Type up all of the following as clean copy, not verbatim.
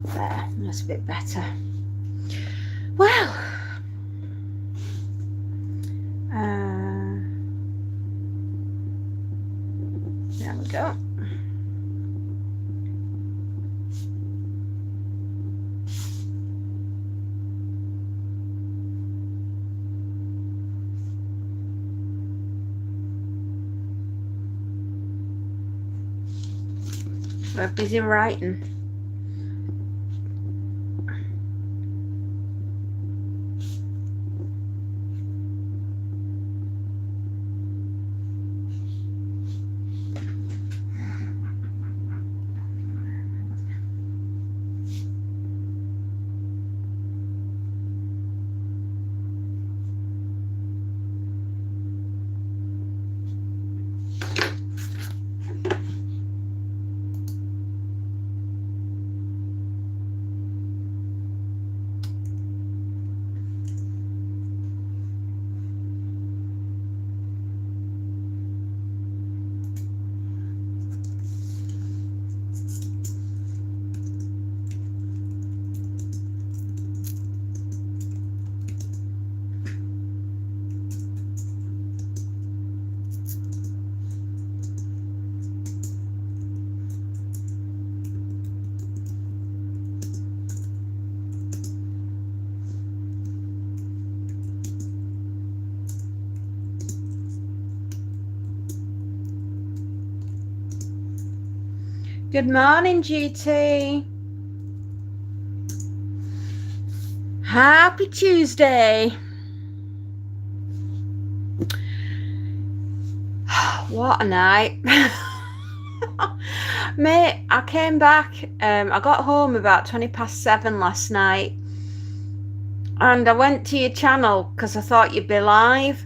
There, that's a bit better. Well, there we go. We're busy writing. Good morning, GT. Happy Tuesday. What a night. Mate, I came back. I got home about 7:20 last night. And I went to your channel because I thought you'd be live,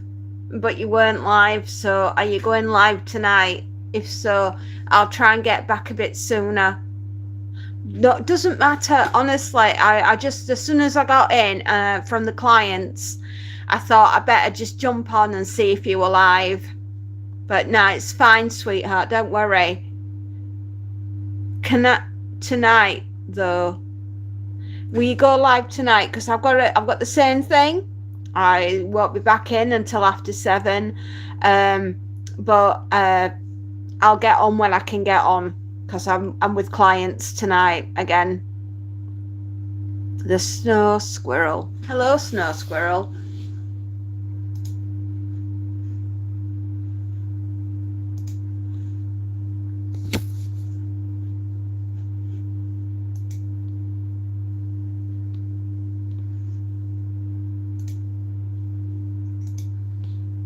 but you weren't live. So are you going live tonight? If so, I'll try and get back a bit sooner. No, it doesn't matter, honestly. I just, as soon as I got in from the clients, I thought I better just jump on and see if you were live. But no, it's fine, sweetheart. Don't worry. Tonight though? Will you go live tonight? Because I've got the same thing. I won't be back in until after 7. But I'll get on when I can get on, because I'm with clients tonight again. The snow squirrel. Hello, snow squirrel.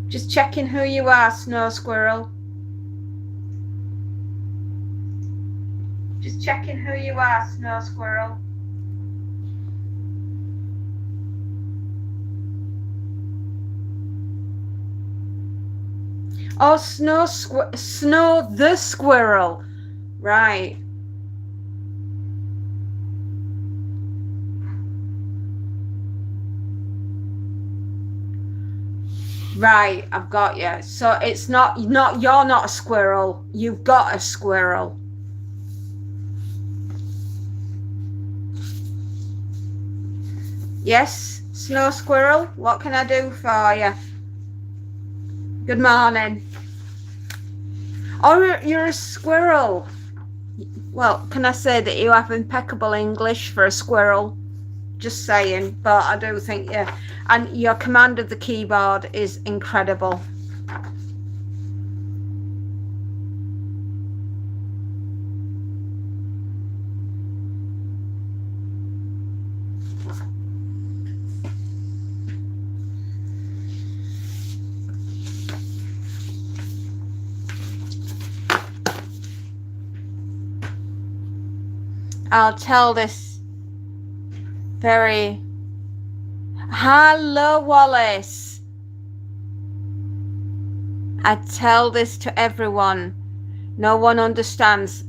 Just checking who you are, snow squirrel. Just checking who you are, snow squirrel. Oh, Snow the squirrel. Right. Right, I've got you. So it's not you're not a squirrel. You've got a squirrel. Yes, snow squirrel. What can I do for you? Good morning. Oh, you're a squirrel. Well, can I say that you have impeccable English for a squirrel? Just saying, but I do think you, and your command of the keyboard is incredible. I'll tell this very... Hello, Wallace. I tell this to everyone. No one understands.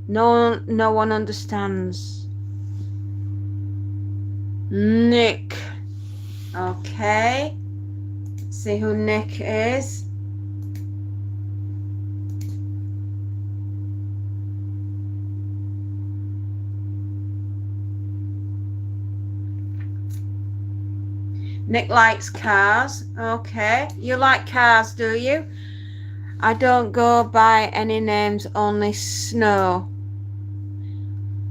No one understands. Nick. Okay. See who Nick is. Nick likes cars. Okay. You like cars, do you? I don't go by any names, only Snow.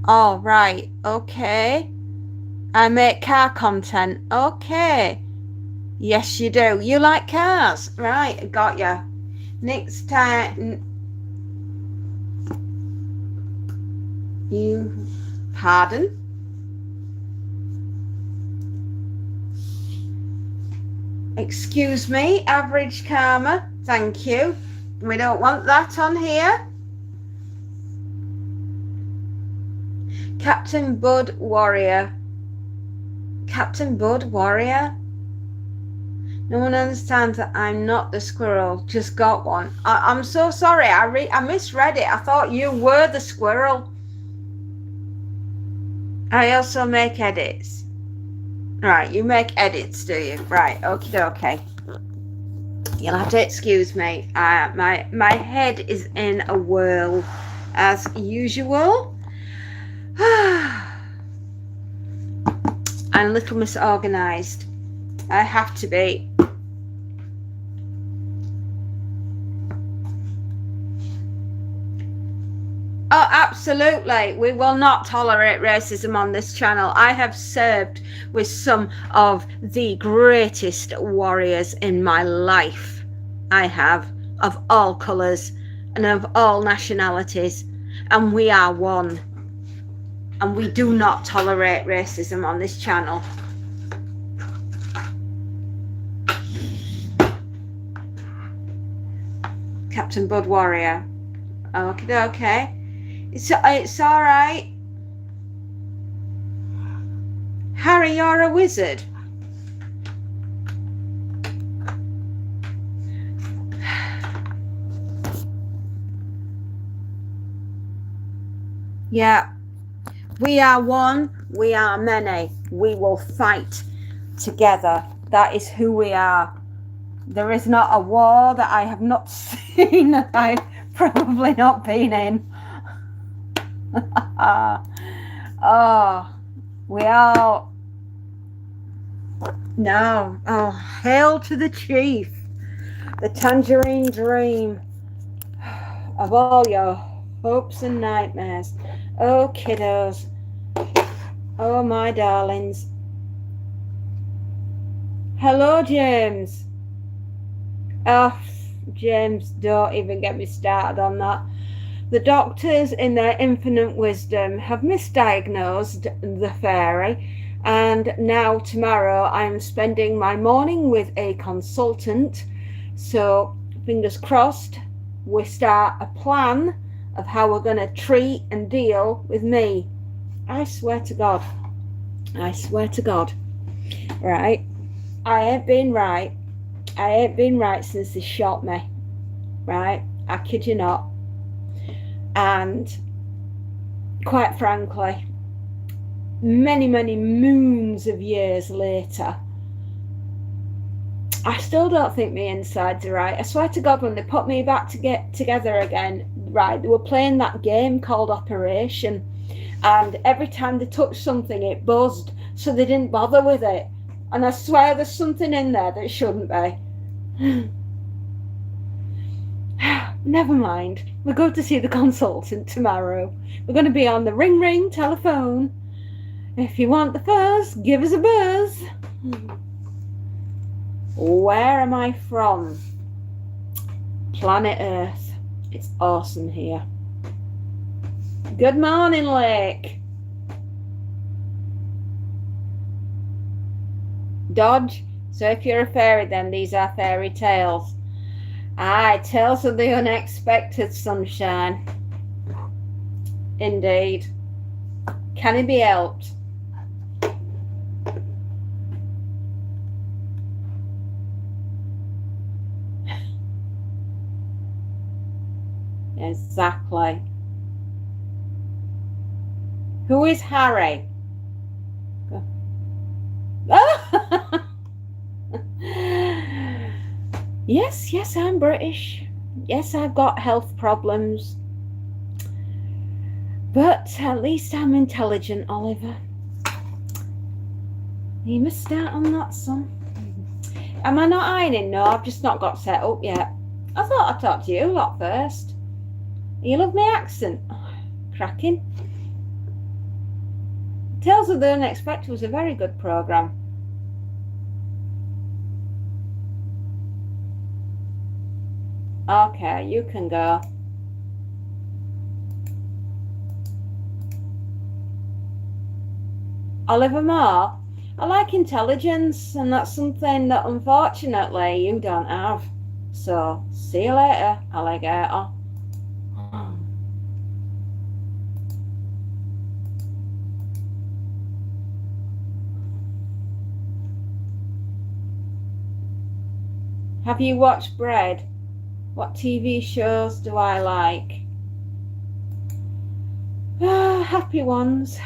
Oh, right. Okay. I make car content. Okay. Yes, you do. You like cars. Right, got ya. Next time. You. Pardon? Excuse me, average karma. Thank you. We don't want that on here. Captain Bud Warrior. Captain Bud Warrior? No one understands that I'm not the squirrel. Just got one. I'm so sorry. I misread it. I thought you were the squirrel. I also make edits. Right, you make edits, do you? Right, okay. You'll have to excuse me. My head is in a whirl as usual. I'm a little misorganized. I have to be. Oh, absolutely. We will not tolerate racism on this channel. I have served with some of the greatest warriors in my life. I have, of all colours and of all nationalities. And we are one. And we do not tolerate racism on this channel. Captain Bud Warrior. Okay. It's all right. Harry, you're a wizard. Yeah. We are one. We are many. We will fight together. That is who we are. There is not a war that I have not seen, that I've probably not been in. Oh, we all. No. Oh, hail to the chief, the tangerine dream of all your hopes and nightmares. Oh, kiddos. Oh, my darlings. Hello, James. Oh, James, don't even get me started on that. The doctors, in their infinite wisdom, have misdiagnosed the fairy, and now tomorrow I'm spending my morning with a consultant. So, fingers crossed, we start a plan of how we're going to treat and deal with me. I swear to God. I swear to God. Right? I ain't been right. I ain't been right since they shot me. Right? I kid you not. And quite frankly, many moons of years later, I still don't think my insides are right. I swear to God, when they put me back to get together again, right, they were playing that game called Operation, and every time they touched something it buzzed, so they didn't bother with it. And I swear there's something in there that shouldn't be. Never mind. We're going to see the consultant tomorrow. We're going to be on the ring telephone. If you want the fuzz, give us a buzz. Where am I from? Planet Earth. It's awesome here. Good morning, Lake. Dodge. So if you're a fairy, then these are fairy tales. Aye, tales of the unexpected, sunshine. Indeed. Can it be helped? Exactly. Who is Harry? Yes, I'm British. Yes, I've got health problems. But at least I'm intelligent, Oliver. You must start on that, son. Am I not ironing? No, I've just not got set up yet. I thought I'd talk to you lot first. You love my accent? Oh, cracking. Tales of the Unexpected was a very good programme. Okay, you can go. Oliver Moore? I like intelligence, and that's something that unfortunately you don't have. So, see you later, alligator. Have you watched Bread? What TV shows do I like? Happy ones.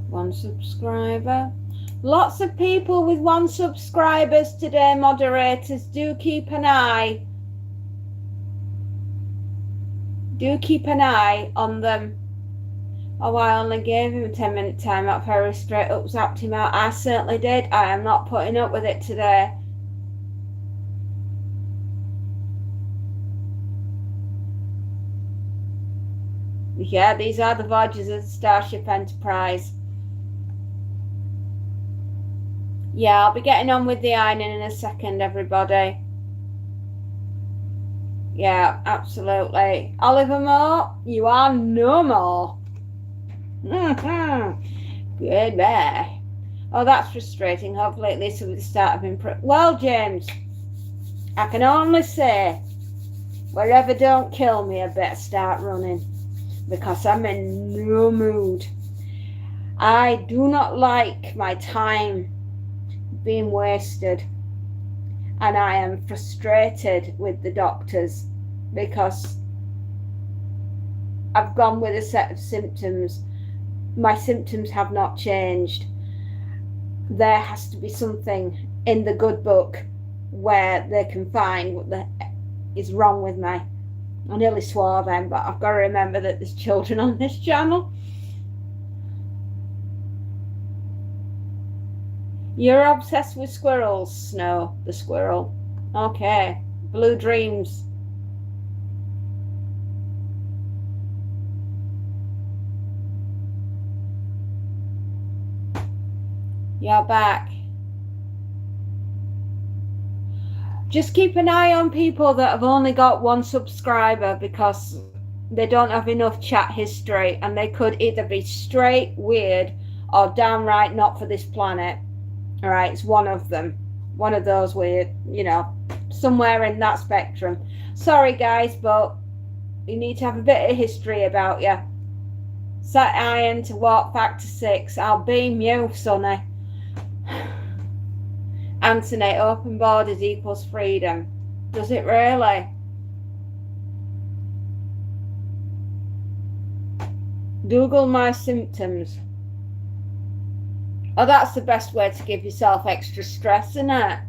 One subscriber. Lots of people with 1 subscribers today, moderators. Do keep an eye. Do keep an eye on them. Oh, I only gave him a 10-minute time out. Very straight up zapped him out. I certainly did. I am not putting up with it today. Yeah, these are the Voyagers of Starship Enterprise. Yeah, I'll be getting on with the ironing in a second, everybody. Yeah, absolutely. Oliver Moore, you are no more. Goodbye. Oh, that's frustrating. Hopefully at least will be the start of improvement. Well, James, I can only say, wherever don't kill me, I better start running, because I'm in no mood. I do not like my time being wasted, and I am frustrated with the doctors because I've gone with a set of symptoms. My symptoms have not changed. There has to be something in the good book where they can find what is wrong with me. I nearly swore then, but I've got to remember that there's children on this channel. You're obsessed with squirrels, Snow the squirrel. Okay. Blue Dreams. You're back. Just keep an eye on people that have only got 1 subscriber, because they don't have enough chat history, and they could either be straight weird or downright not for this planet. All right, it's one of them. One of those weird, somewhere in that spectrum. Sorry, guys, but you need to have a bit of history about you. Set iron to warp factor 6. I'll beam you, sonny. Anthony, open borders equals freedom. Does it really? Google my symptoms. Oh, that's the best way to give yourself extra stress, isn't it?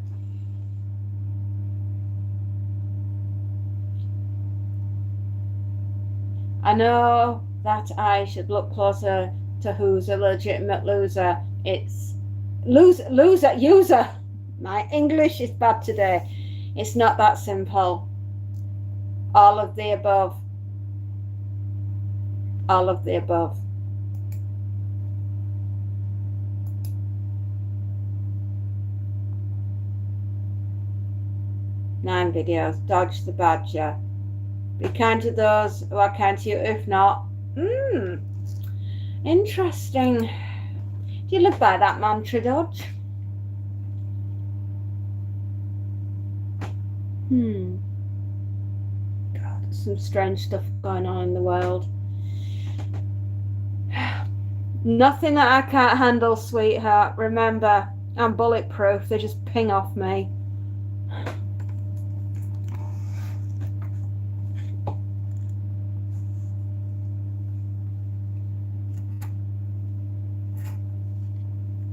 I know that I should look closer to who's a legitimate loser. It's user. My English is bad today. It's not that simple. All of the above. All of the above. Nine videos. Dodge the badger. Be kind to those who are kind to you. If not, interesting. Do you live by that mantra, Dodge? God, there's some strange stuff going on in the world. Nothing that I can't handle, sweetheart. Remember, I'm bulletproof. They just ping off me.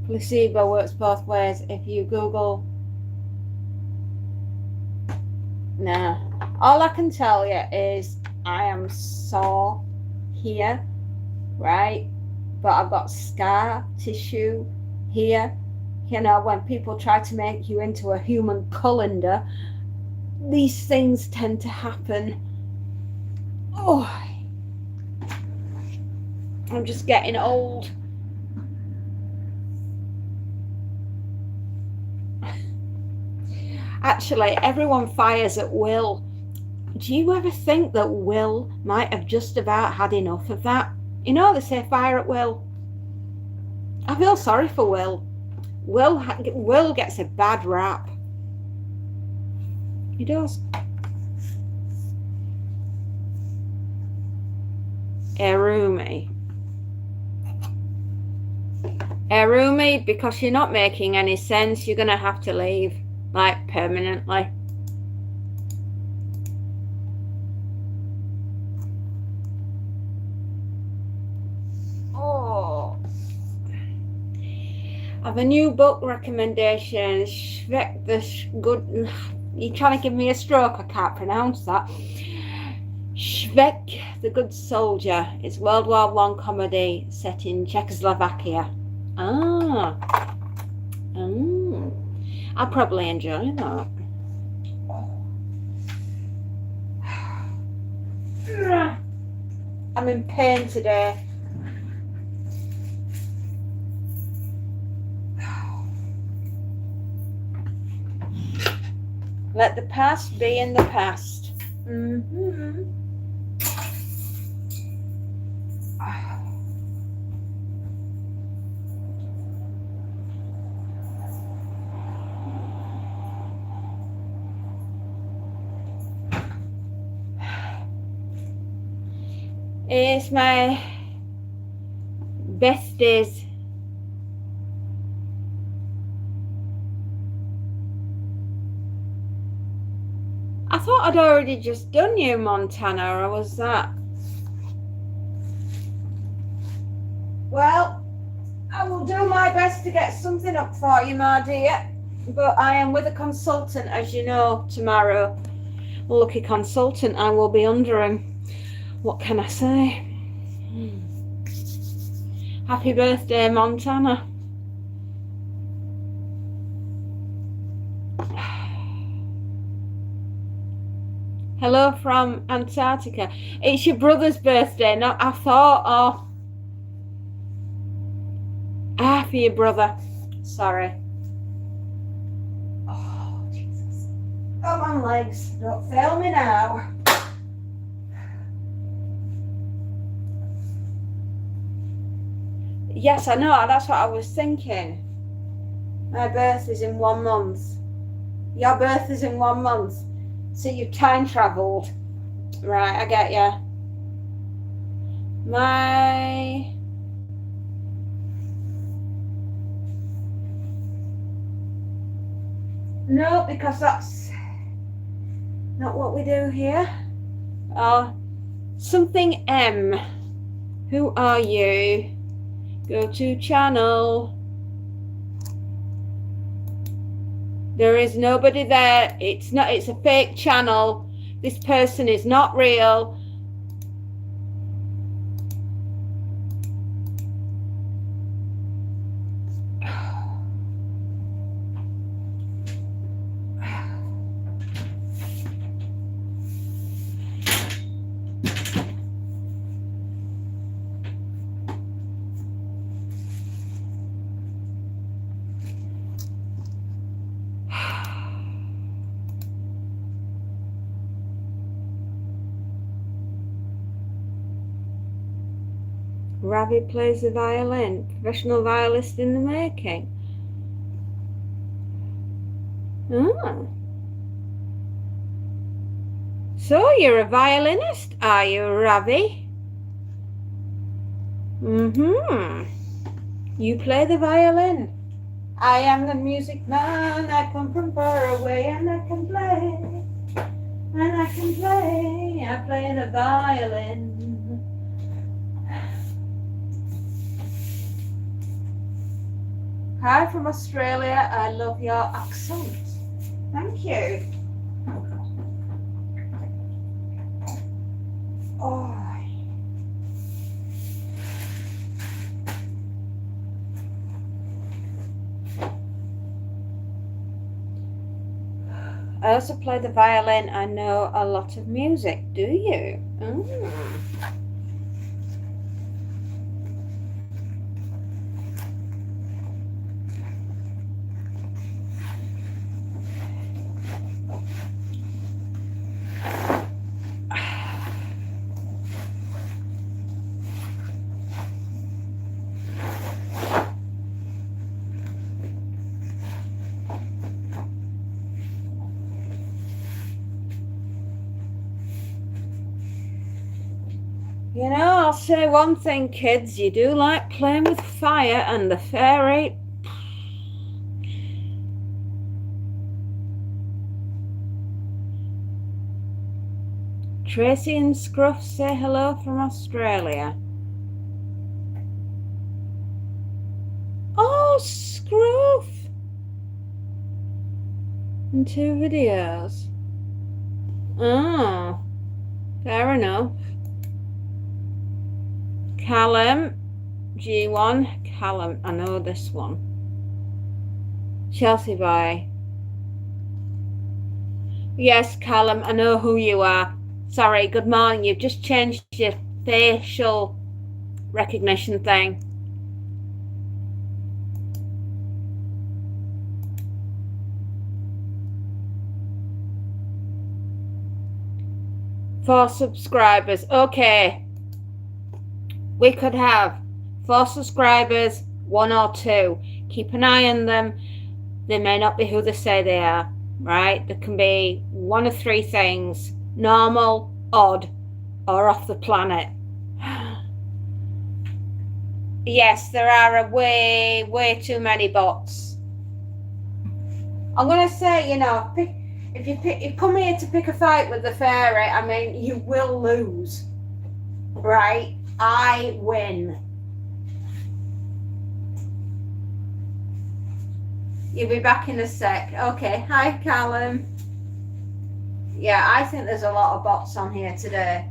Placebo works both ways. If you Google Nah. All I can tell you is I am sore here, right? But I've got scar tissue here. You know, when people try to make you into a human colander, these things tend to happen. Oh, I'm just getting old. Actually, everyone fires at Will. Do you ever think that Will might have just about had enough of that? You know, they say fire at Will. I feel sorry for Will. Will gets a bad rap. He does. Erumi, because you're not making any sense, you're going to have to leave, like, permanently. Oh. I have a new book recommendation. Shvek the Good... You're trying to give me a stroke, I can't pronounce that. Shvek the Good Soldier. It's World War I comedy set in Czechoslovakia. I'll probably enjoy that. I'm in pain today. Let the past be in the past. It's my birthdays. I thought I'd already just done you, Montana, or was that? Well, I will do my best to get something up for you, my dear. But I am with a consultant, as you know, tomorrow. Lucky consultant I will be under him. What can I say? Happy birthday, Montana. Hello from Antarctica. It's your brother's birthday, not I thought. Oh. For your brother. Sorry. Oh, Jesus. Come on, legs. Don't fail me now. Yes, I know. That's what I was thinking. My birth is in 1 month. Your birth is in 1 month. So you've time travelled. Right, I get ya. No, because that's not what we do here. Something M. Who are you? Go to channel. There is nobody there. It's a fake channel. This person is not real. Ravi plays the violin. Professional violist in the making. Oh. So you're a violinist, are you, Ravi? You play the violin. I am the music man. I come from far away and I can play. And I can play. I play the violin. Hi from Australia. I love your accent. Thank you. Oh. I also play the violin. I know a lot of music. Do you? Mm. You know, I'll say one thing, kids. You do like playing with fire, and the fairy. Tracy and Scruff say hello from Australia. Oh, Scruff! And 2 videos. Oh, fair enough. Callum, G1, Callum, I know this one. Chelsea Boy. Yes, Callum, I know who you are. Sorry, good morning. You've just changed your facial recognition thing. Four subscribers. Okay. We could have 4 subscribers, 1 or 2. Keep an eye on them. They may not be who they say they are, right? There can be 1 of 3 things: normal, odd, or off the planet. Yes, there are way too many bots. I'm gonna say, you know, if you come here to pick a fight with the fairy, I mean, you will lose, right? I win. You'll be back in a sec. Okay, hi Callum. Yeah, I think there's a lot of bots on here today.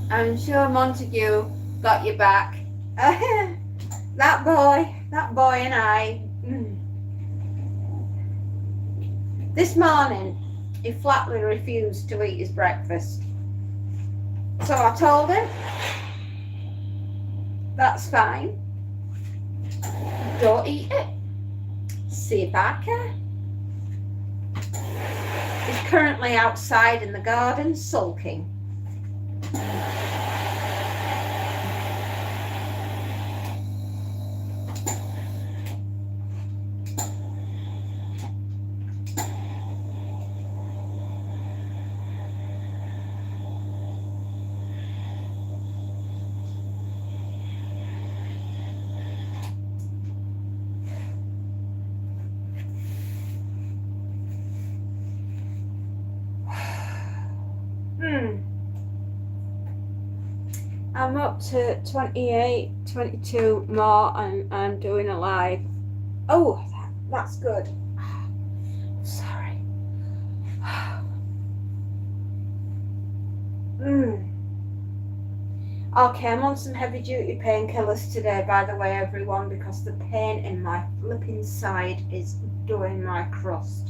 I'm sure Montague got your back. That boy and I. This morning, he flatly refused to eat his breakfast. So I told him, that's fine. Don't eat it. See if I care. He's currently outside in the garden sulking. I'm up to 28, 22 more, and I'm doing a live. Oh, that's good. Sorry. Okay, I'm on some heavy duty painkillers today, by the way, everyone, because the pain in my flipping side is doing my crust.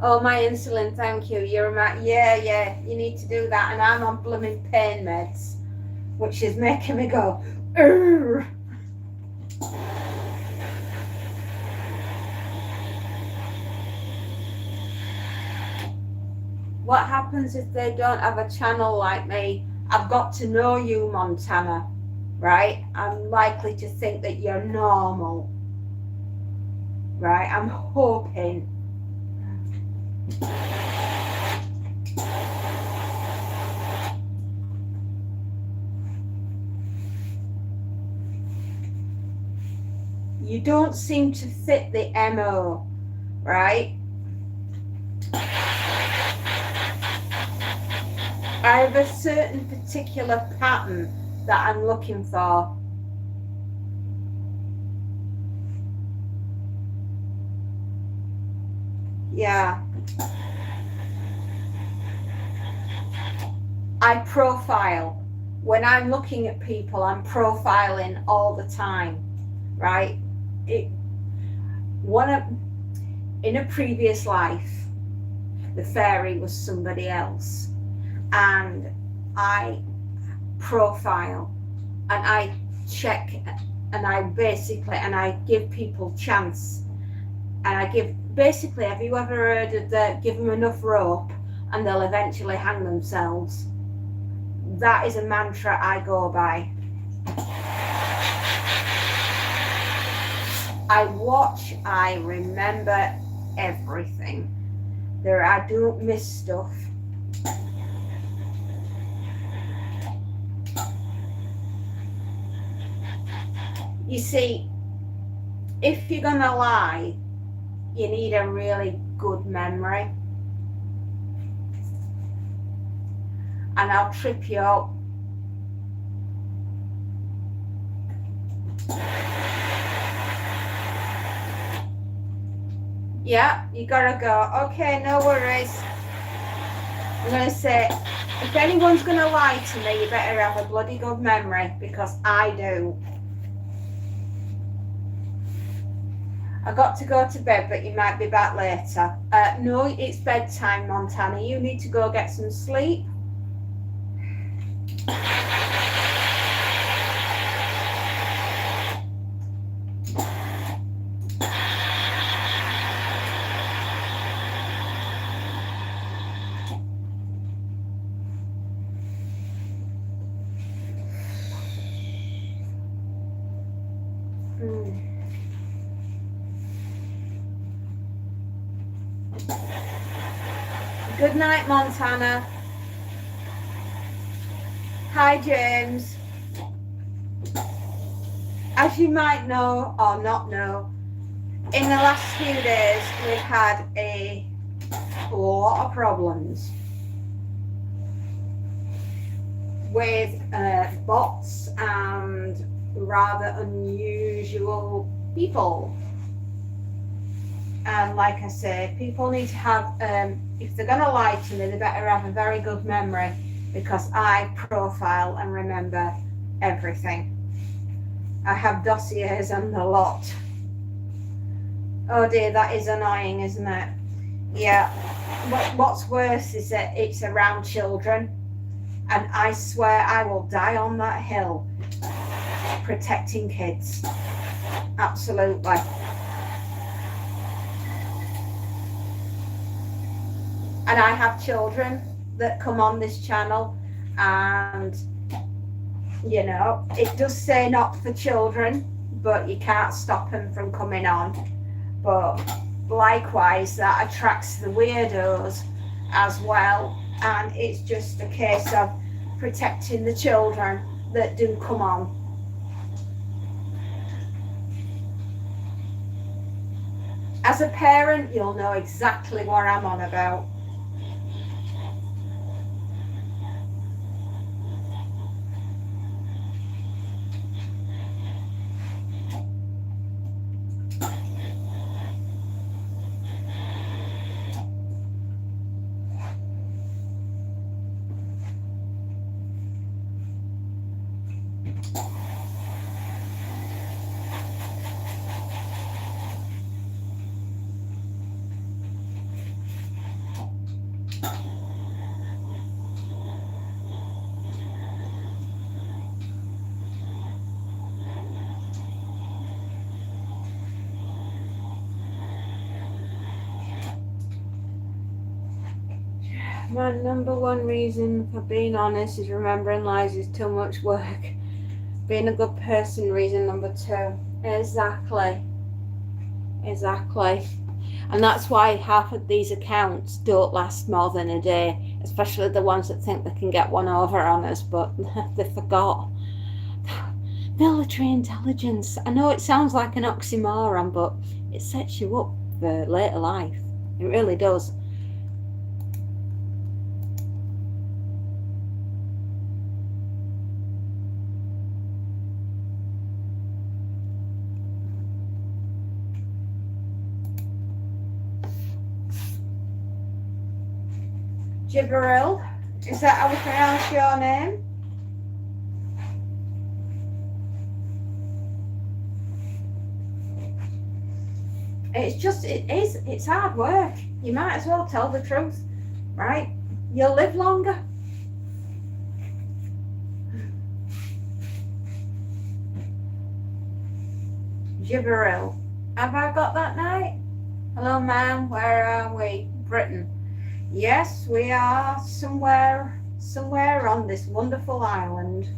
Oh, my insulin, thank you. Yeah, you need to do that. And I'm on blooming pain meds, which is making me go, urgh. What happens if they don't have a channel like me? I've got to know you, Montana, right? I'm likely to think that you're normal, right? I'm hoping. You don't seem to fit the MO, right? I have a certain particular pattern that I'm looking for. Yeah. I profile. When I'm looking at people, I'm profiling all the time, right? In a previous life, the fairy was somebody else, and I profile and I check and I give people chance, and I give basically, have you ever heard of the give them enough rope and they'll eventually hang themselves? That is a mantra I go by. I watch, I remember everything. I don't miss stuff. You see, if you're gonna lie, you need a really good memory. And I'll trip you up. Yeah, you gotta go, okay, no worries. I'm gonna say, if anyone's gonna lie to me, you better have a bloody good memory, because I do. I got to go to bed, but you might be back later. No, it's bedtime, Montana. You need to go get some sleep. Good night, Montana. Hi, James. As you might know or not know, in the last few days we've had a lot of problems with bots and rather unusual people. And like I say, people need to have, if they're going to lie to me, they better have a very good memory, because I profile and remember everything. I have dossiers on the lot. Oh dear, that is annoying, isn't it? Yeah. What's worse is that it's around children, and I swear I will die on that hill protecting kids. Absolutely. And I have children that come on this channel, and you know, it does say not for children, but you can't stop them from coming on. But likewise, that attracts the weirdos as well, and it's just a case of protecting the children that do come on. As a parent, you'll know exactly what I'm on about. My number one reason for being honest is remembering lies is too much work. Being a good person, reason number 2. Exactly. And that's why half of these accounts don't last more than a day, especially the ones that think they can get one over on us, but they forgot. Military intelligence. I know it sounds like an oxymoron, but it sets you up for later life. It really does. Jibril, is that how we pronounce your name? It's hard work. You might as well tell the truth, right? You'll live longer. Jibril, have I got that right? Hello, ma'am. Where are we? Britain. Yes, we are somewhere on this wonderful island.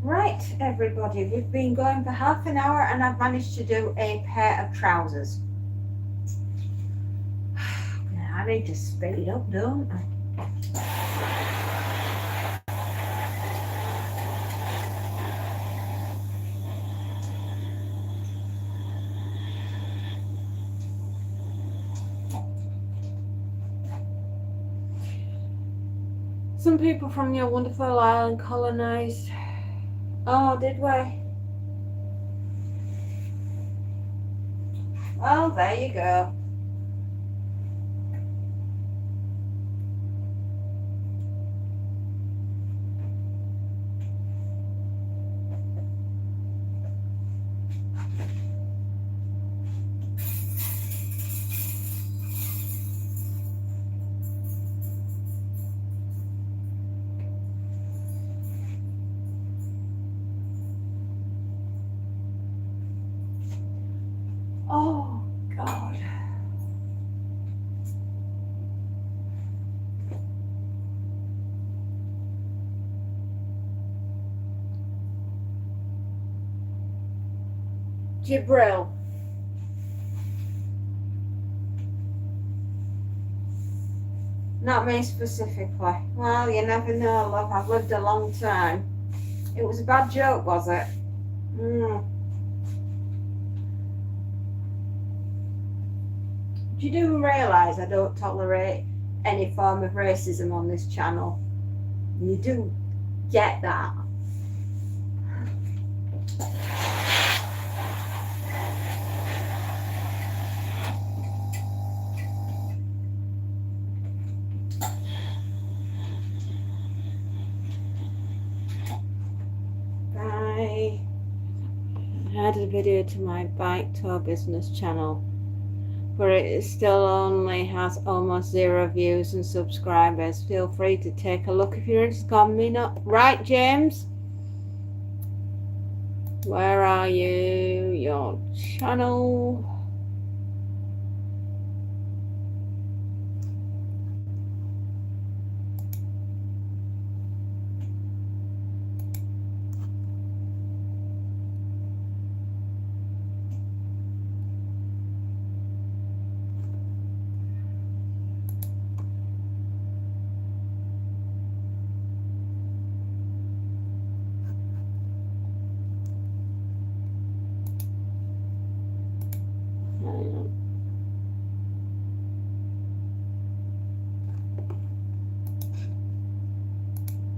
Right, everybody, we've been going for half an hour and I've managed to do a pair of trousers. I need to speed up, don't I? Some people from your wonderful island colonized. Oh, did we? Well, there you go. Oh, God. Jibril. Not me specifically. Well, you never know, love. I've lived a long time. It was a bad joke, was it? You do realise I don't tolerate any form of racism on this channel. You do get that. I added a video to my bike tour business channel, but it still only has almost 0 views and subscribers. Feel free to take a look if you're interested. Right, James? Where are you? Your channel.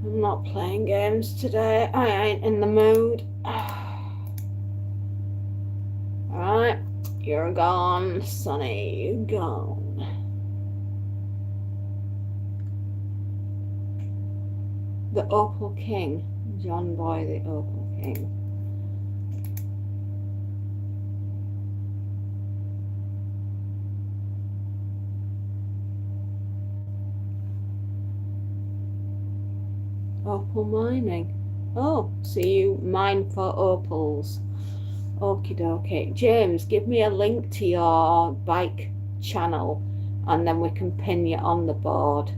I'm not playing games today. I ain't in the mood. Alright, you're gone, Sonny. You're gone. The Opal King. John Boy, the Opal King. Opal mining. Oh, so you mine for opals. Okie dokie. James, give me a link to your bike channel and then we can pin you on the board.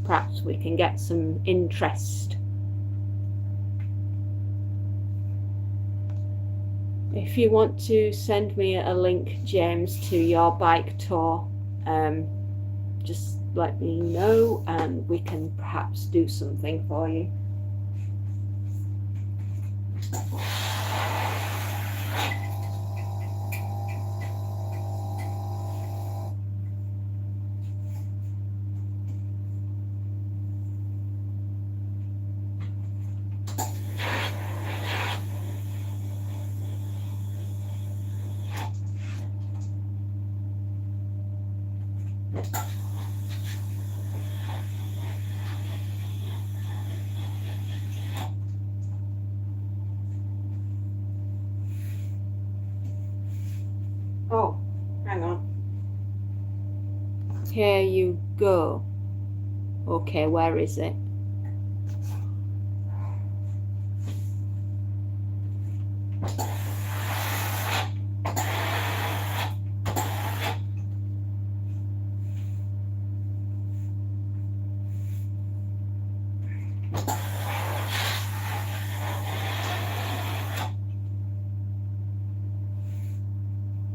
Perhaps we can get some interest. If you want to send me a link, James, to your bike tour, just let me know and we can perhaps do something for you. Oh, hang on. Here you go. Okay, where is it?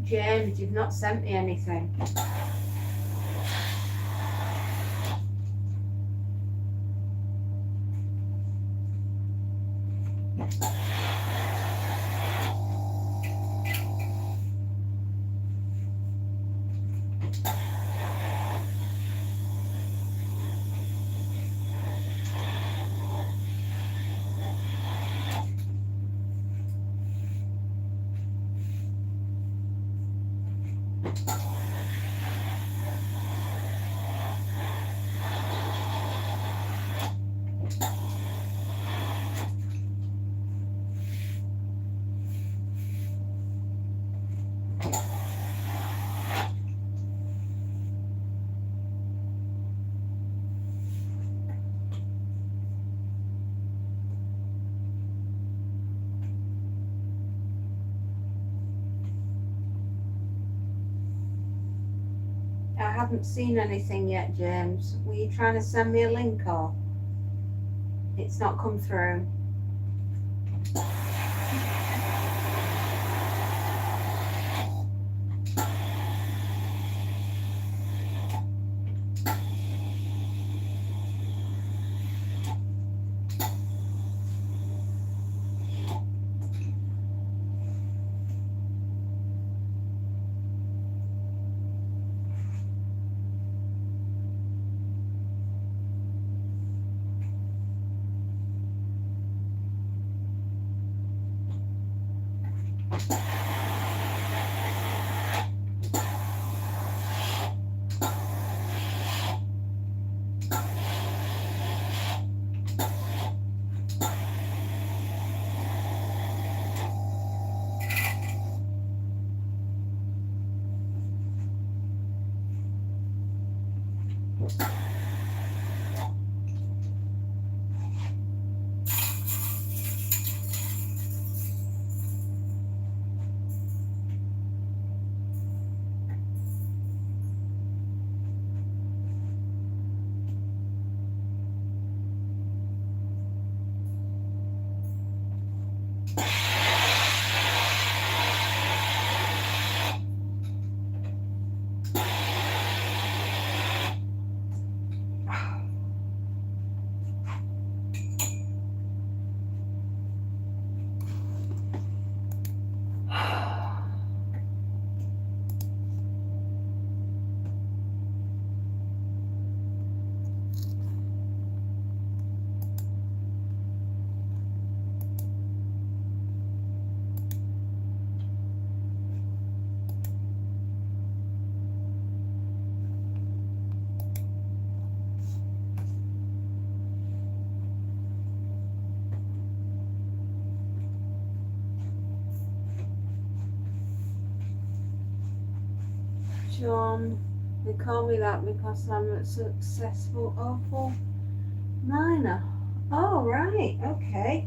James, you've not sent me anything. I haven't seen anything yet, James. Were you trying to send me a link or? It's not come through. John, they call me that because I'm a successful awful miner. Oh, right, okay.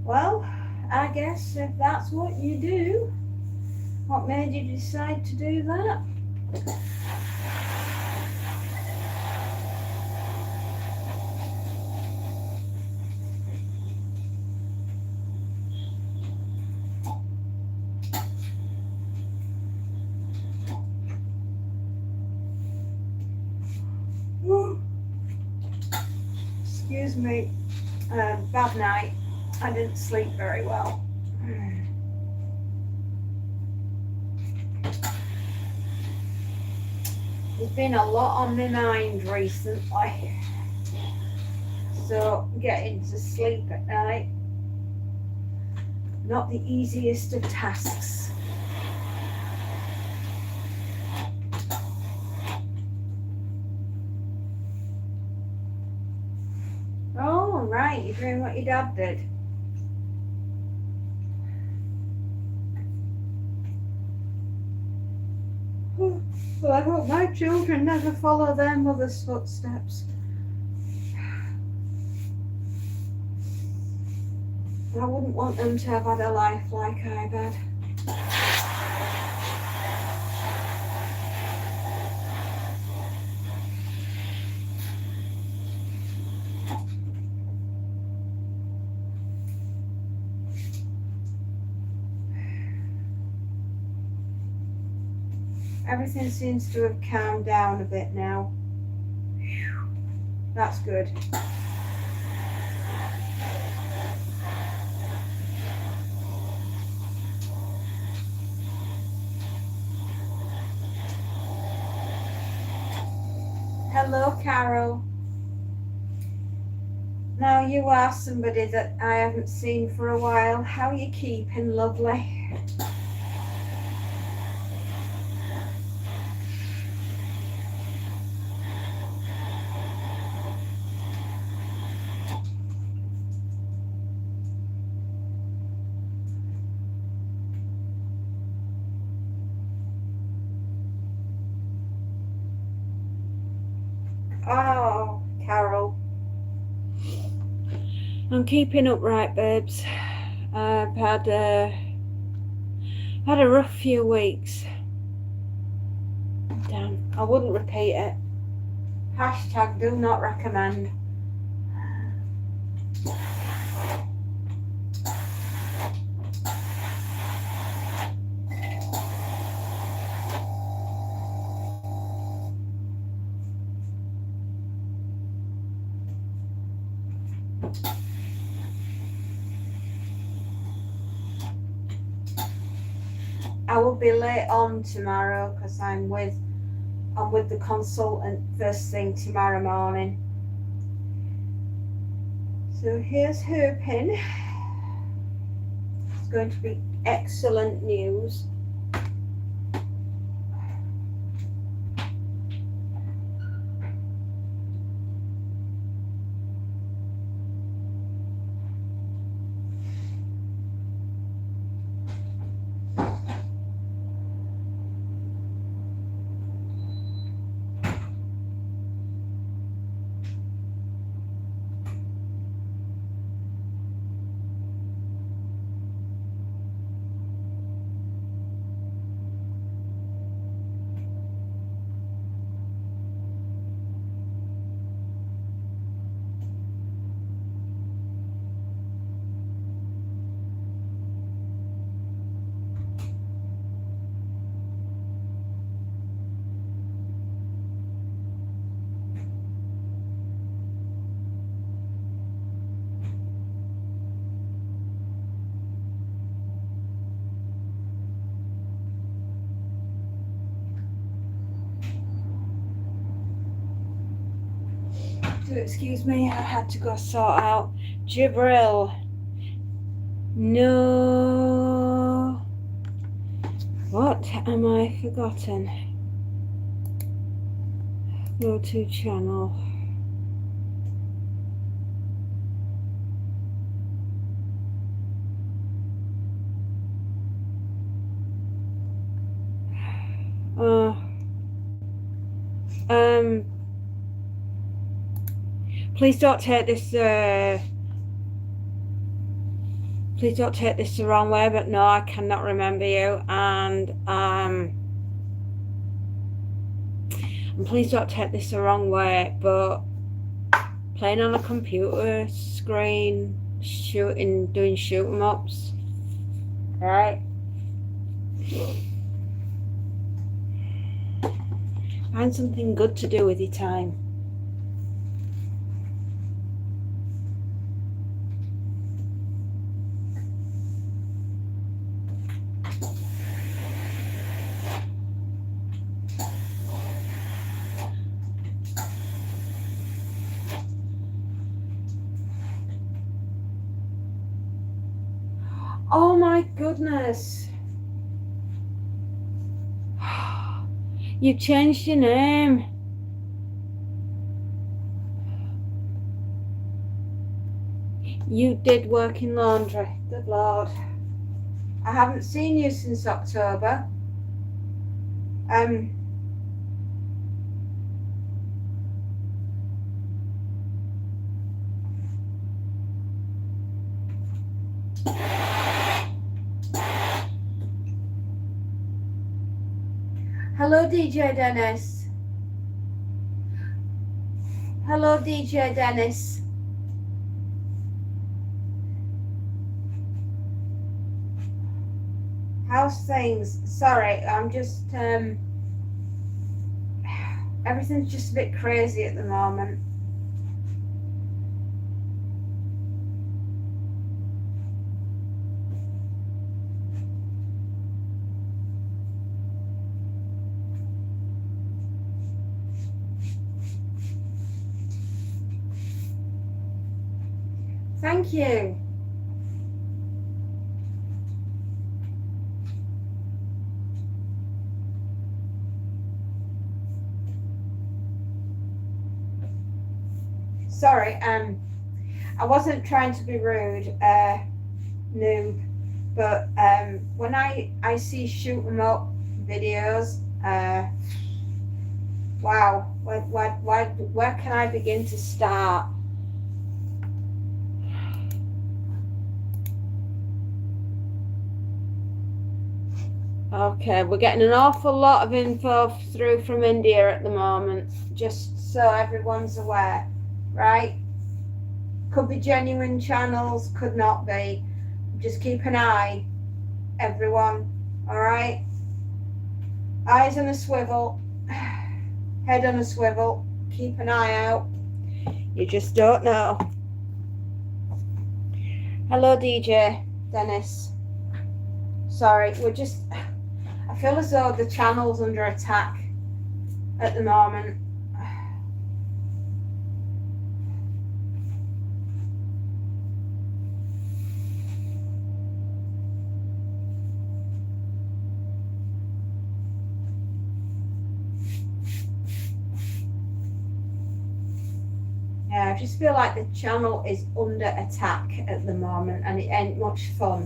Well, I guess if that's what you do, what made you decide to do that? Excuse me. Bad night. I didn't sleep very well. There's been a lot on my mind recently. So getting to sleep at night, not the easiest of tasks. Oh, right, you're doing what your dad did. Well, I hope my children never follow their mother's footsteps. I wouldn't want them to have had a life like I've had. Everything seems to have calmed down a bit now. Whew. That's good. Hello, Carol. Now you are somebody that I haven't seen for a while. How are you keeping, lovely? Oh, Carol. I'm keeping up right, babes. I've had a rough few weeks. Damn, I wouldn't repeat it. Hashtag do not recommend. I will be late on tomorrow because I'm with the consultant first thing tomorrow morning. So here's hoping it's going to be excellent news. So excuse me, I had to go sort out Jibril. No. What am I forgotten? Go to channel. Please don't take this please don't take this the wrong way, but no, I cannot remember you, and And please don't take this the wrong way, but playing on a computer screen, doing shoot 'em ups, right? Find something good to do with your time. Oh my goodness. You've changed your name. You did work in laundry. Good Lord. I haven't seen you since October. Hello, DJ Dennis. Hello, DJ Dennis. How's things? Sorry, I'm just everything's just a bit crazy at the moment. Thank you. Sorry, I wasn't trying to be rude, noob, but when I see shoot 'em up videos, wow, where can I begin to start? Okay, we're getting an awful lot of info through from India at the moment, just so everyone's aware, right? Could be genuine channels, could not be. Just keep an eye, everyone, all right? Eyes on a swivel, head on a swivel, keep an eye out. You just don't know. Hello, DJ Dennis. Sorry, I feel as though the channel's under attack at the moment. Yeah, I just feel like the channel is under attack at the moment and it ain't much fun.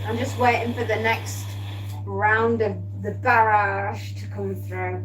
I'm just waiting for the next round of the barrage to come through.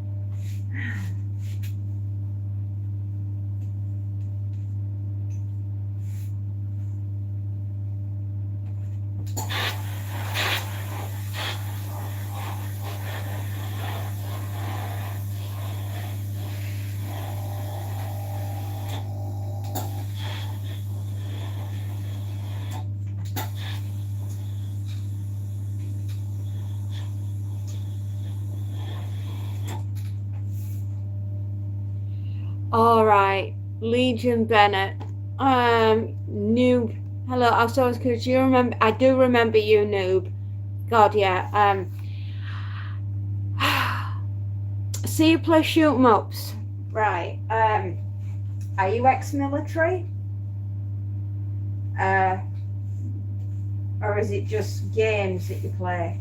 All right, Legion Bennett, noob. Hello, I was always curious. You remember? I do remember you, noob. God, yeah. See you play shoot 'em ups, right? Are you ex-military? Or is it just games that you play?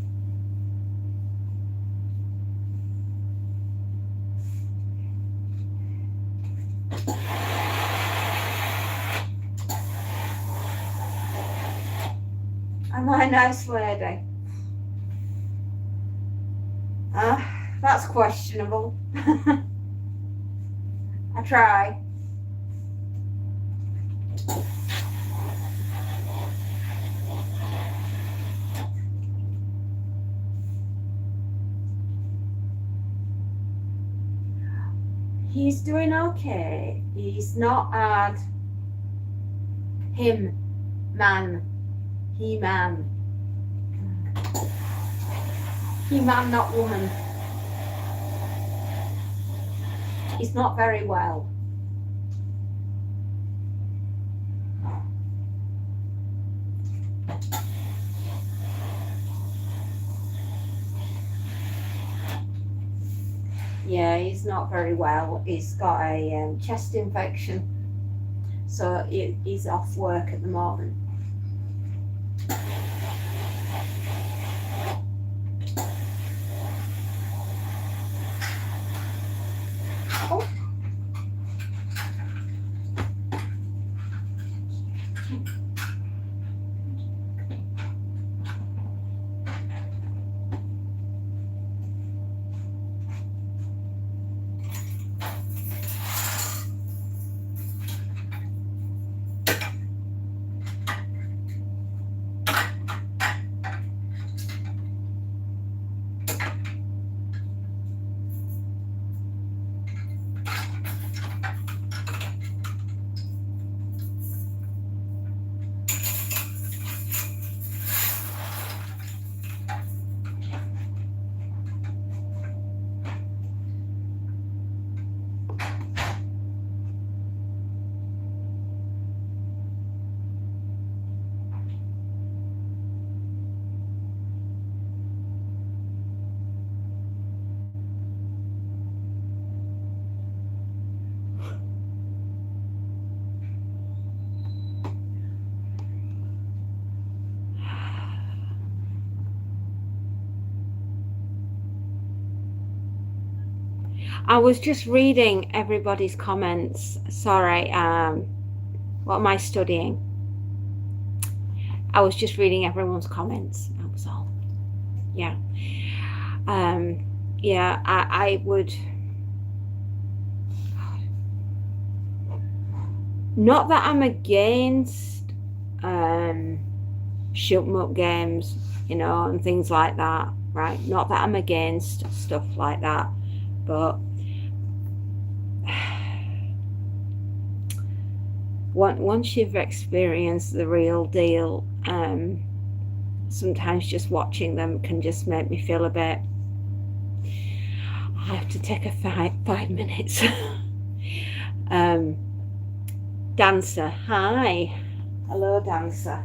Am I a nice lady? That's questionable. I try. He's doing okay. He's not had him, man, he man. He man, not woman. He's not very well. Yeah, he's not very well. He's got a chest infection, so he's off work at the moment. Oh. I was just reading everybody's comments. Sorry, what am I studying? I was just reading everyone's comments. That was all. Yeah. Yeah, I would. Not that I'm against shoot 'em up games, and things like that, right? Not that I'm against stuff like that, but once you've experienced the real deal, sometimes just watching them can just make me feel a bit. I have to take a 5 minutes. Dancer, hi. Hello, Dancer.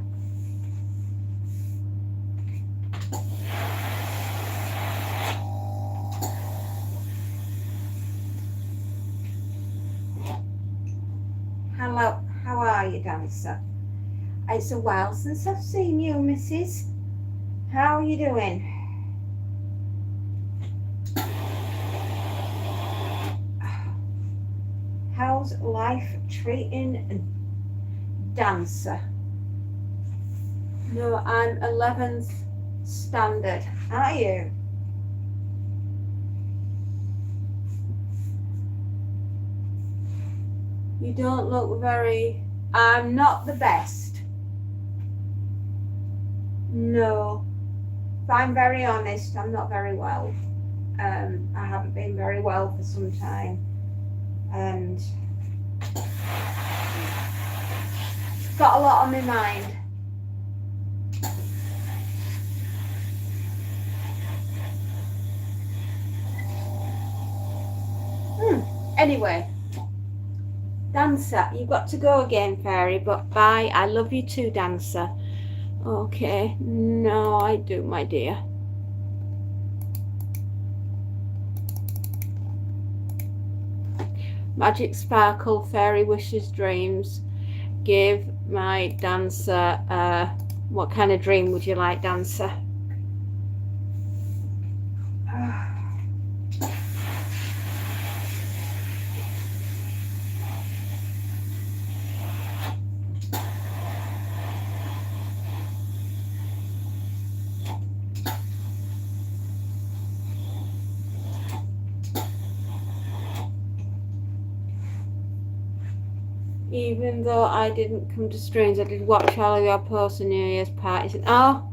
Hello, how are you, Dancer? It's a while since I've seen you, Mrs. How are you doing? How's life treating Dancer? No, I'm 11th standard. Are you? You don't look very... I'm not the best. No. If I'm very honest, I'm not very well. I haven't been very well for some time. And got a lot on my mind. Anyway, Dancer, you've got to go again, Fairy, but bye. I love you too, Dancer. Okay, no, I do, my dear. Magic Sparkle, Fairy Wishes Dreams. Give my Dancer, what kind of dream would you like, Dancer? Even though I didn't come to streams, I did watch all of your posts and New Year's parties. Oh,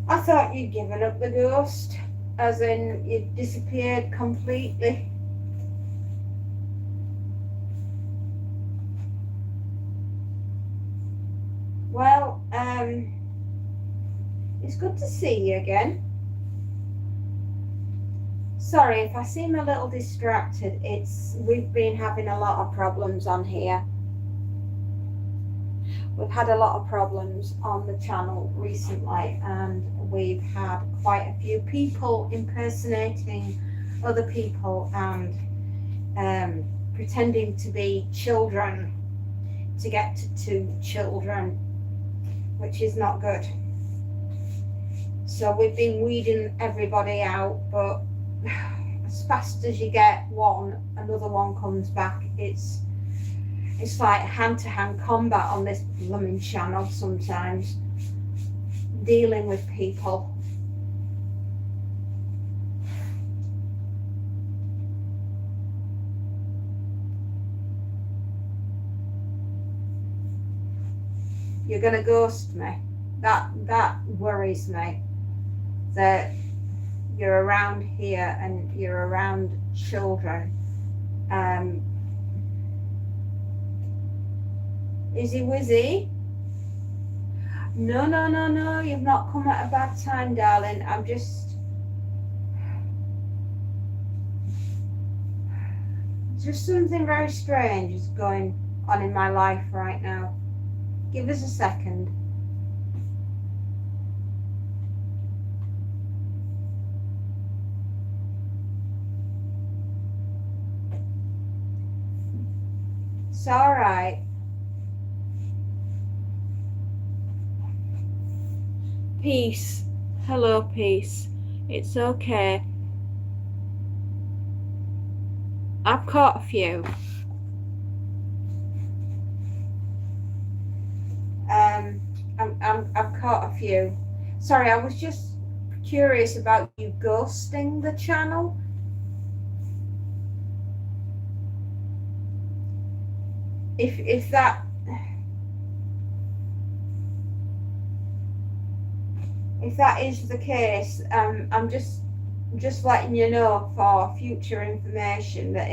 I thought you'd given up the ghost, as in you'd disappeared completely. Well, it's good to see you again. Sorry if I seem a little distracted. We've been having a lot of problems on here. We've had a lot of problems on the channel recently, and we've had quite a few people impersonating other people and pretending to be children to get to children, which is not good. So we've been weeding everybody out, but as fast as you get one, another one comes back. It's like hand-to-hand combat on this blooming channel sometimes, dealing with people. You're gonna ghost me. That worries me, that you're around here and you're around children. Izzy Wizzy? No, you've not come at a bad time, darling. I'm just something very strange is going on in my life right now. Give us a second. It's all right. Peace. Hello, Peace. It's okay. I've caught a few. I've caught a few. Sorry, I was just curious about you ghosting the channel. If that is the case, I'm just letting you know for future information that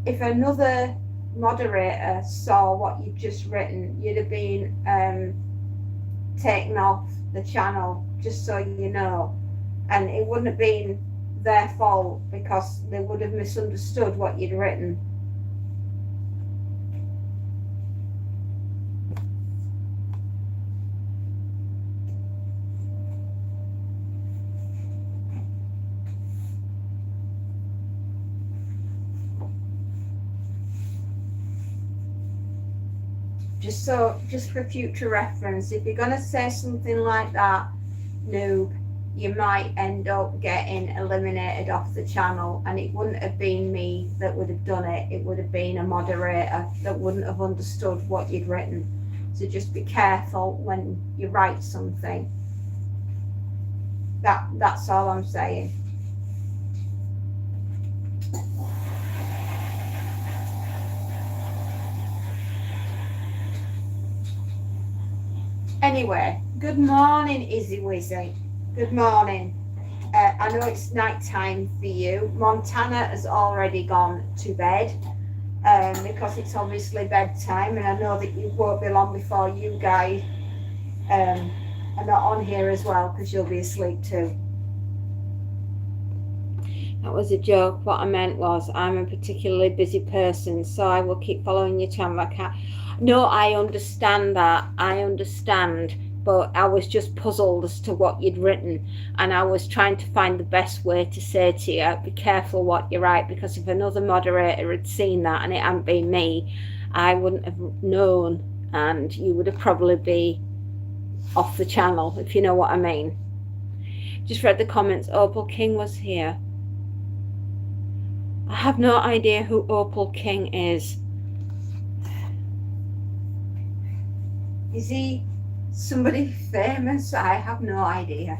if another moderator saw what you've just written, you'd have been taken off the channel, just so you know, and it wouldn't have been their fault because they would have misunderstood what you'd written. Just for future reference, if you're going to say something like that, noob, you might end up getting eliminated off the channel, and it wouldn't have been me that would have done it. It would have been a moderator that wouldn't have understood what you'd written. So just be careful when you write something. That's all I'm saying. Anyway, good morning, Izzy Wizzy. Good morning. I know it's night time for you. Montana has already gone to bed because it's obviously bedtime, and I know that it won't be long before you guys are not on here as well, because you'll be asleep too. That was a joke. What I meant was I'm a particularly busy person, so I will keep following your channel. I can't. No, I understand that. I understand. But I was just puzzled as to what you'd written. And I was trying to find the best way to say to you, be careful what you write. Because if another moderator had seen that and it hadn't been me, I wouldn't have known. And you would have probably been off the channel, if you know what I mean. Just read the comments. Opal King was here. I have no idea who Opal King is. Is he somebody famous? I have no idea.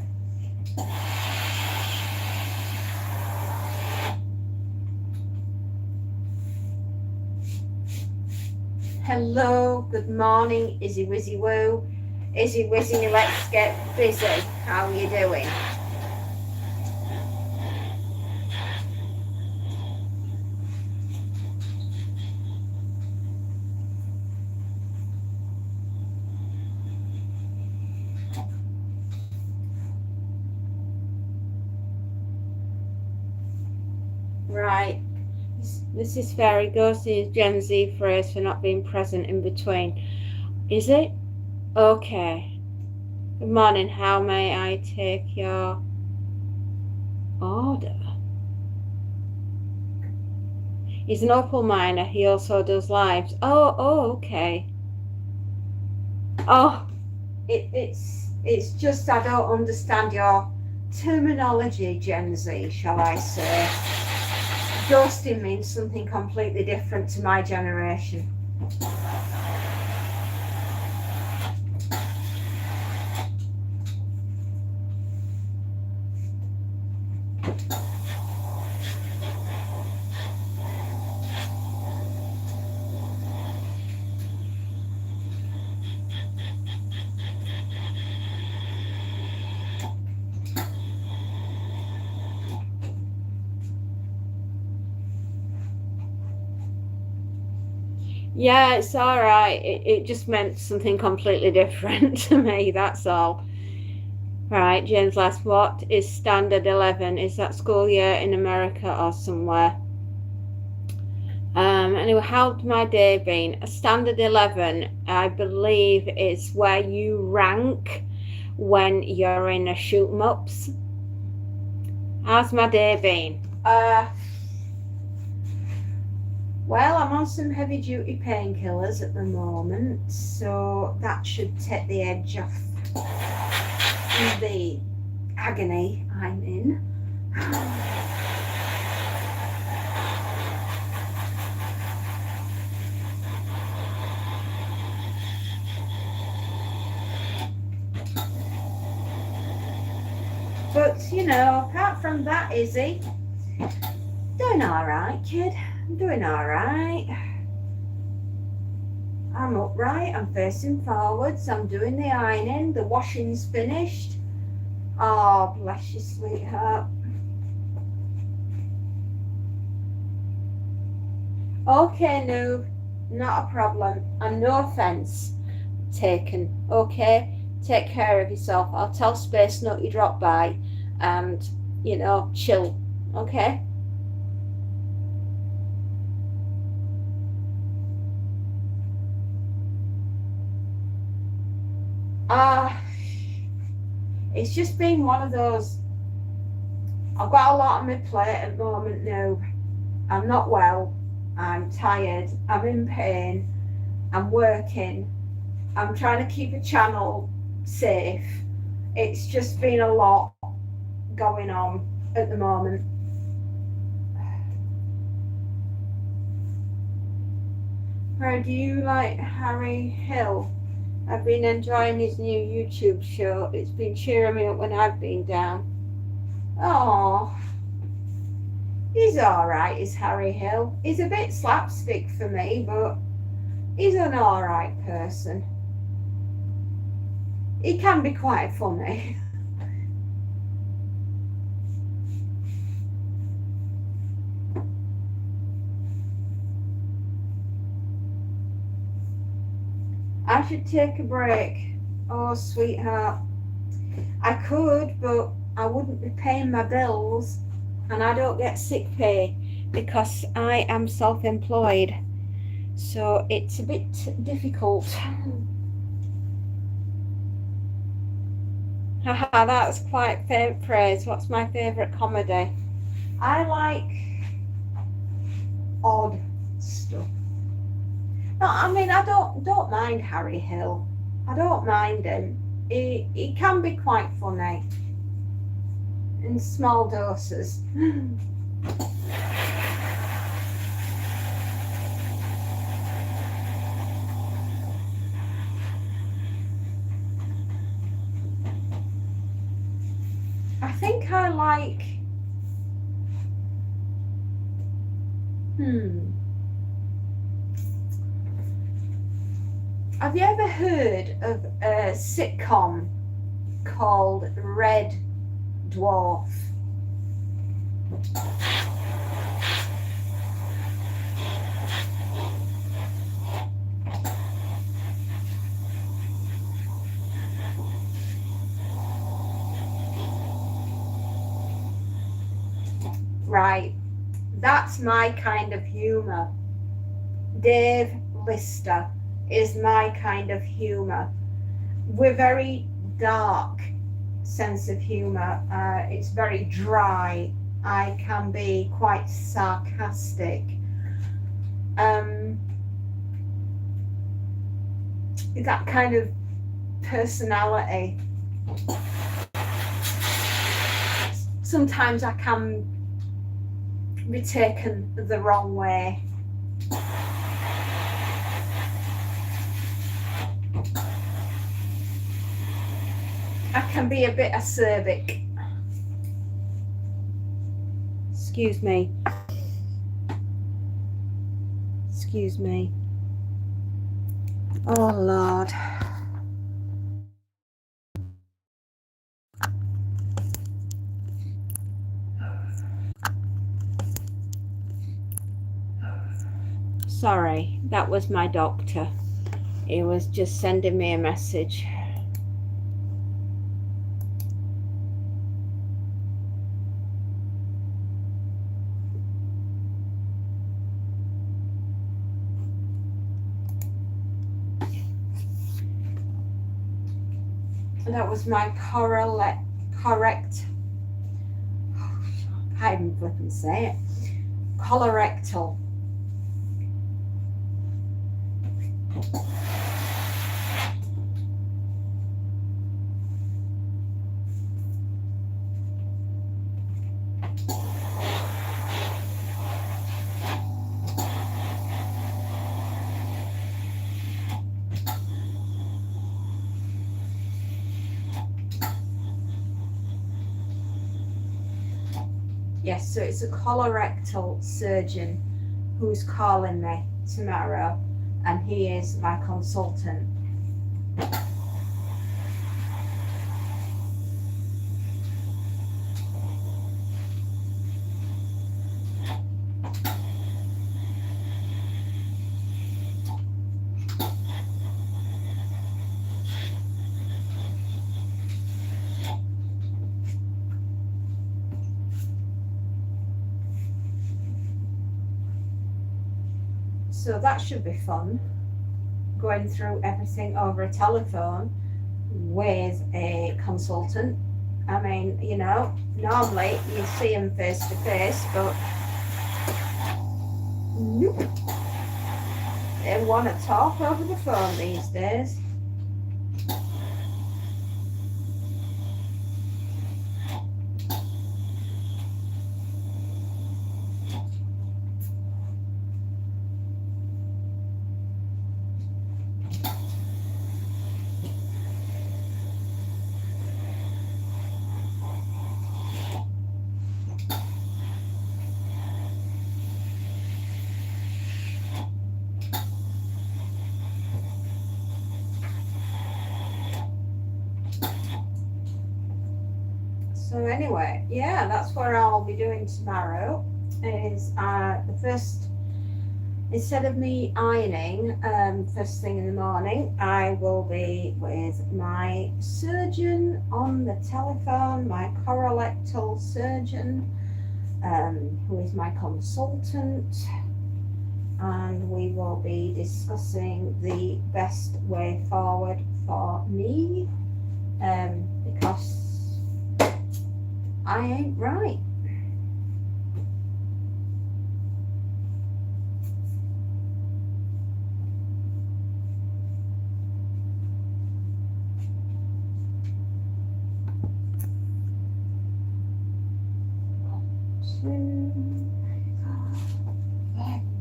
Hello, good morning, Izzy Wizzy Woo. Izzy Wizzy, let's get busy. How are you doing? Right. This is Fairy Ghosty is Gen Z phrase for not being present in between. Is it? Okay. Good morning. How may I take your order? He's an opal miner. He also does lives. Oh, okay. Oh, it's just I don't understand your terminology, Gen Z, shall I say. Ghosting means something completely different to my generation. Yeah, it's all right. It just meant something completely different to me, that's all. Right, James last, what is Standard 11? Is that school year in America or somewhere? Anyway, how's my day been? A Standard 11, I believe, is where you rank when you're in a shoot 'em ups. How's my day been? Well, I'm on some heavy duty painkillers at the moment, so that should take the edge off the agony I'm in. But, you know, apart from that, Izzy, doing all right, kid. I'm doing all right. I'm upright, I'm facing forwards, I'm doing the ironing, the washing's finished. Oh, bless you, sweetheart. Okay, no, not a problem. And no offence taken, okay? Take care of yourself. I'll tell Space Note you drop by and, you know, chill, okay? It's just been one of those. I've got a lot on my plate at the moment now. I'm not well. I'm tired. I'm in pain. I'm working. I'm trying to keep a channel safe. It's just been a lot going on at the moment. Do you like Harry Hill? I've been enjoying his new YouTube show. It's been cheering me up when I've been down. Oh, he's all right, is Harry Hill. He's a bit slapstick for me, but he's an all right person. He can be quite funny. I should take a break. Oh, sweetheart. I could, but I wouldn't be paying my bills, and I don't get sick pay because I am self-employed. So it's a bit difficult. Haha, that's quite favourite praise. What's my favourite comedy? I like odd stuff. No, I mean I don't mind Harry Hill. I don't mind him. He can be quite funny in small doses. I think I like Have you ever heard of a sitcom called Red Dwarf? Right, that's my kind of humour. Dave Lister is my kind of humour. We're very dark sense of humour. It's very dry. I can be quite sarcastic. That kind of personality. Sometimes I can be taken the wrong way. I can be a bit acerbic. Excuse me. Excuse me. Oh Lord. Sorry, that was my doctor. He was just sending me a message. That was my correct. I can't even flipping say it. Colorectal. Yes, so it's a colorectal surgeon who's calling me tomorrow, and he is my consultant. So that should be fun, going through everything over a telephone with a consultant. I mean, you know, normally you see them face to face, but nope. They want to talk over the phone these days. So anyway, yeah, that's what I'll be doing tomorrow. Is the first, instead of me ironing first thing in the morning, I will be with my surgeon on the telephone, my colorectal surgeon, who is my consultant, and we will be discussing the best way forward for me, because I ain't right.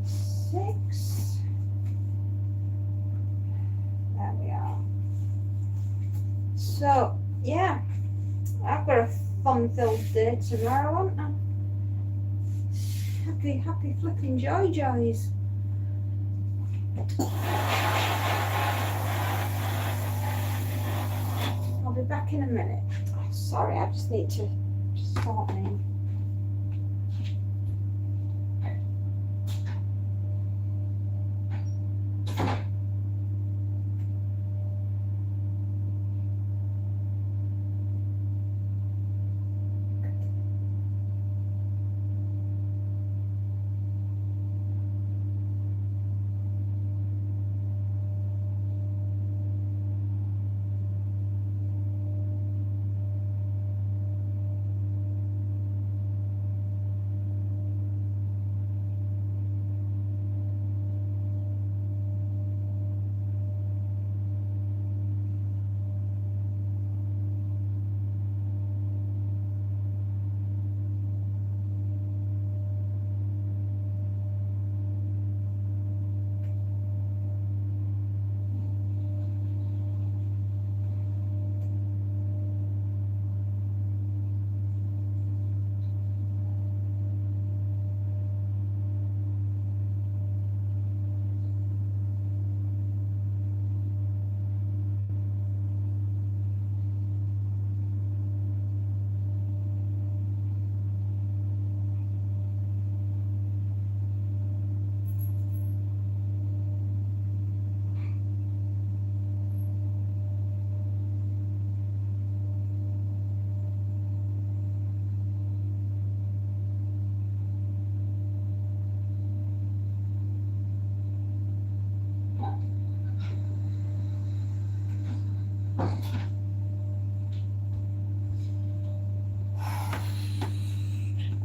Six. There we are. So yeah, I've got a fun-filled day tomorrow, haven't I? Happy flipping joys. be back in a minute. Oh, sorry, I just need to sort in.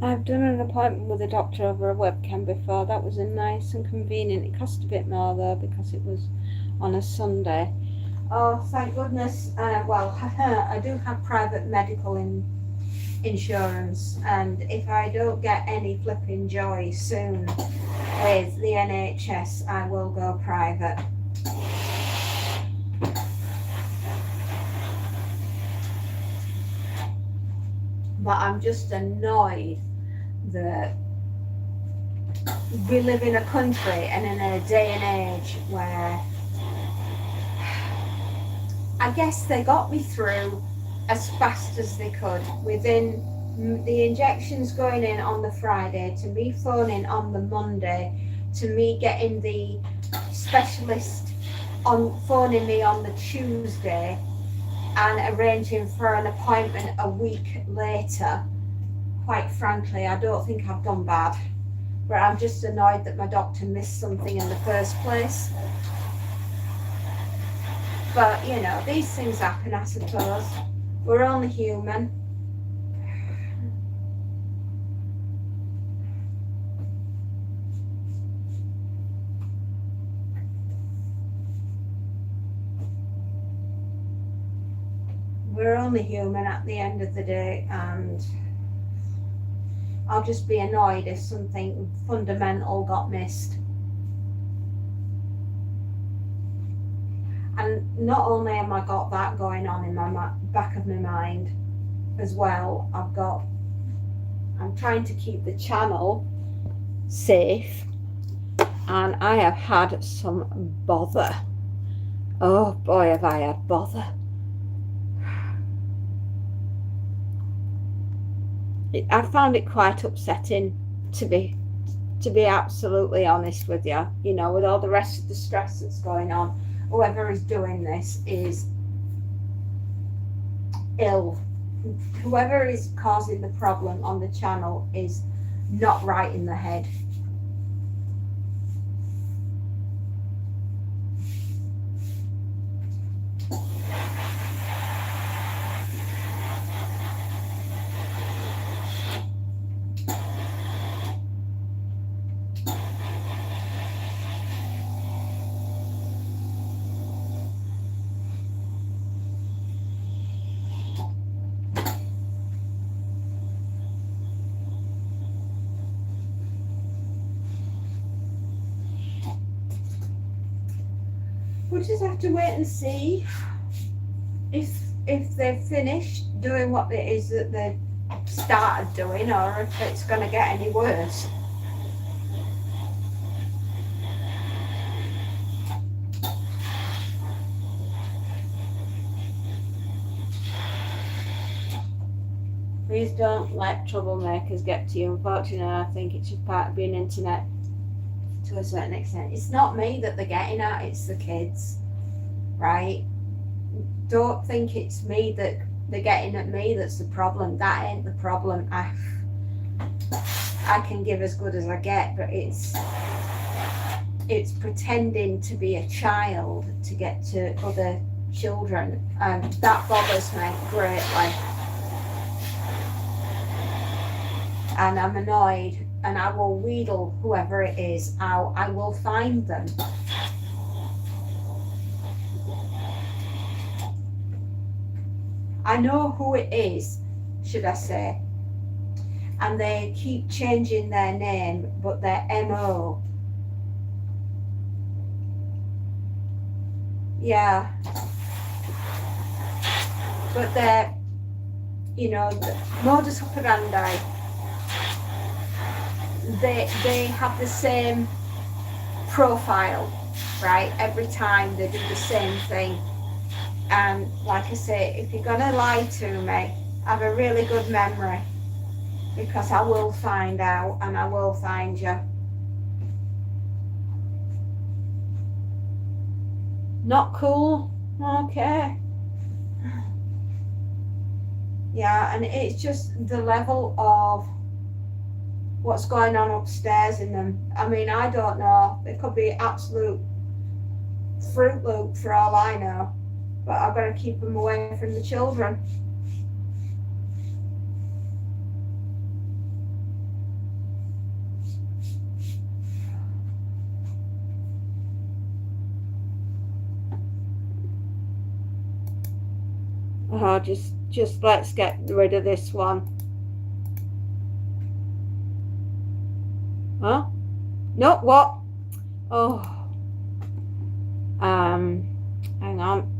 I've done an appointment with a doctor over a webcam before. That was nice and convenient. It cost a bit more though because it was on a Sunday. Oh, thank goodness. Well, I do have private medical insurance, and if I don't get any flipping joy soon with the NHS, I will go private. But I'm just annoyed that we live in a country and in a day and age where I guess they got me through as fast as they could. Within the injections going in on the Friday, to me phoning on the Monday, to me getting the specialist on phoning me on the Tuesday and arranging for an appointment a week later. Quite frankly, I don't think I've done bad, but I'm just annoyed that my doctor missed something in the first place. But you know, these things happen, I suppose. We're only human. We're only human at the end of the day, and I'll just be annoyed if something fundamental got missed. And not only am I got that going on in my back of my mind as well, I'm trying to keep the channel safe, and I have had some bother. Oh boy, have I had bother. I found it quite upsetting, to be absolutely honest with you. You know, with all the rest of the stress that's going on, whoever is doing this is ill. Whoever is causing the problem on the channel is not right in the head. We'll just have to wait and see if they've finished doing what it is that they started doing, or if it's going to get any worse. Please don't let troublemakers get to you. Unfortunately, I think it's just part of being internet to a certain extent. It's not me that they're getting at, it's the kids, right? Don't think it's me that they're getting at me that's the problem. That ain't the problem. I can give as good as I get, but it's pretending to be a child to get to other children, and that bothers me greatly. And I'm annoyed, and I will wheedle whoever it is out. I will find them. I know who it is, should I say, and they keep changing their name, but their MO. Yeah. But they're, you know, the modus operandi, they have the same profile, right? Every time they do the same thing. And like I say, if you're gonna lie to me, have a really good memory, because I will find out and I will find you. Not cool? Okay. Yeah, and it's just the level of what's going on upstairs in them. I mean, I don't know. It could be absolute Fruit Loop for all I know. But I've got to keep them away from the children. Oh, just let's get rid of this one. Huh? No, what? Oh. Hang on.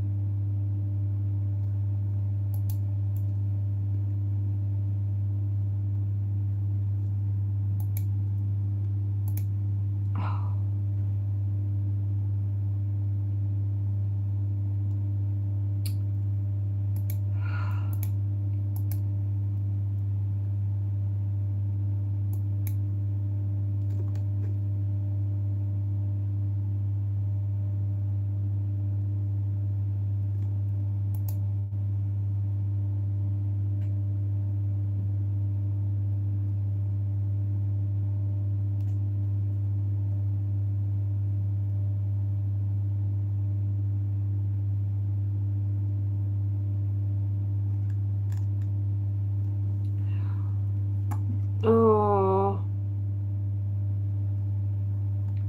Oh.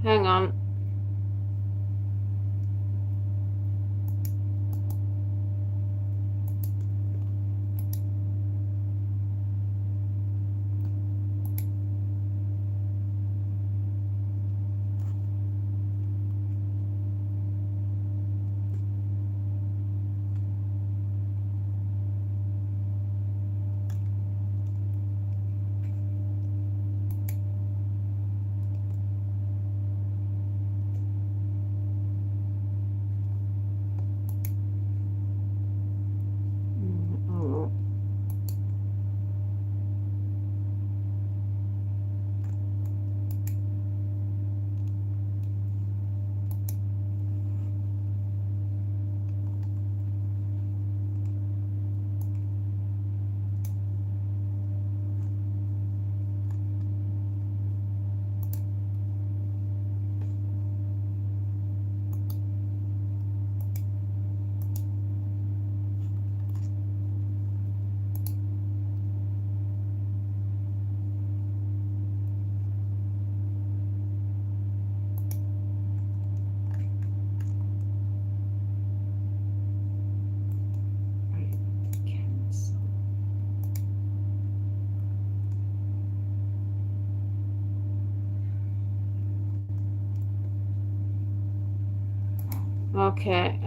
Hang on. Okay.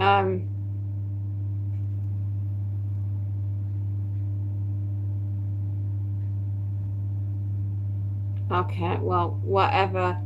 Okay, well, whatever.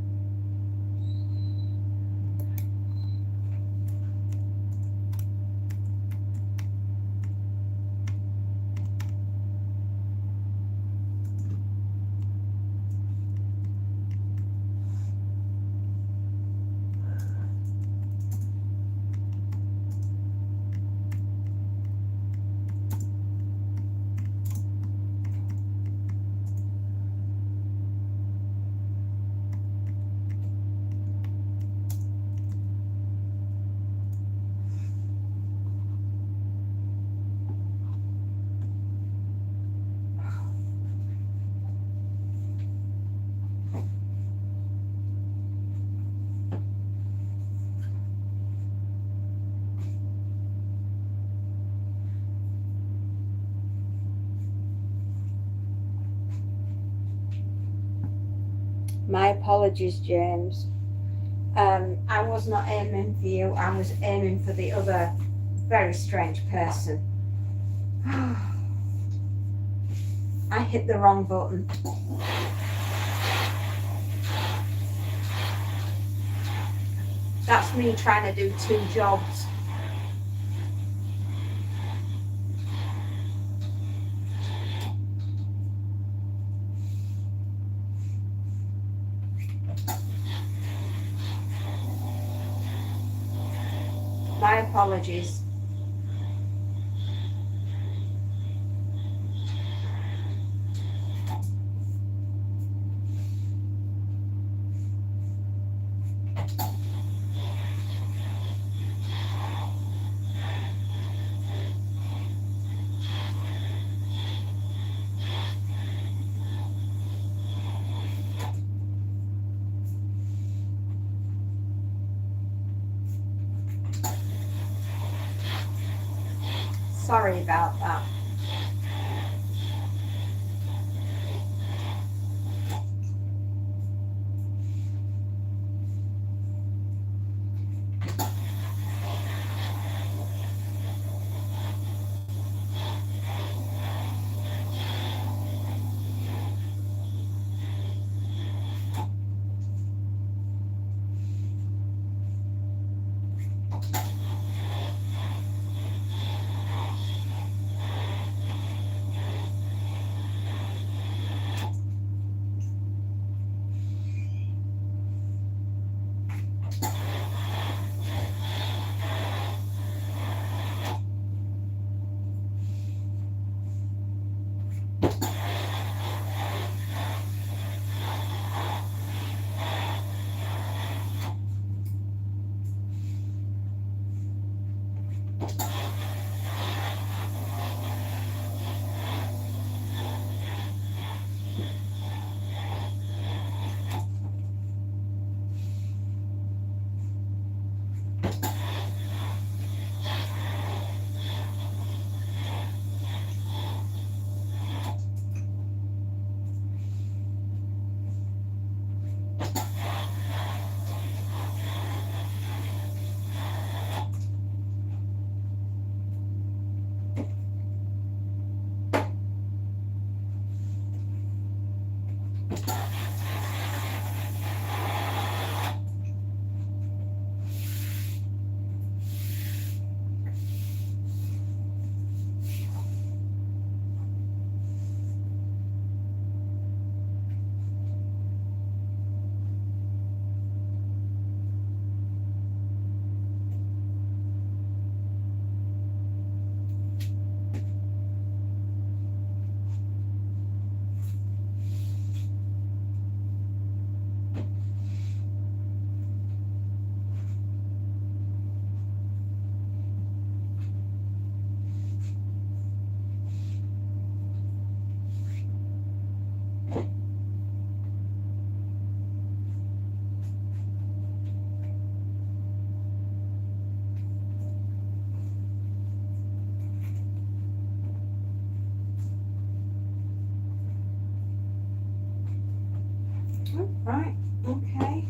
My apologies, James. I was not aiming for you. I was aiming for the other very strange person. I hit the wrong button. That's me trying to do 2 jobs. My apologies. Sorry about that. Right, okay.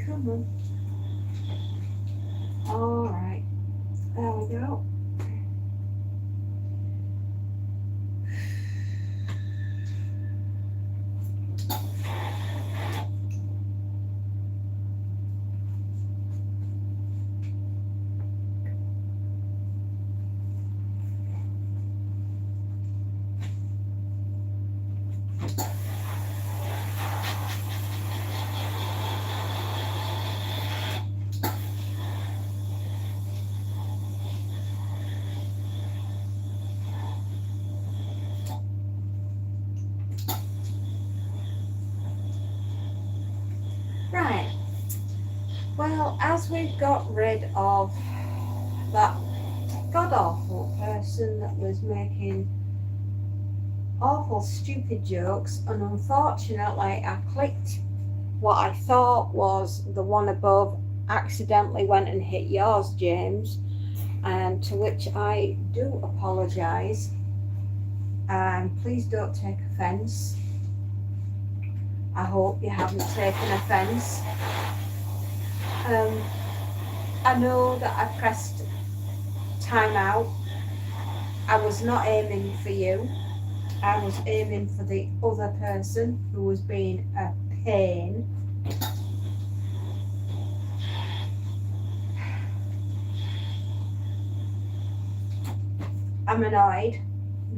Come on. All right, there we go. Right. Well, as we've got rid of that god awful person that was making awful stupid jokes, and unfortunately I clicked what I thought was the one above, accidentally went and hit yours, James, and to which I do apologise, and please don't take offence. I hope you haven't taken offence. I know that I pressed time out. I was not aiming for you. I was aiming for the other person who was being a pain. I'm annoyed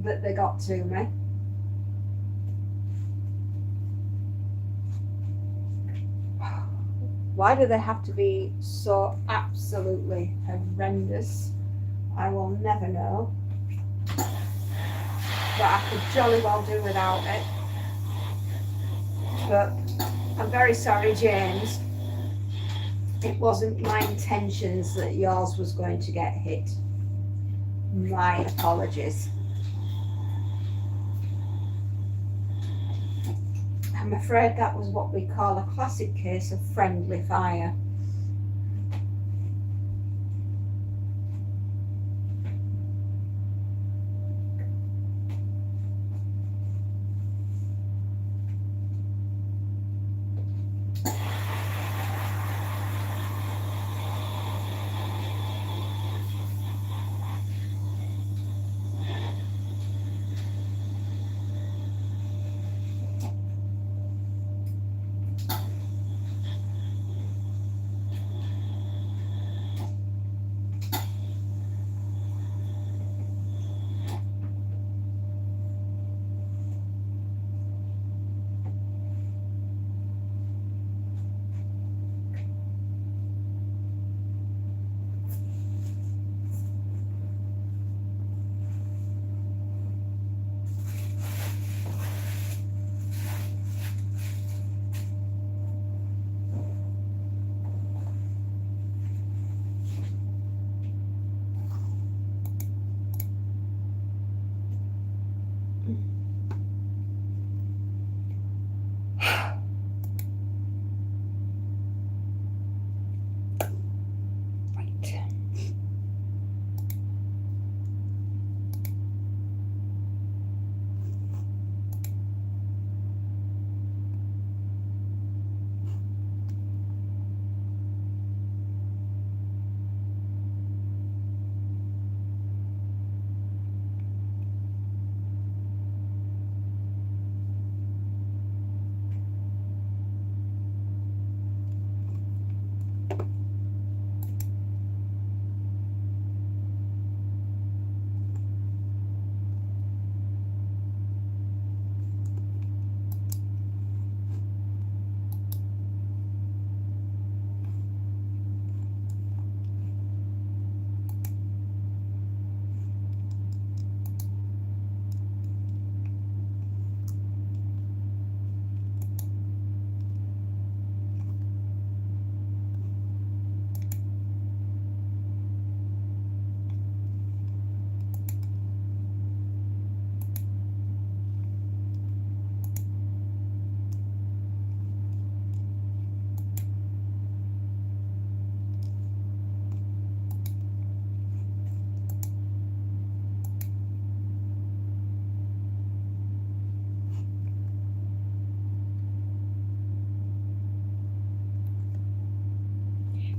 that they got to me. Why do they have to be so absolutely horrendous? I will never know. But I could jolly well do without it. But I'm very sorry, James. It wasn't my intentions that yours was going to get hit. My apologies. I'm afraid that was what we call a classic case of friendly fire.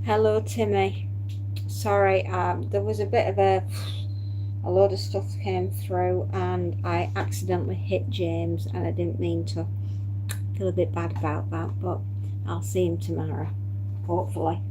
Hello, Timmy. Sorry, there was a bit of a load of stuff came through and I accidentally hit James and I didn't mean to. Feel a bit bad about that, but I'll see him tomorrow, hopefully.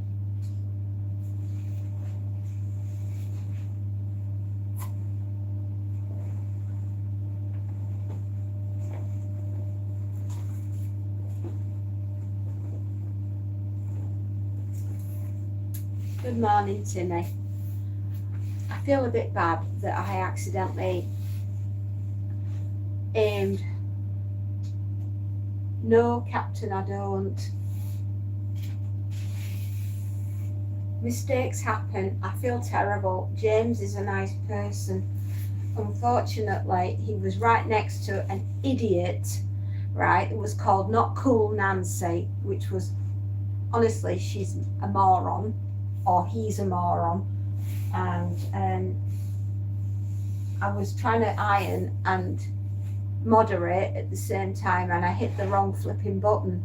Good morning, Timmy. I feel a bit bad that I accidentally aimed. No, Captain, I don't. Mistakes happen. I feel terrible. James is a nice person. Unfortunately, he was right next to an idiot, right? It was called Not Cool Nancy, which was, honestly, she's a moron, or he's a moron. And I was trying to iron and moderate at the same time, and I hit the wrong flipping button.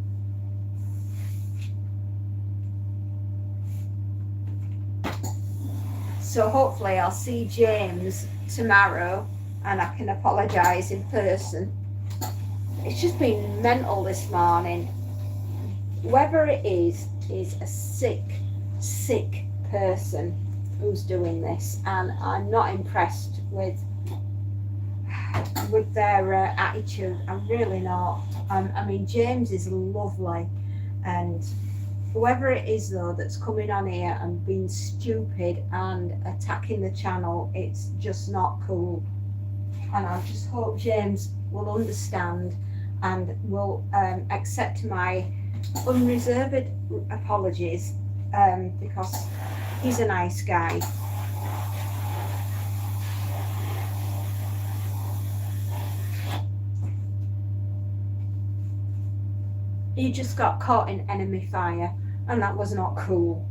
So hopefully I'll see James tomorrow and I can apologise in person. It's just been mental this morning. Whoever it is a sick person who's doing this, and I'm not impressed with their attitude. I'm really not. I mean, James is lovely, and whoever it is though that's coming on here and being stupid and attacking the channel, it's just not cool. And I just hope James will understand and will accept my unreserved apologies, because he's a nice guy. He just got caught in enemy fire, and that was not cool.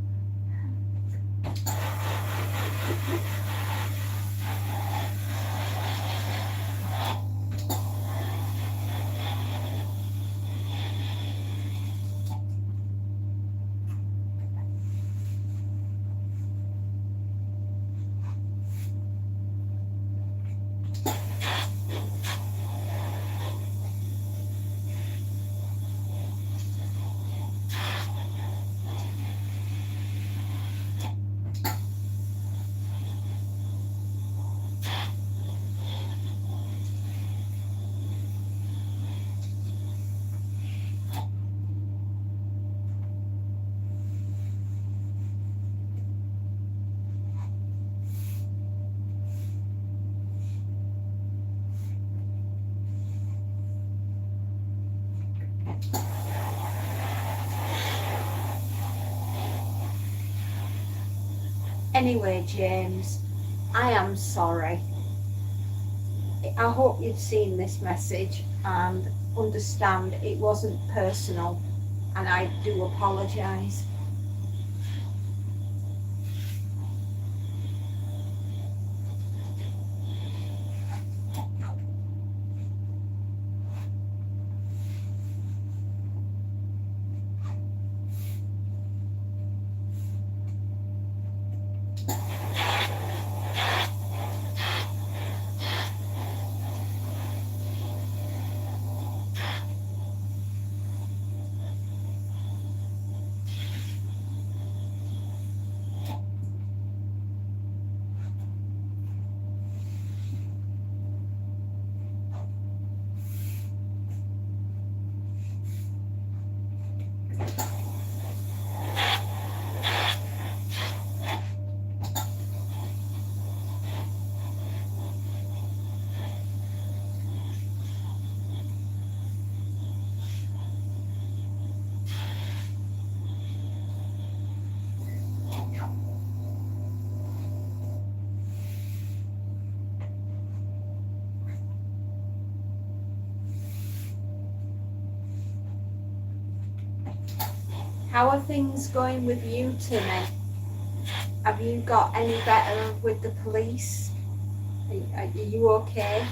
Anyway, James, I am sorry. I hope you've seen this message and understand it wasn't personal, and I do apologise. How are things going with you, Timmy? Have you got any better with the police? Are you okay?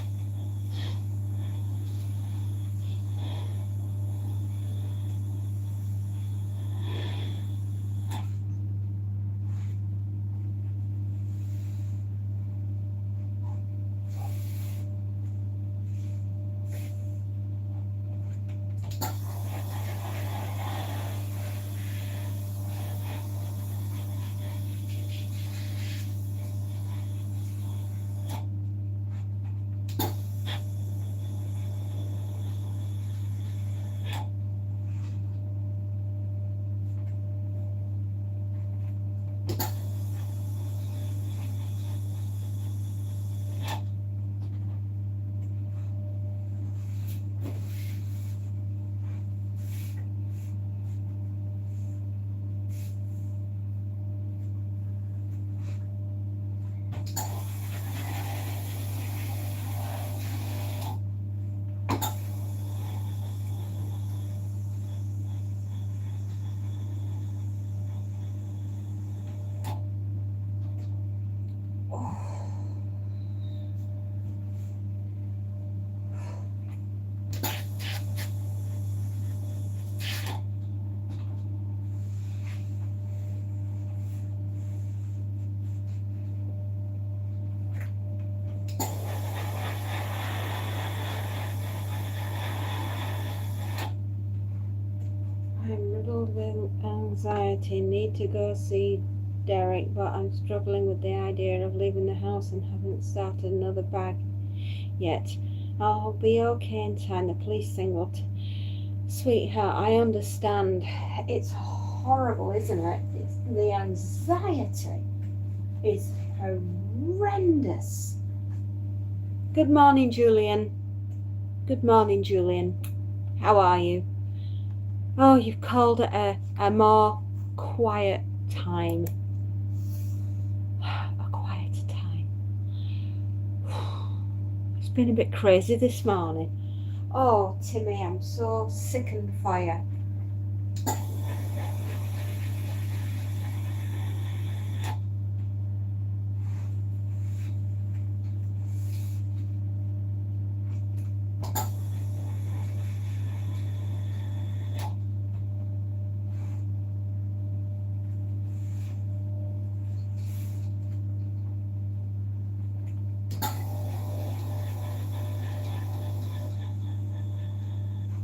I'm riddled with anxiety. Need to go see Derek, but I'm struggling with the idea of leaving the house and haven't started another bag yet. I'll be okay in time. The police thing will. Sweetheart, I understand. It's horrible, isn't it? The anxiety is horrendous. Good morning, Julian. Good morning, Julian. How are you? Oh, you've called at a more quiet time. A quieter time. It's been a bit crazy this morning. Oh, Timmy, I'm so sick and fire.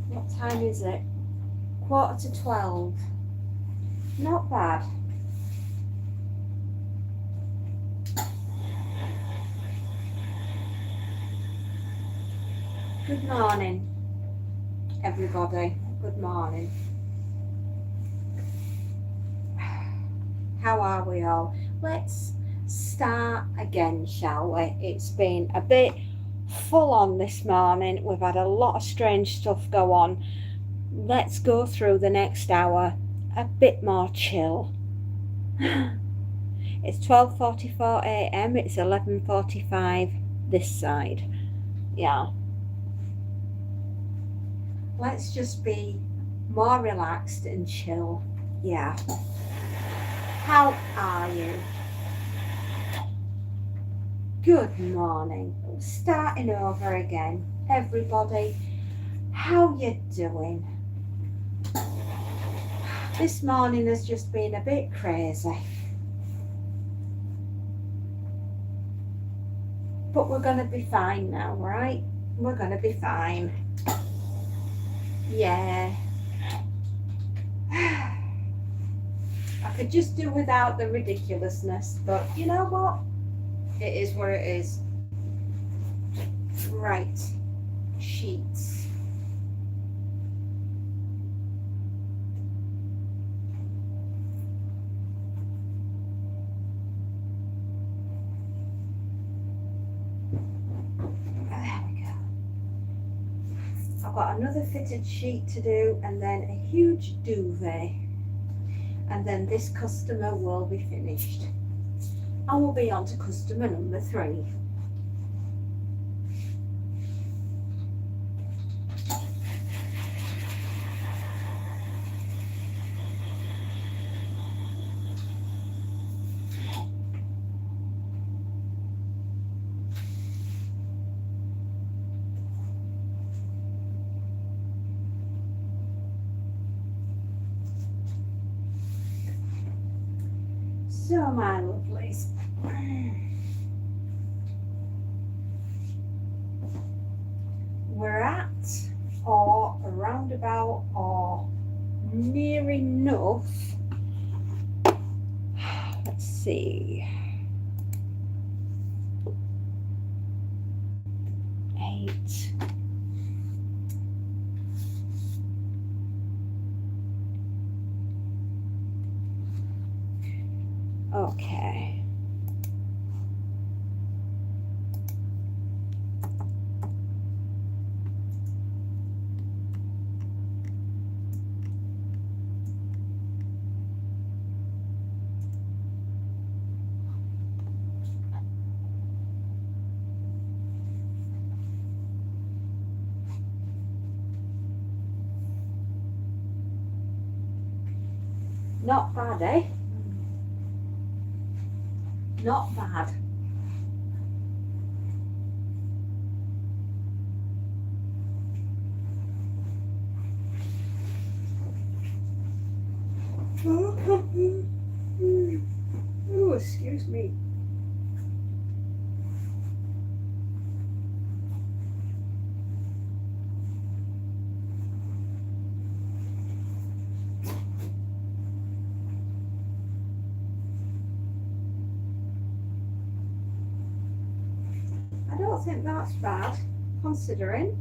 What time is it? 11:45. Not bad. Good morning, everybody. Good morning. How are we all? Let's start again, shall we? It's been a bit full on this morning. We've had a lot of strange stuff go on. Let's go through the next hour a bit more chill. It's 12:44 a.m. It's 11:45 this side. Yeah. Let's just be more relaxed and chill. Yeah. How are you? Good morning. Starting over again. Everybody, how you doing? This morning has just been a bit crazy. But we're going to be fine now, right? We're going to be fine. Yeah. I could just do without the ridiculousness, but you know what? It is what it is. Right. Sheets. There we go. I've got another fitted sheet to do and then a huge duvet. And then this customer will be finished. And we'll be on to customer number 3. So, my lovelies, we're at or around about or near enough. Let's see. 8. Okay. Not bad, eh? Not bad. Oh, excuse me. don't think that's bad, considering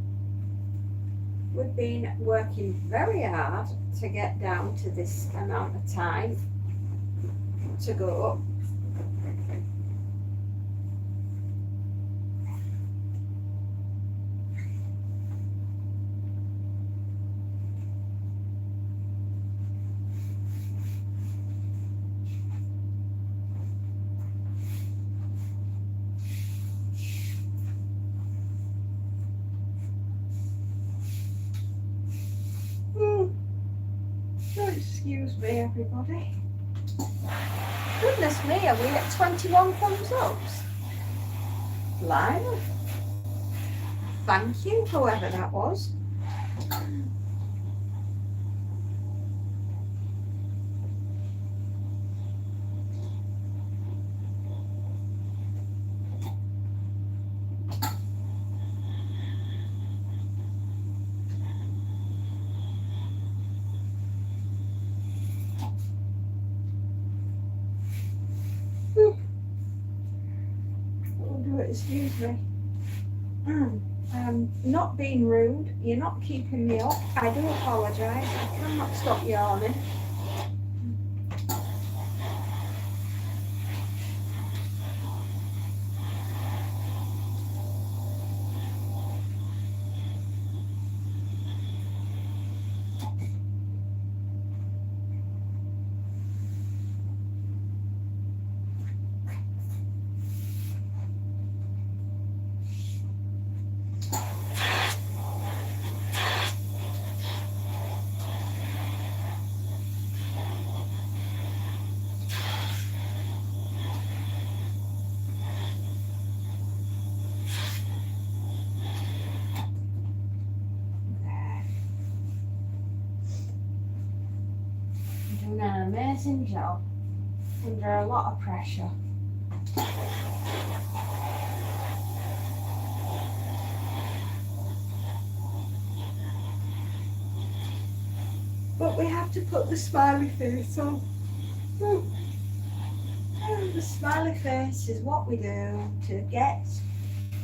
we've been working very hard to get down to this amount of time to go. Excuse me, everybody. Goodness me, are we at 21 thumbs ups? Blimey. Thank you, whoever that was. Excuse me. Not being rude. You're not keeping me up. I do apologise. I cannot stop yawning. Doing an amazing job under a lot of pressure. But we have to put the smiley face on. The smiley face is what we do to get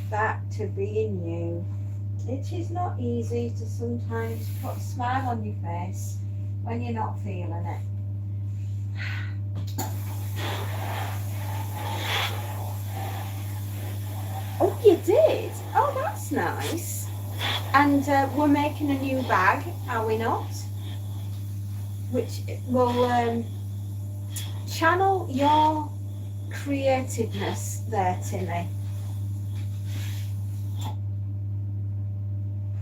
back to being you. It is not easy to sometimes put a smile on your face when you're not feeling it. Oh, you did? Oh, that's nice. And we're making a new bag, are we not? Which will channel your creativeness there, Timmy.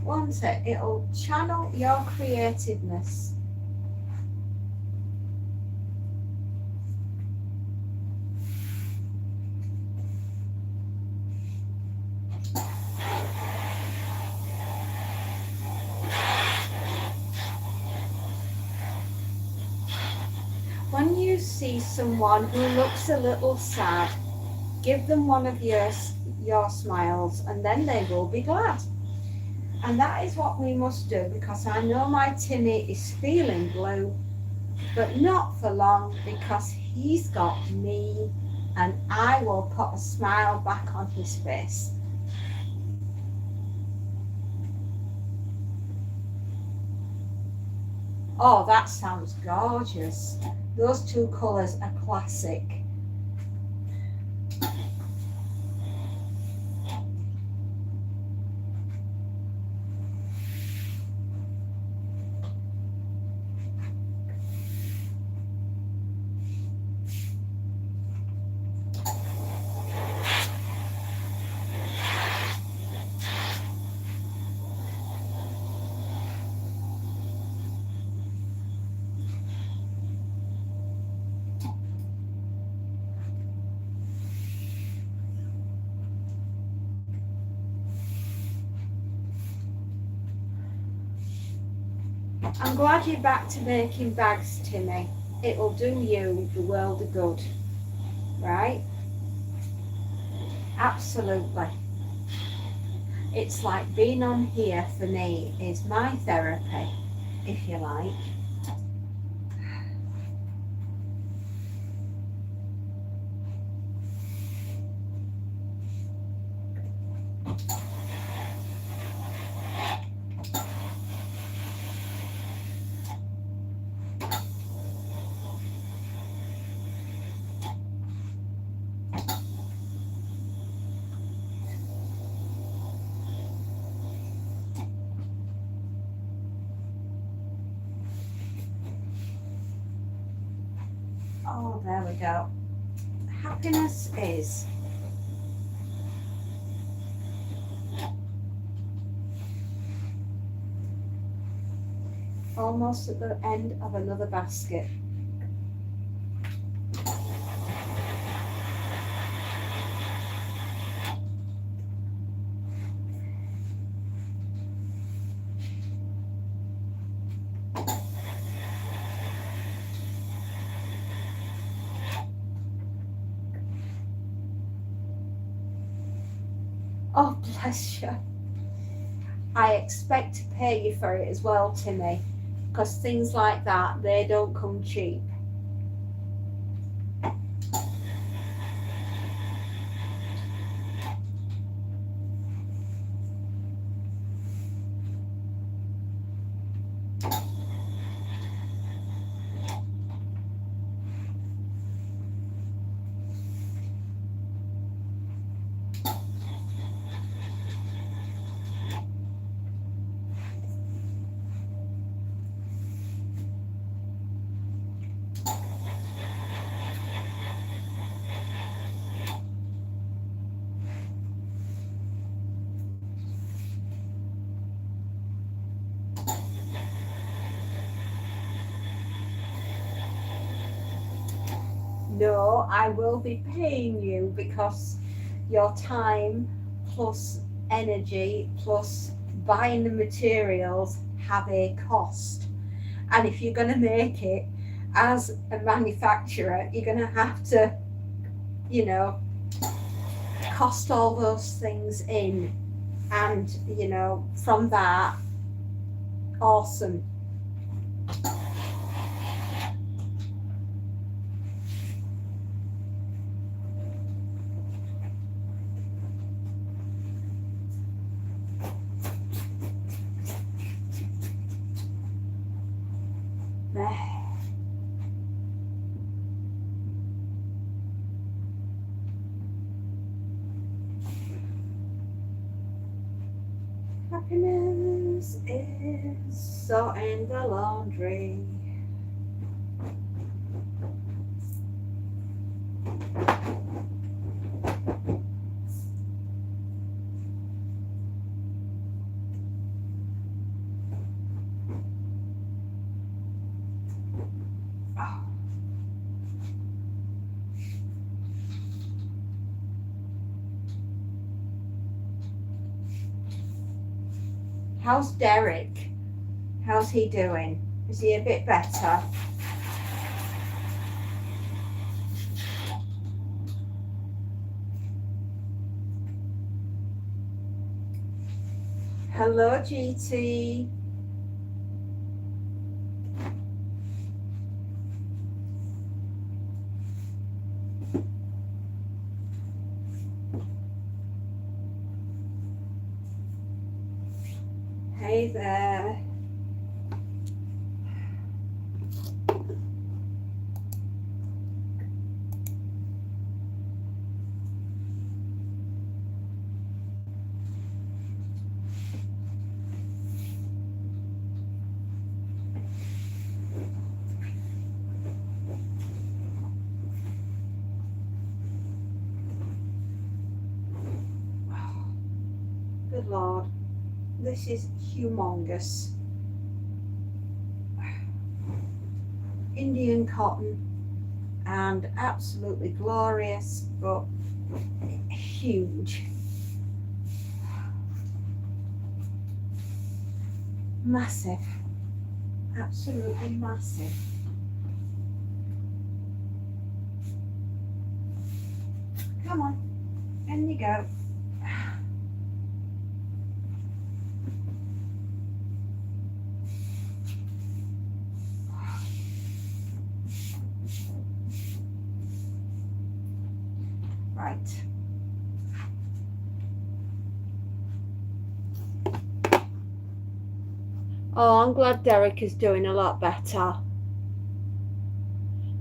Won't it? It'll channel your creativeness. When you see someone who looks a little sad, give them one of your smiles and then they will be glad. And that is what we must do, because I know my Timmy is feeling blue, but not for long, because he's got me and I will put a smile back on his face. Oh, that sounds gorgeous. Those two colours are classic. I'm glad you're back to making bags, Timmy. It'll do you the world of good, right? Absolutely. It's like being on here for me is my therapy, if you like. Oh, there we go. Happiness is almost at the end of another basket. Oh, bless you. I expect to pay you for it as well, Timmy, because things like that, they don't come cheap. No, I will be paying you because your time plus energy plus buying the materials have a cost. And if you're going to make it as a manufacturer, you're going to have to, you know, cost all those things in. And, you know, from that, awesome. There. Happiness is sorting the laundry. Oh. How's Derek? How's he doing? Is he a bit better? Hello, GT. Hey there. Good Lord, this is humongous. Indian cotton and absolutely glorious, but huge. Massive, absolutely massive. Come on, in you go. Right. Oh, I'm glad Derek is doing a lot better.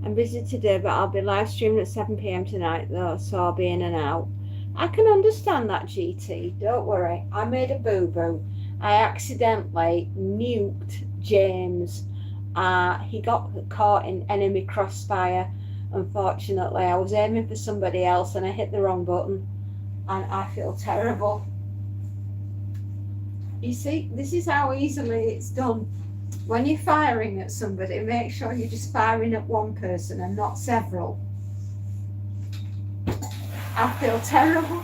I'm busy today, but I'll be live streaming at 7 p.m. tonight, though, so I'll be in and out. I can understand that, GT. Don't worry. I made a boo-boo. I accidentally nuked James. He got caught in enemy crossfire, Unfortunately, I was aiming for somebody else and I hit the wrong button, and I feel terrible. You see, this is how easily it's done. When you're firing at somebody, make sure you're just firing at one person and not several. I feel terrible.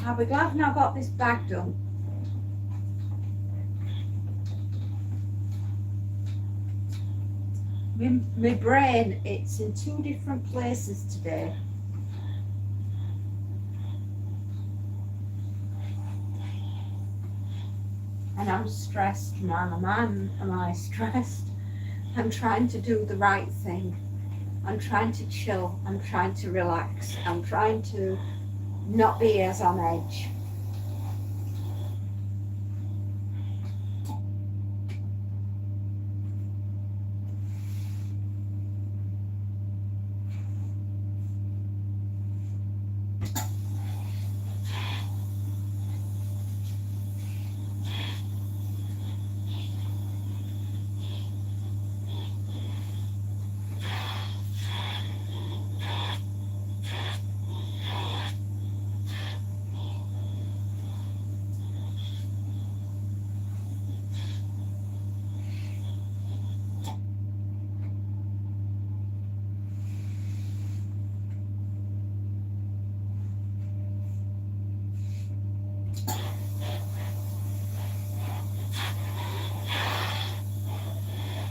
I'll be glad when I got this bag done. My brain, it's in two different places today. And I'm stressed, man, am I stressed? I'm trying to do the right thing. I'm trying to chill. I'm trying to relax. I'm trying to not be as on edge.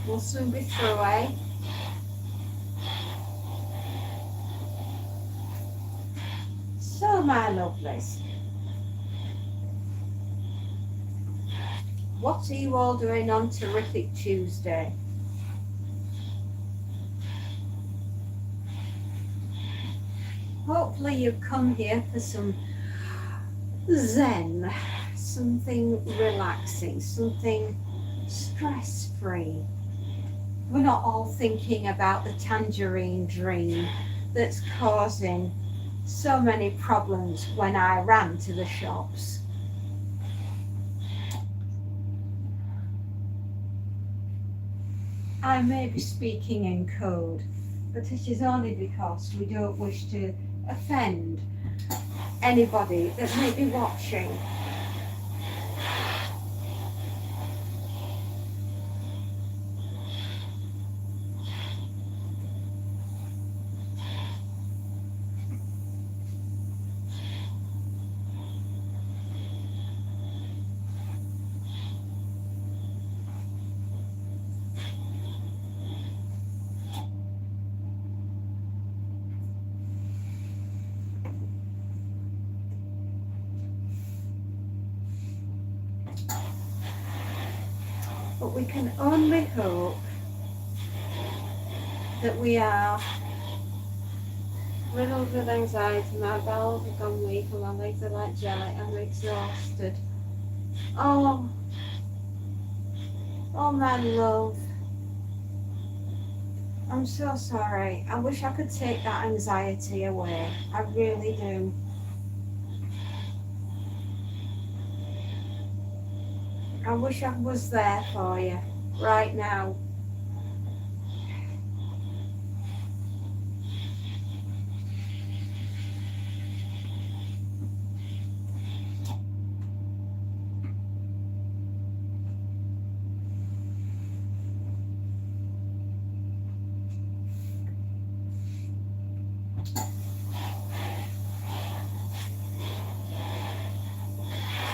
We'll soon be through, eh? So, my lovelies, what are you all doing on Terrific Tuesday? Hopefully you've come here for some zen, something relaxing, something stress-free. We're not all thinking about the tangerine dream that's causing so many problems when I ran to the shops. I may be speaking in code, but it is only because we don't wish to offend anybody that may be watching. But we can only hope that we are riddled with anxiety. My bowels have gone weak and my legs are like jelly. I'm exhausted. Oh my love. I'm so sorry. I wish I could take that anxiety away. I really do. I wish I was there for you right now.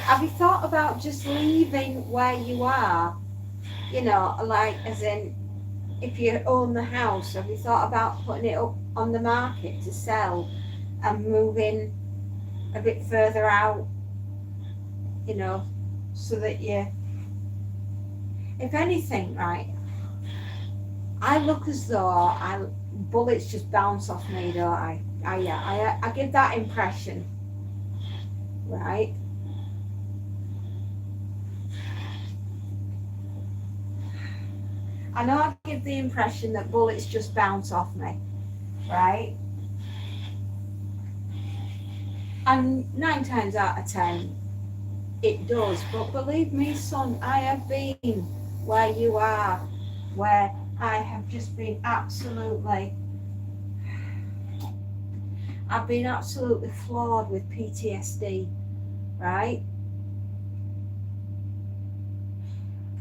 Have you thought about just leaving where you are? You know, like as in if you own the house, have you thought about putting it up on the market to sell and moving a bit further out, you know, so that you, if anything, right, I look as though bullets just bounce off me, don't I? I give that impression, right? I know I give the impression that bullets just bounce off me, right? And 9 times out of 10, it does. But believe me, son, I have been where you are, where I have just been I've been absolutely floored with PTSD, right?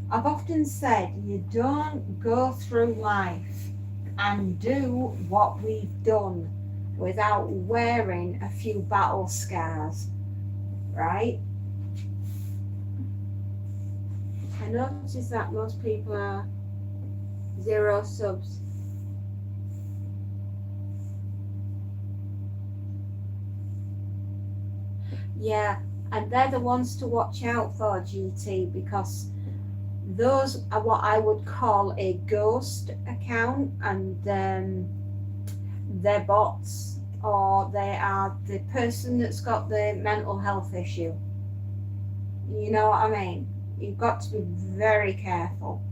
I've often said you don't go through life and do what we've done without wearing a few battle scars, right? I notice that most people are 0 subs. Yeah, and they're the ones to watch out for, GT, because those are what I would call a ghost account, and they're bots, or they are the person that's got the mental health issue. You know what I mean? You've got to be very careful.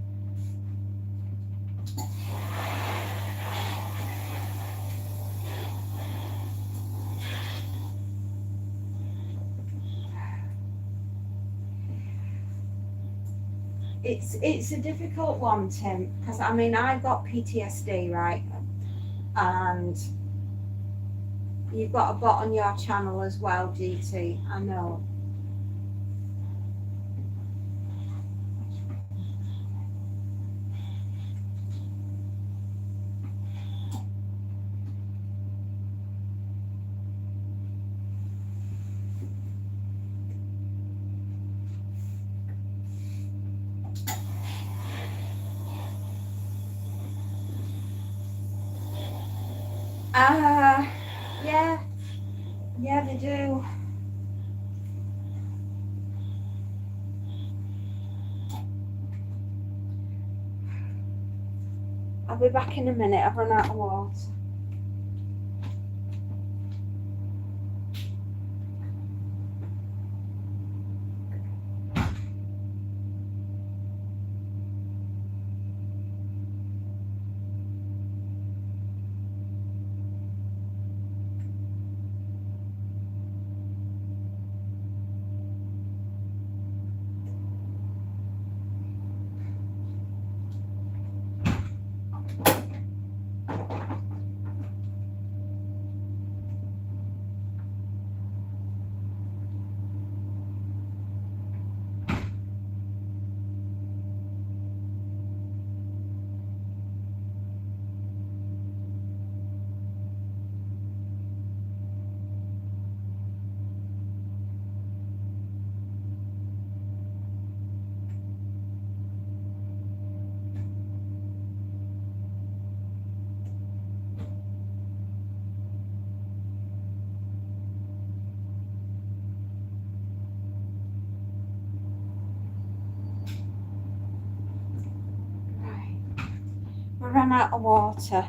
It's a difficult one, Tim, because I mean I got PTSD, right? And you've got a bot on your channel as well, GT. I know. Yeah, yeah, they do. I'll be back in a minute. I've run out of water. I ran out of water.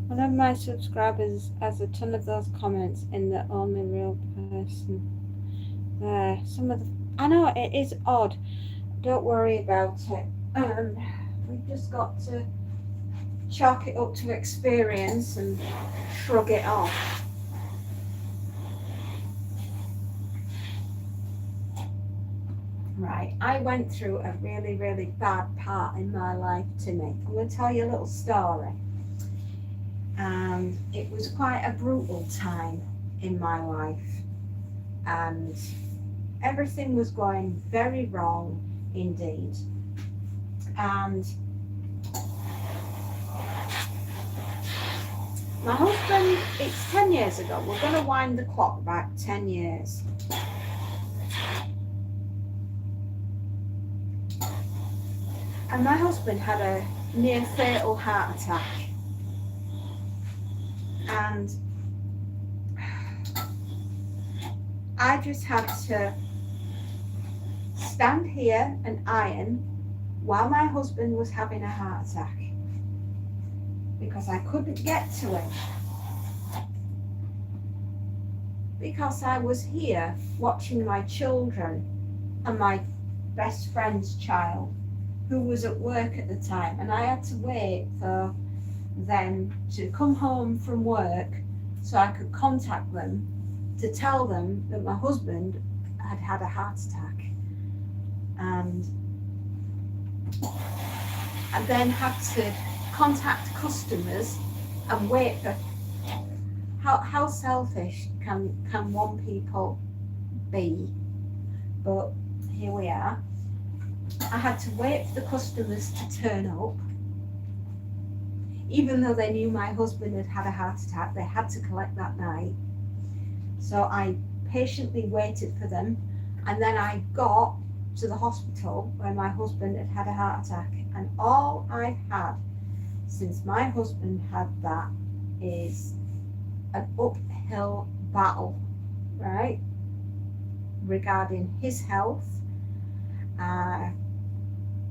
One of my subscribers has a ton of those comments in the only real person there. Some of the, I know it is odd. Don't worry about it. We've just got to chalk it up to experience and shrug it off. Right, I went through a really, really bad part in my life, Timmy. I'm going to tell you a little story. And it was quite a brutal time in my life. And everything was going very wrong indeed. And my husband, it's 10 years ago. We're going to wind the clock back 10 years. And my husband had a near fatal heart attack. And I just had to stand here and iron while my husband was having a heart attack, because I couldn't get to it, because I was here watching my children and my best friend's child, who was at work at the time, and I had to wait for them to come home from work so I could contact them to tell them that my husband had had a heart attack. And I then had to contact customers and wait for how selfish can one people be? But here we are. I had to wait for the customers to turn up. Even though they knew my husband had had a heart attack, they had to collect that night. So I patiently waited for them, and then I got to the hospital where my husband had had a heart attack. And all I've had since my husband had that is an uphill battle, right? Regarding his health,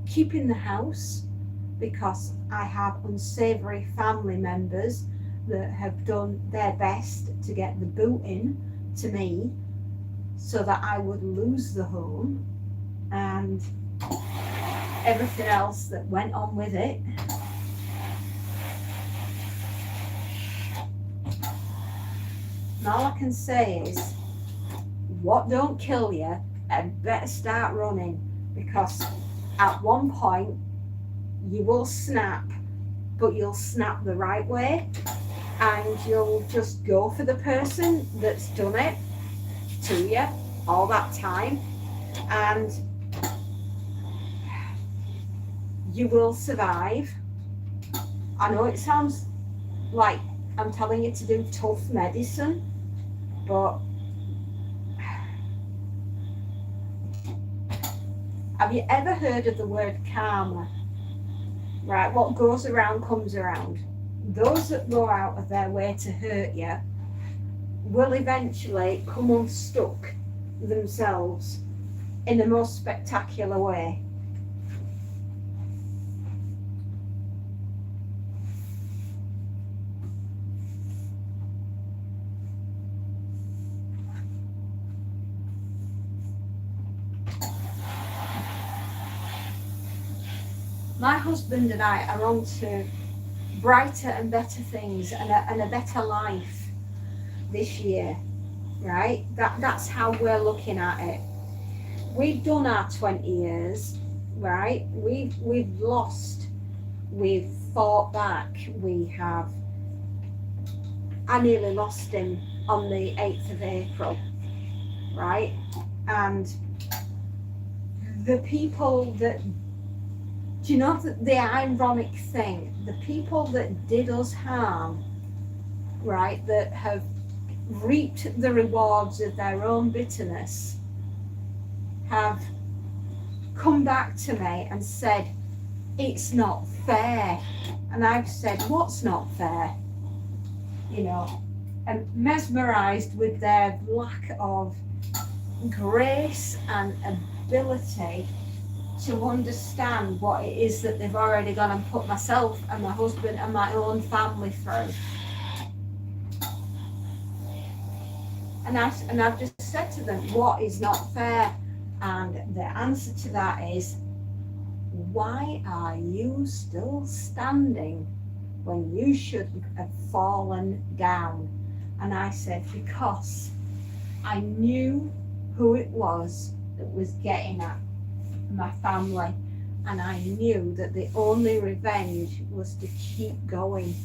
keeping the house, because I have unsavoury family members that have done their best to get the boot in to me so that I would lose the home, and everything else that went on with it. And all I can say is, what don't kill you, I'd better start running, because at one point you will snap, but you'll snap the right way, and you'll just go for the person that's done it to you all that time, and you will survive. I know it sounds like I'm telling you to do tough medicine, but have you ever heard of the word karma? Right, what goes around comes around. Those that go out of their way to hurt you will eventually come unstuck themselves in the most spectacular way. My husband and I are on to brighter and better things and a better life this year, right? That's how we're looking at it. We've done our 20 years, right? We've lost, we've fought back, I nearly lost him on the 8th of April, right? And the people that, do you know the ironic thing? The people that did us harm, right, that have reaped the rewards of their own bitterness, have come back to me and said, it's not fair. And I've said, what's not fair? You know, and mesmerised with their lack of grace and ability to understand what it is that they've already gone and put myself and my husband and my own family through. And I've just said to them, what is not fair? And the answer to that is, why are you still standing when you should have fallen down? And I said, because I knew who it was that was getting at my family, and I knew that the only revenge was to keep going.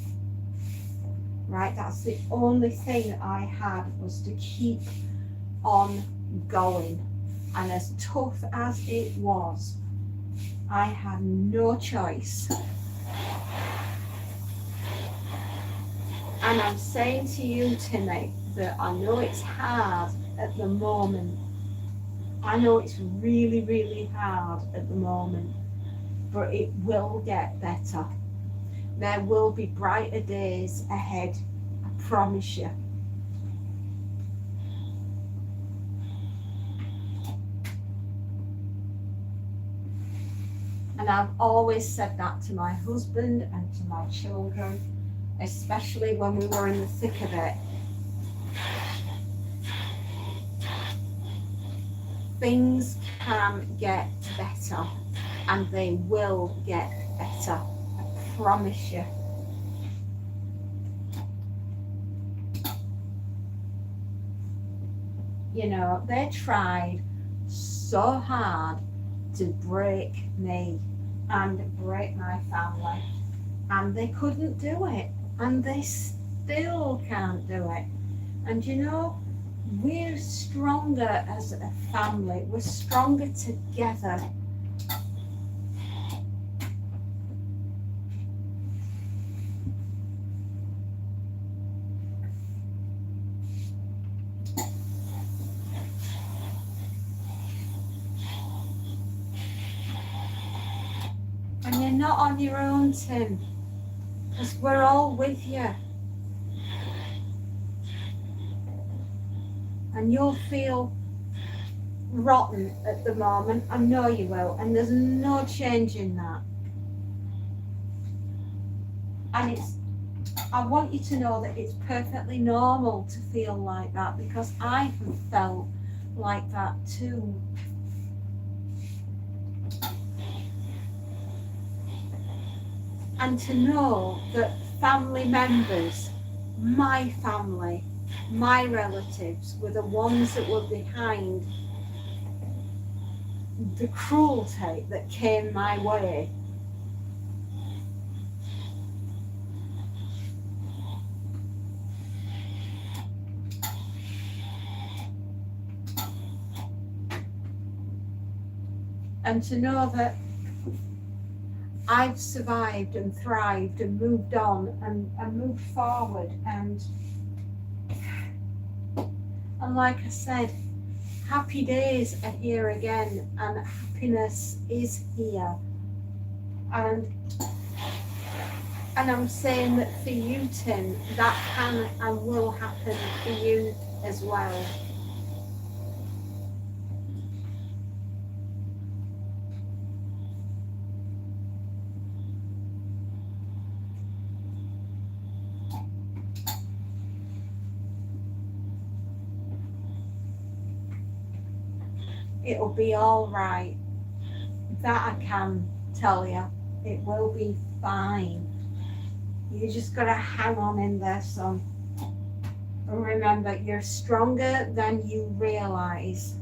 Right, that's the only thing that I had, was to keep on going. And as tough as it was, I had no choice. And I'm saying to you tonight that I know it's hard at the moment. I know it's really, really hard at the moment, but it will get better. There will be brighter days ahead, I promise you. And I've always said that to my husband and to my children, especially when we were in the thick of it. Things can get better, and they will get better, I promise you. you know, they tried so hard to break me and break my family, and they couldn't do it, and they still can't do it. And you know, we're stronger as a family, we're stronger together. And you're not on your own, Tim, because we're all with you. And you'll feel rotten at the moment, I know you will, and there's no changing that. And I want you to know that it's perfectly normal to feel like that, because I have felt like that too. And to know that family members, my family, my relatives, were the ones that were behind the cruelty that came my way. And to know that I've survived and thrived and moved on and moved forward, and like I said, happy days are here again, and happiness is here. And I'm saying that for you, Tim, that can and will happen for you as well. It'll be all right. That I can tell you. It will be fine. You just gotta hang on in there, son. And remember, you're stronger than you realise.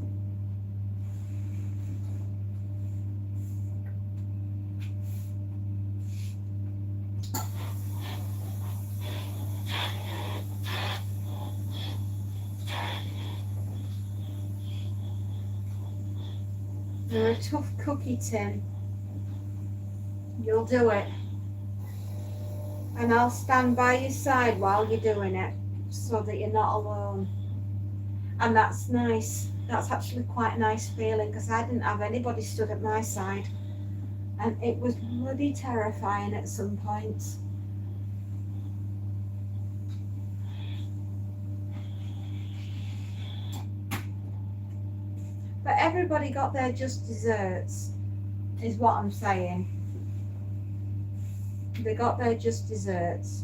You're a tough cookie, Tim. You'll do it. And I'll stand by your side while you're doing it, so that you're not alone. And that's nice. That's actually quite a nice feeling, because I didn't have anybody stood at my side. And it was bloody terrifying at some points. But everybody got their just desserts, is what I'm saying. They got their just desserts.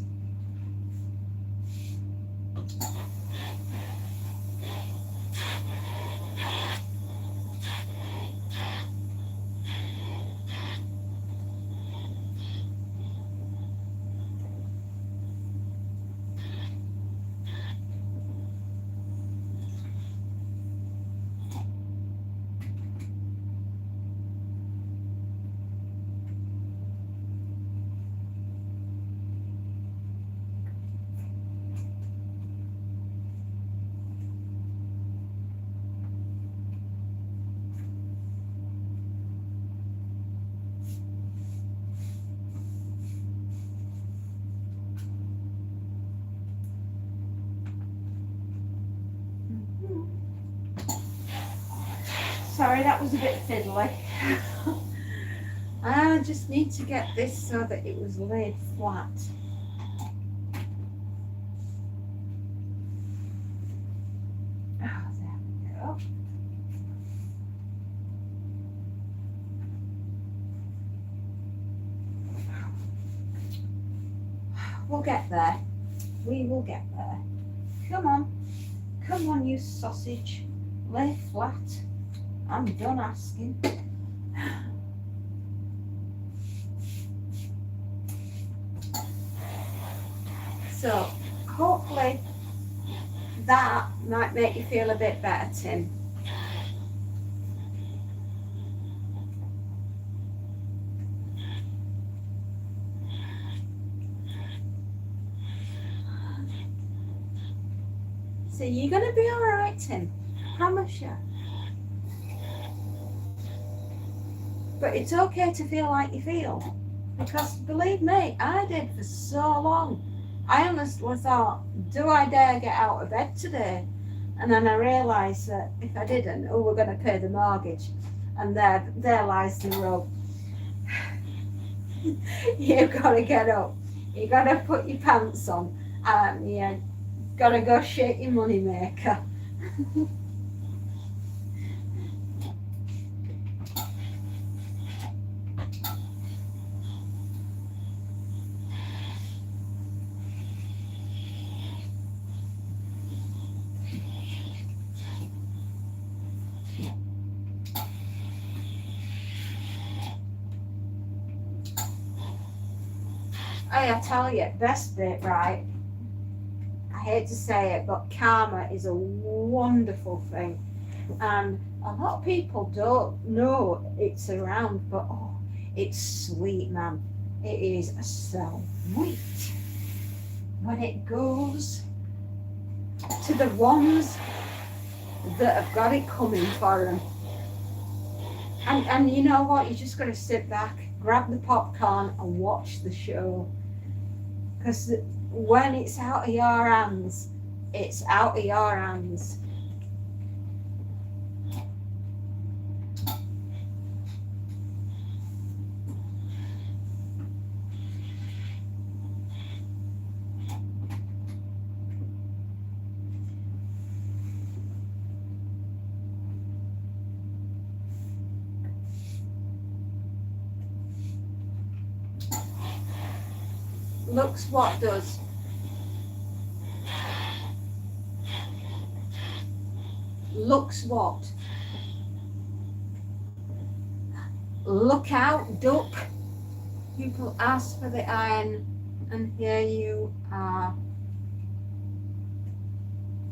Sorry, that was a bit fiddly. I just need to get this so that it was laid flat. Oh, there we go. We'll get there. We will get there. Come on. Come on, you sausage. Lay flat. I'm done asking. So, hopefully that might make you feel a bit better, Tim. So you're going to be all right, Tim. I promise you. But it's okay to feel like you feel. Because believe me, I did for so long. I honestly thought, do I dare get out of bed today? And then I realised that if I didn't, we're going to pay the mortgage. And there lies the rub. You've got to get up. You've got to put your pants on. And you've got to go shake your money maker. I tell you, best bit, right? I hate to say it, but karma is a wonderful thing. And a lot of people don't know it's around, but oh, it's sweet, man. It is so sweet when it goes to the ones that have got it coming for them. And you know what? You just got to sit back, grab the popcorn and watch the show. Because when it's out of your hands, it's out of your hands. Looks what does. Looks what? Look out, duck. People ask for the iron, and here you are.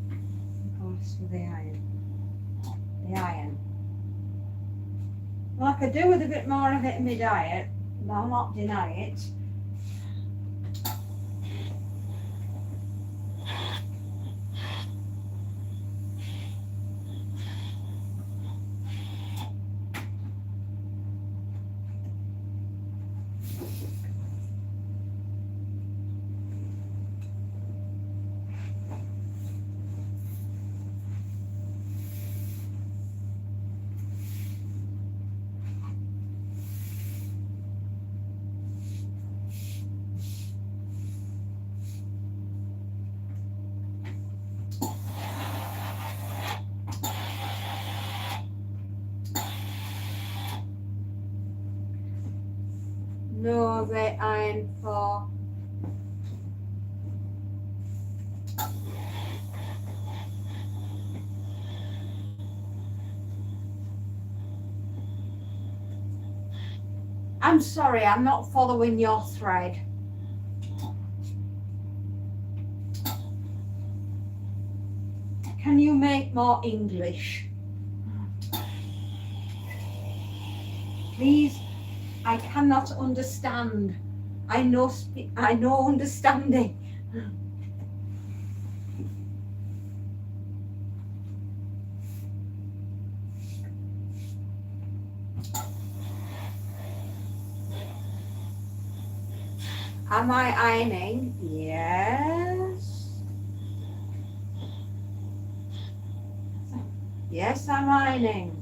People ask for the iron. The iron. Well, I could do with a bit more of it in my diet, but I'll not deny it. No, the iron for I'm sorry, I'm not following your thread. Can you make more English? Please, I cannot understand. I know understanding. Am I ironing? Yes. Yes, I'm ironing.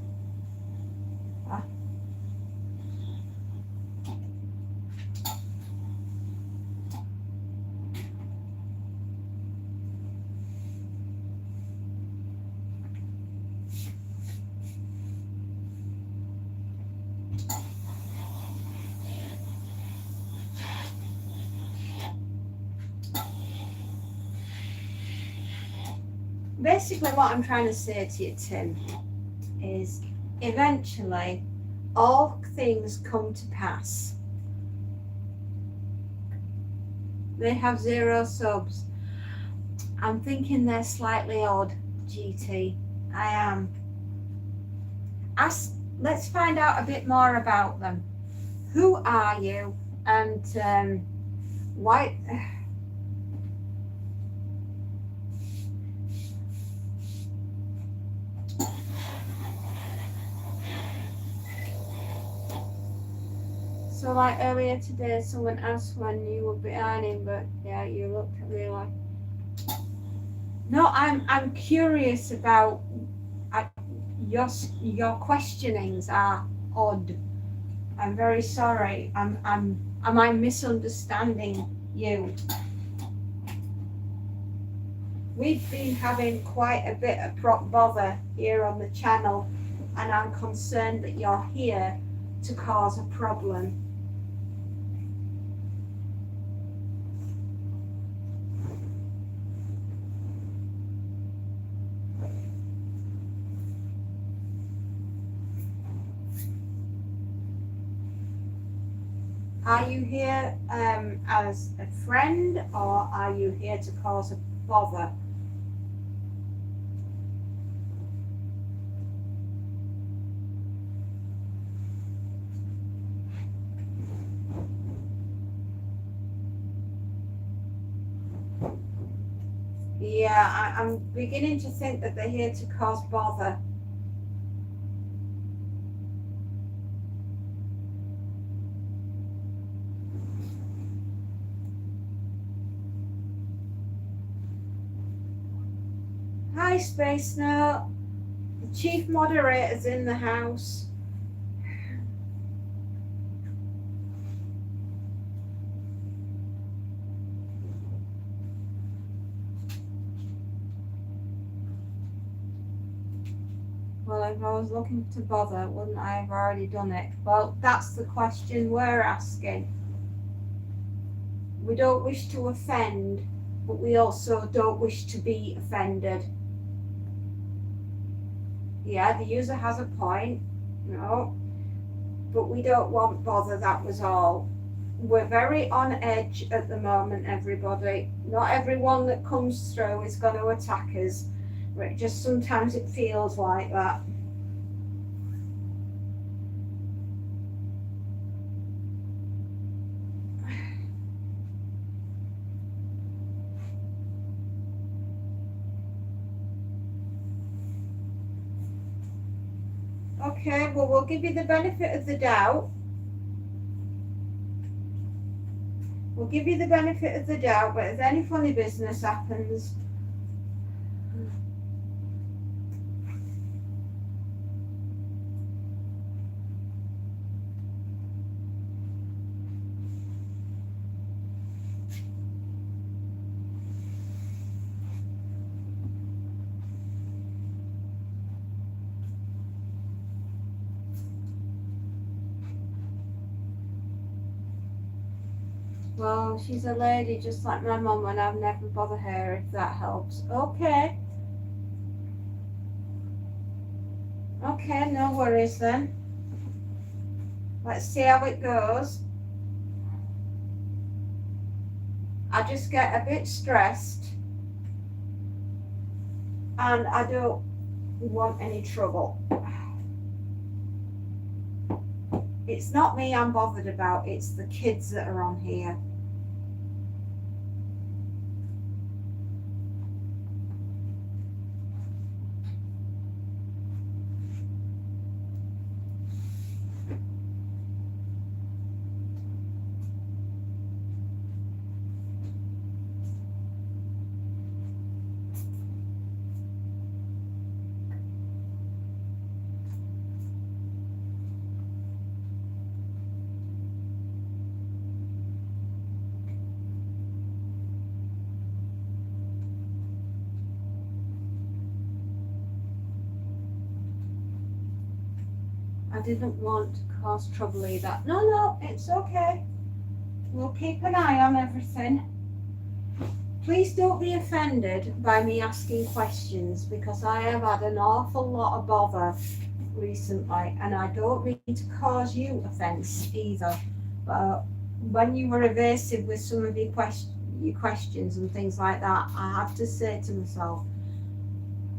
Basically what I'm trying to say to you, Tim, is eventually all things come to pass. They have 0 subs. I'm thinking they're slightly odd, GT. I am. Let's find out a bit more about them. Who are you? And why? So like earlier today, someone asked when you were behind him, but yeah, you looked at me like. No, I'm curious about your questionings are odd. I'm very sorry. Am I misunderstanding you? We've been having quite a bit of bother here on the channel, and I'm concerned that you're here to cause a problem. Are you here as a friend, or are you here to cause a bother? Yeah, I'm beginning to think that they're here to cause bother. Hi, Space Note. The chief moderator's in the house. Well, if I was looking to bother, wouldn't I have already done it? Well, that's the question we're asking. We don't wish to offend, but we also don't wish to be offended. Yeah, the user has a point. No, but we don't want bother, that was all. We're very on edge at the moment, everybody. Not everyone that comes through is going to attack us. But just sometimes it feels like that. Okay, well, we'll give you the benefit of the doubt. We'll give you the benefit of the doubt, but if any funny business happens, well, she's a lady just like my mum, and I've never bothered her, if that helps. Okay. Okay, no worries then. Let's see how it goes. I just get a bit stressed, and I don't want any trouble. It's not me I'm bothered about, it's the kids that are on here. I didn't want to cause trouble either. No, it's okay. We'll keep an eye on everything. Please don't be offended by me asking questions, because I have had an awful lot of bother recently, and I don't mean to cause you offence either. But when you were evasive with some of your questions, your questions and things like that, I have to say to myself,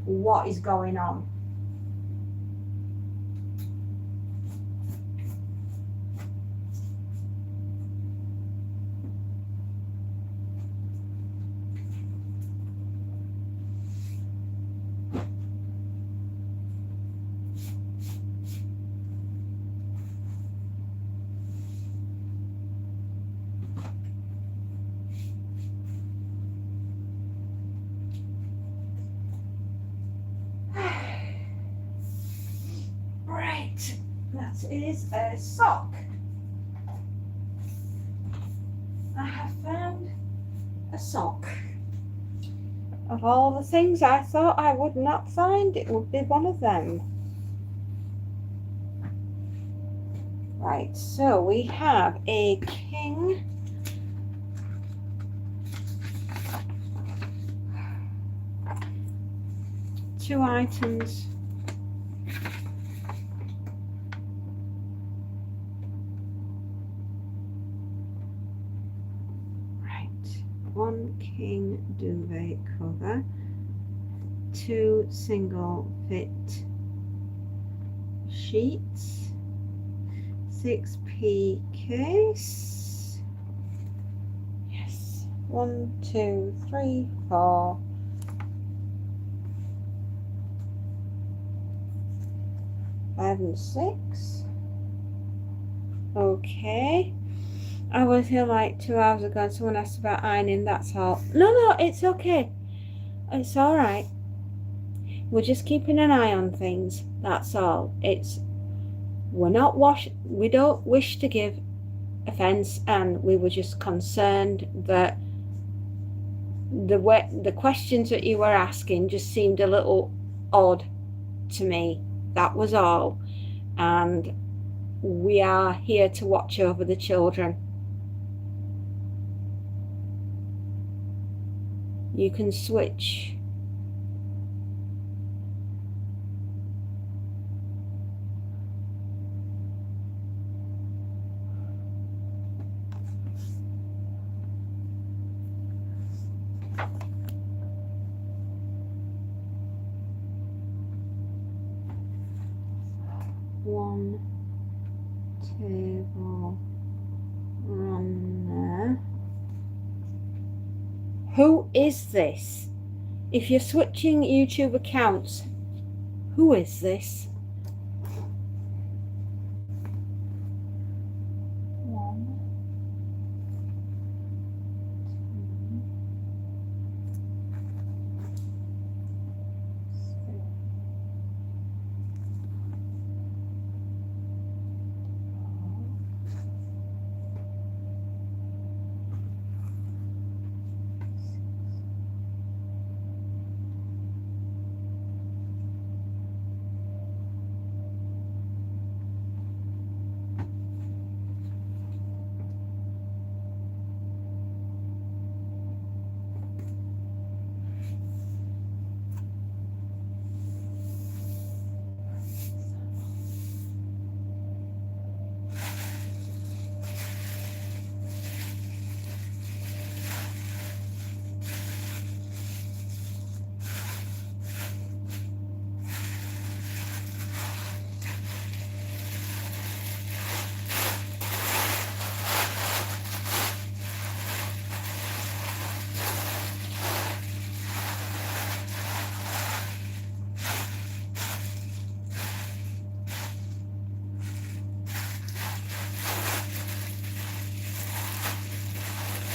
what is going on? Right, that is a sock. I have found a sock. Of all the things I thought I would not find, it would be one of them. Right, so we have a king. Two items. One king duvet cover, two single fit sheets, 6p case. Yes, 1, 2, 3, 4. 5 and 6. Okay. I was here like 2 hours ago and someone asked about ironing, that's all. No, it's okay. It's all right. We're just keeping an eye on things, that's all. We don't wish to give offence, and we were just concerned that the questions that you were asking just seemed a little odd to me. That was all. And we are here to watch over the children. You can switch. One table runner. Who is this? If you're switching YouTube accounts, who is this?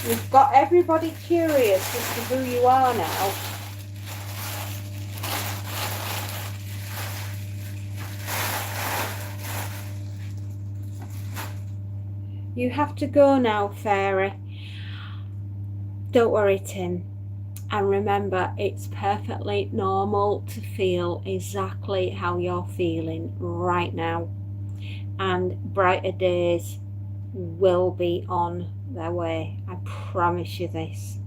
We've got everybody curious as to who you are now. You have to go now, Fairy. Don't worry, Tim. And remember, it's perfectly normal to feel exactly how you're feeling right now. And brighter days will be on their way. I promise you this.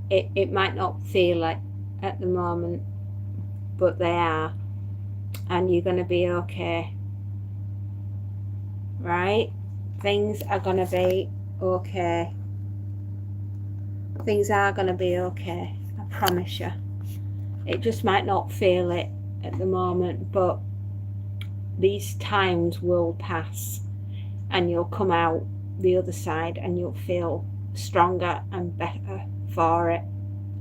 It might not feel like at the moment, but they are. And you're going to be okay. Right? Things are going to be okay. things are going to be okay. I promise you. It just might not feel it at the moment, but these times will pass and you'll come out the other side and you'll feel stronger and better for it.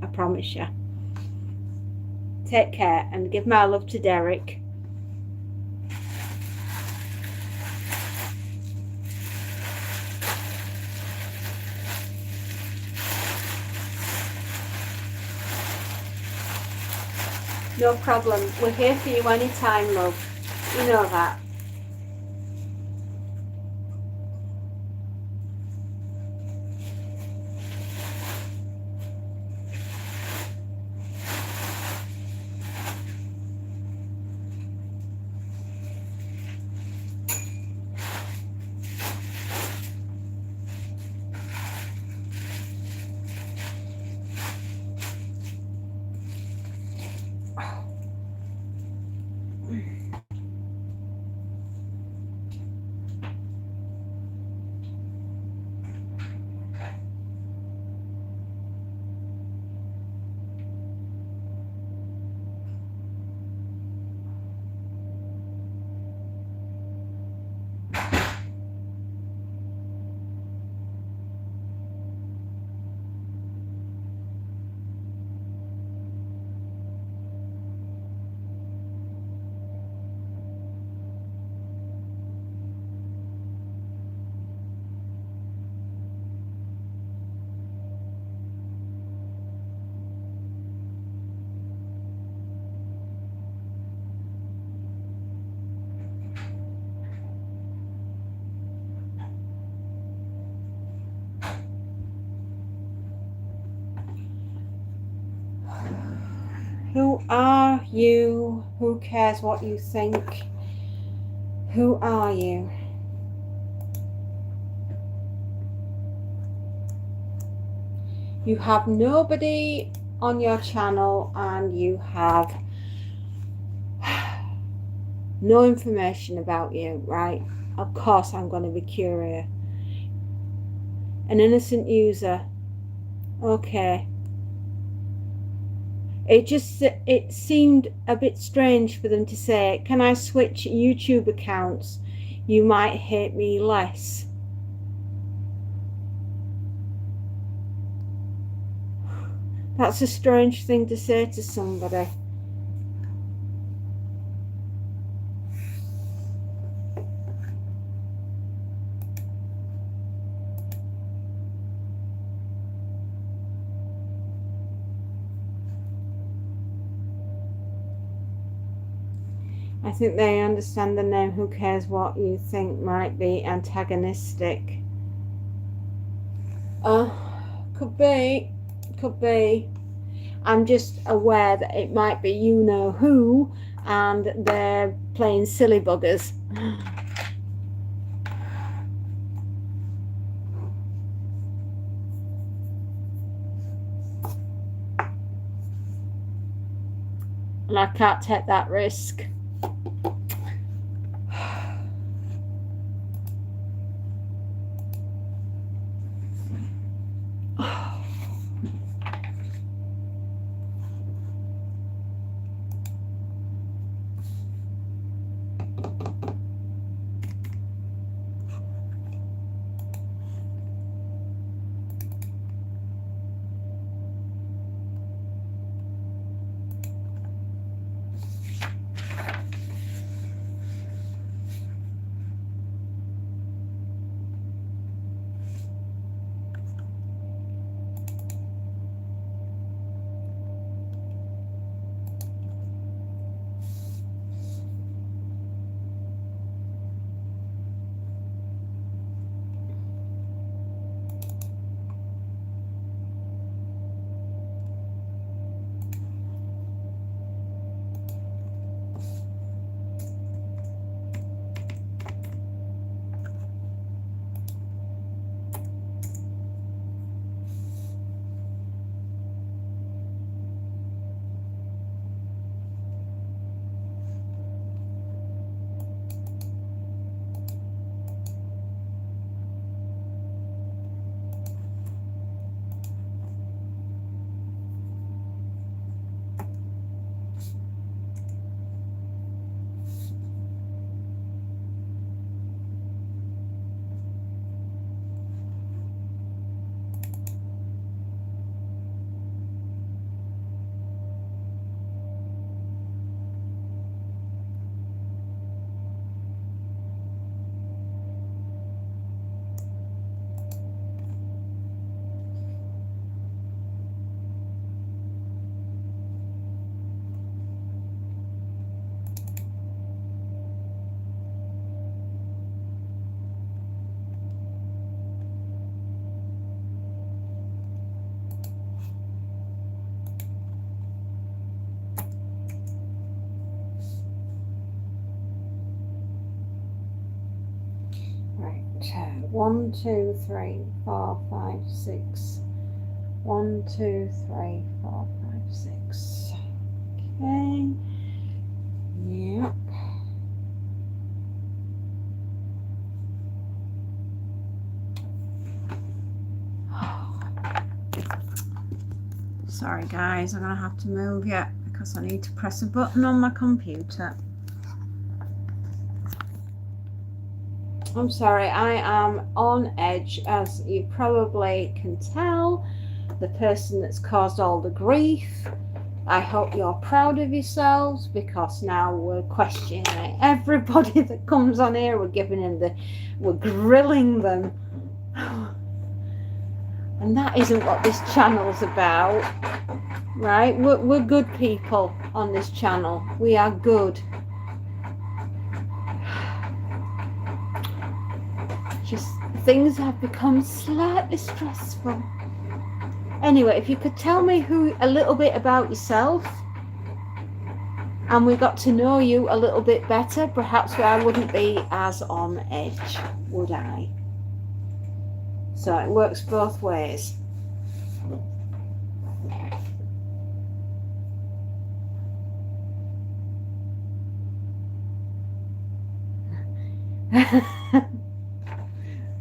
I promise you. Take care and give my love to Derek. No problem. We're here for you anytime, love. You know that. Who are you? Who cares what you think? Who are you? You have nobody on your channel and you have no information about you, right? Of course I'm going to be curious. An innocent user. Okay. It seemed a bit strange for them to say, can I switch YouTube accounts? You might hate me less. That's a strange thing to say to somebody. I think they understand the name Who Cares What You Think might be antagonistic. Could be. I'm just aware that it might be you know who and they're playing silly buggers. And I can't take that risk. 1, 2, 3, 4, 5, 6. 1, 2, 3, 4, 5, 6. Okay. Yep. Sorry guys, I'm gonna have to move you because I need to press a button on my computer. I'm sorry, I am on edge, as you probably can tell. The person that's caused all the grief. I hope you're proud of yourselves, because now we're questioning everybody that comes on here. We're grilling them. And that isn't what this channel's about, right? We're good people on this channel. We are good. Just things have become slightly stressful. Anyway, if you could tell me a little bit about yourself, and we got to know you a little bit better, perhaps I wouldn't be as on edge, would I? So it works both ways.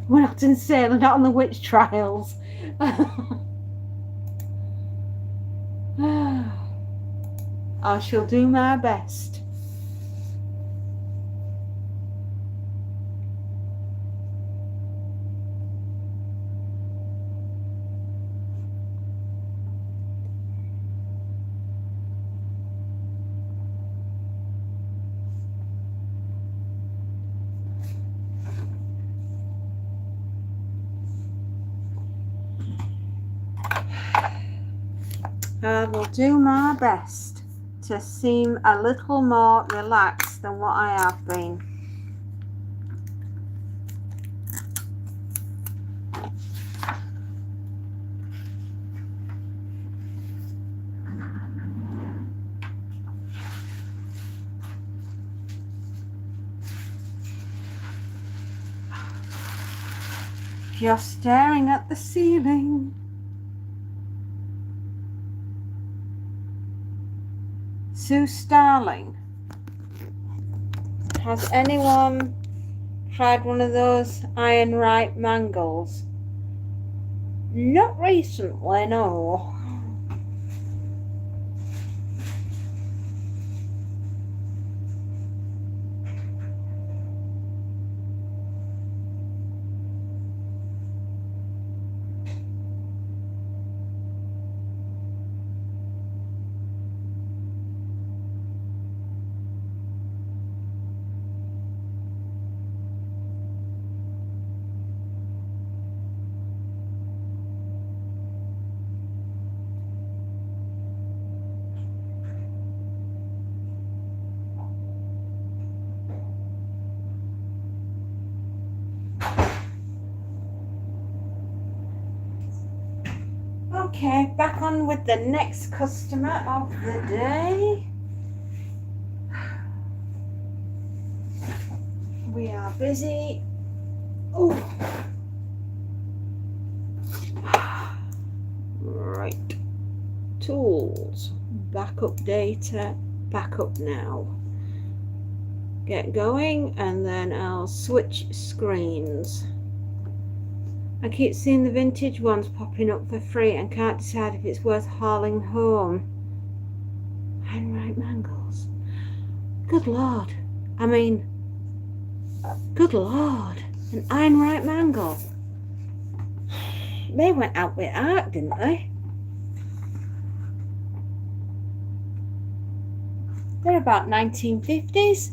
We're not insane, we're not on the witch trials. I shall do my best. I will do my best to seem a little more relaxed than what I have been. You're staring at the ceiling. Sue Starling. Has anyone tried one of those iron right mangles? Not recently, no. Okay, back on with the next customer of the day. We are busy. Oh, right. Tools, backup data, backup now. Get going, and then I'll switch screens. I keep seeing the vintage ones popping up for free and can't decide if it's worth hauling home. Handwrite mangles. Good Lord. I mean, good Lord. An ironright mangle. They went out with art, didn't they? They're about 1950s.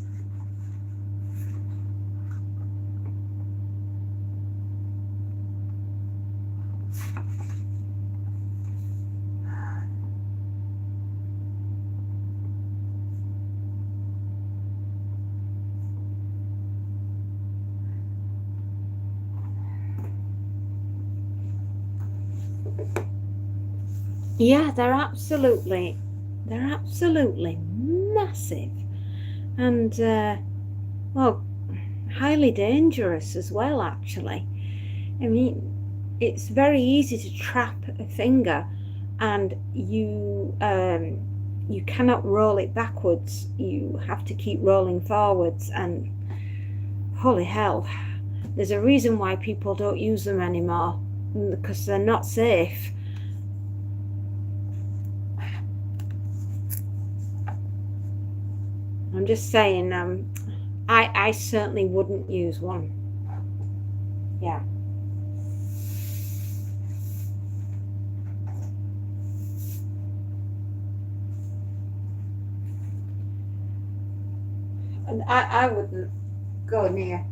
Yeah, they're absolutely massive, and well, highly dangerous as well, actually. I mean, it's very easy to trap a finger, and you cannot roll it backwards. You have to keep rolling forwards, and holy hell, there's a reason why people don't use them anymore, because they're not safe. I'm just saying, I certainly wouldn't use one. Yeah. And I wouldn't go near.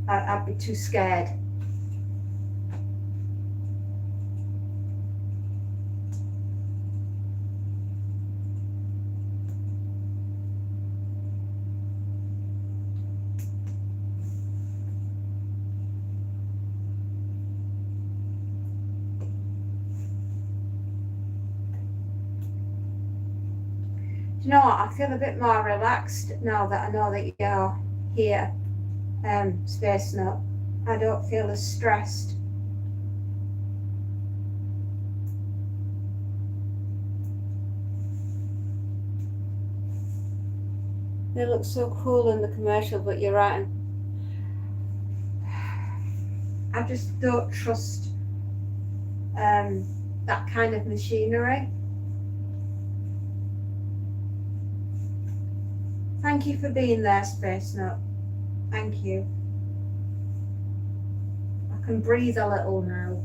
I'd be too scared. Do you know what? I feel a bit more relaxed now that I know that you're here, Space Nut. I don't feel as stressed. They look so cool in the commercial, but you're right. I just don't trust that kind of machinery. Thank you for being there, Space Nut. Thank you. I can breathe a little now.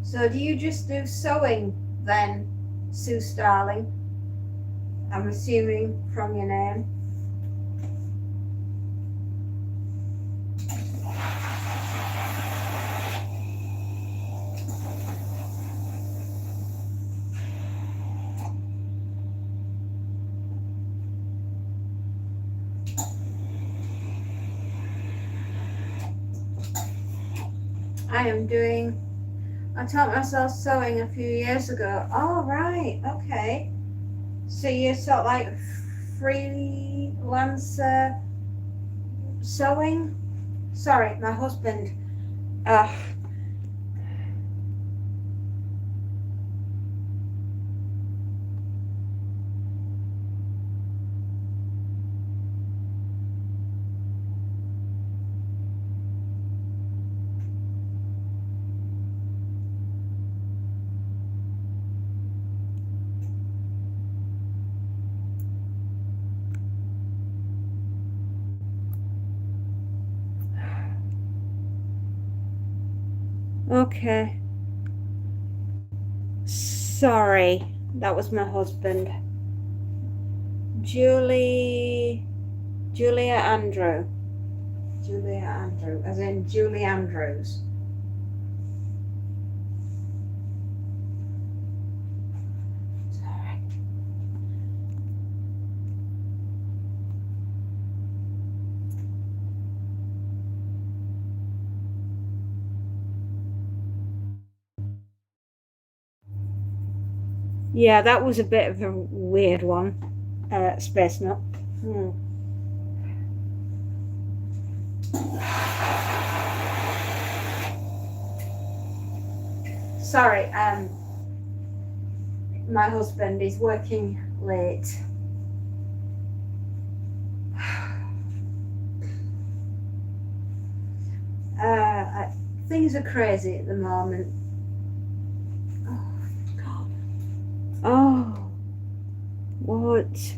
So do you just do sewing then, Sue Starling? I'm assuming from your name. I taught myself sewing a few years ago. Oh, right, okay. So you're sort of like freelancer sewing? Sorry, my husband. Okay. Sorry, that was my husband. Julia Andrew. Julia Andrew, as in Julie Andrews. Sorry. Yeah, that was a bit of a weird one, Space Nut. Sorry, my husband is working late. Things are crazy at the moment. Oh, God. Oh, what?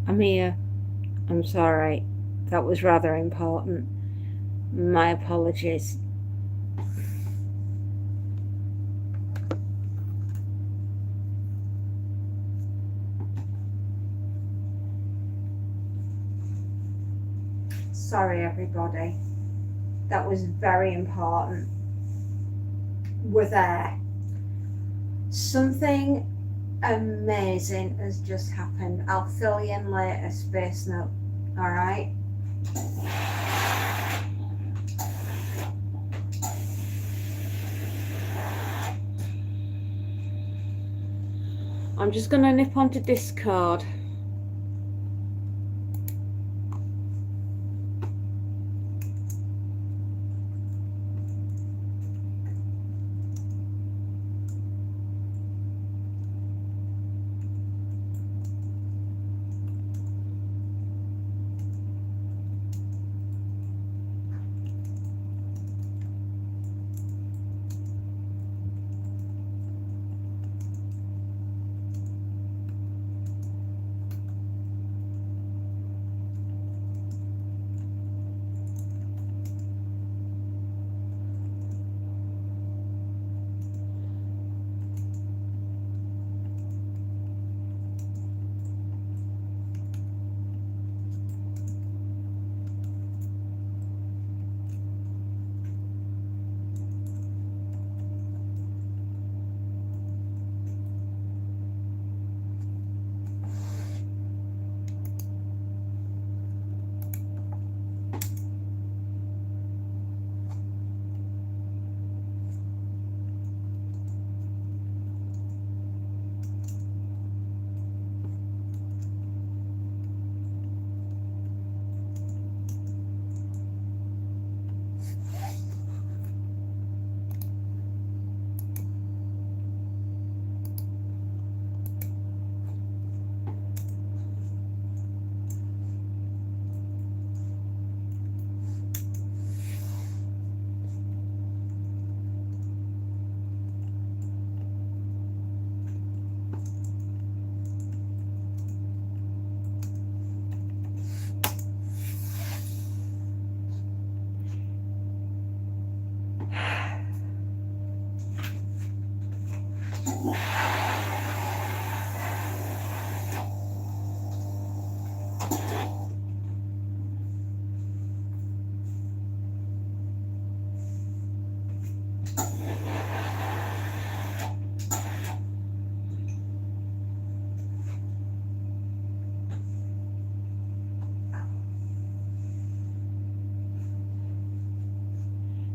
I'm here. I'm sorry. That was rather important. My apologies. Sorry, everybody. That was very important. We're there. Something amazing has just happened. I'll fill you in later, Space Nut. All right? I'm just going to nip onto Discord.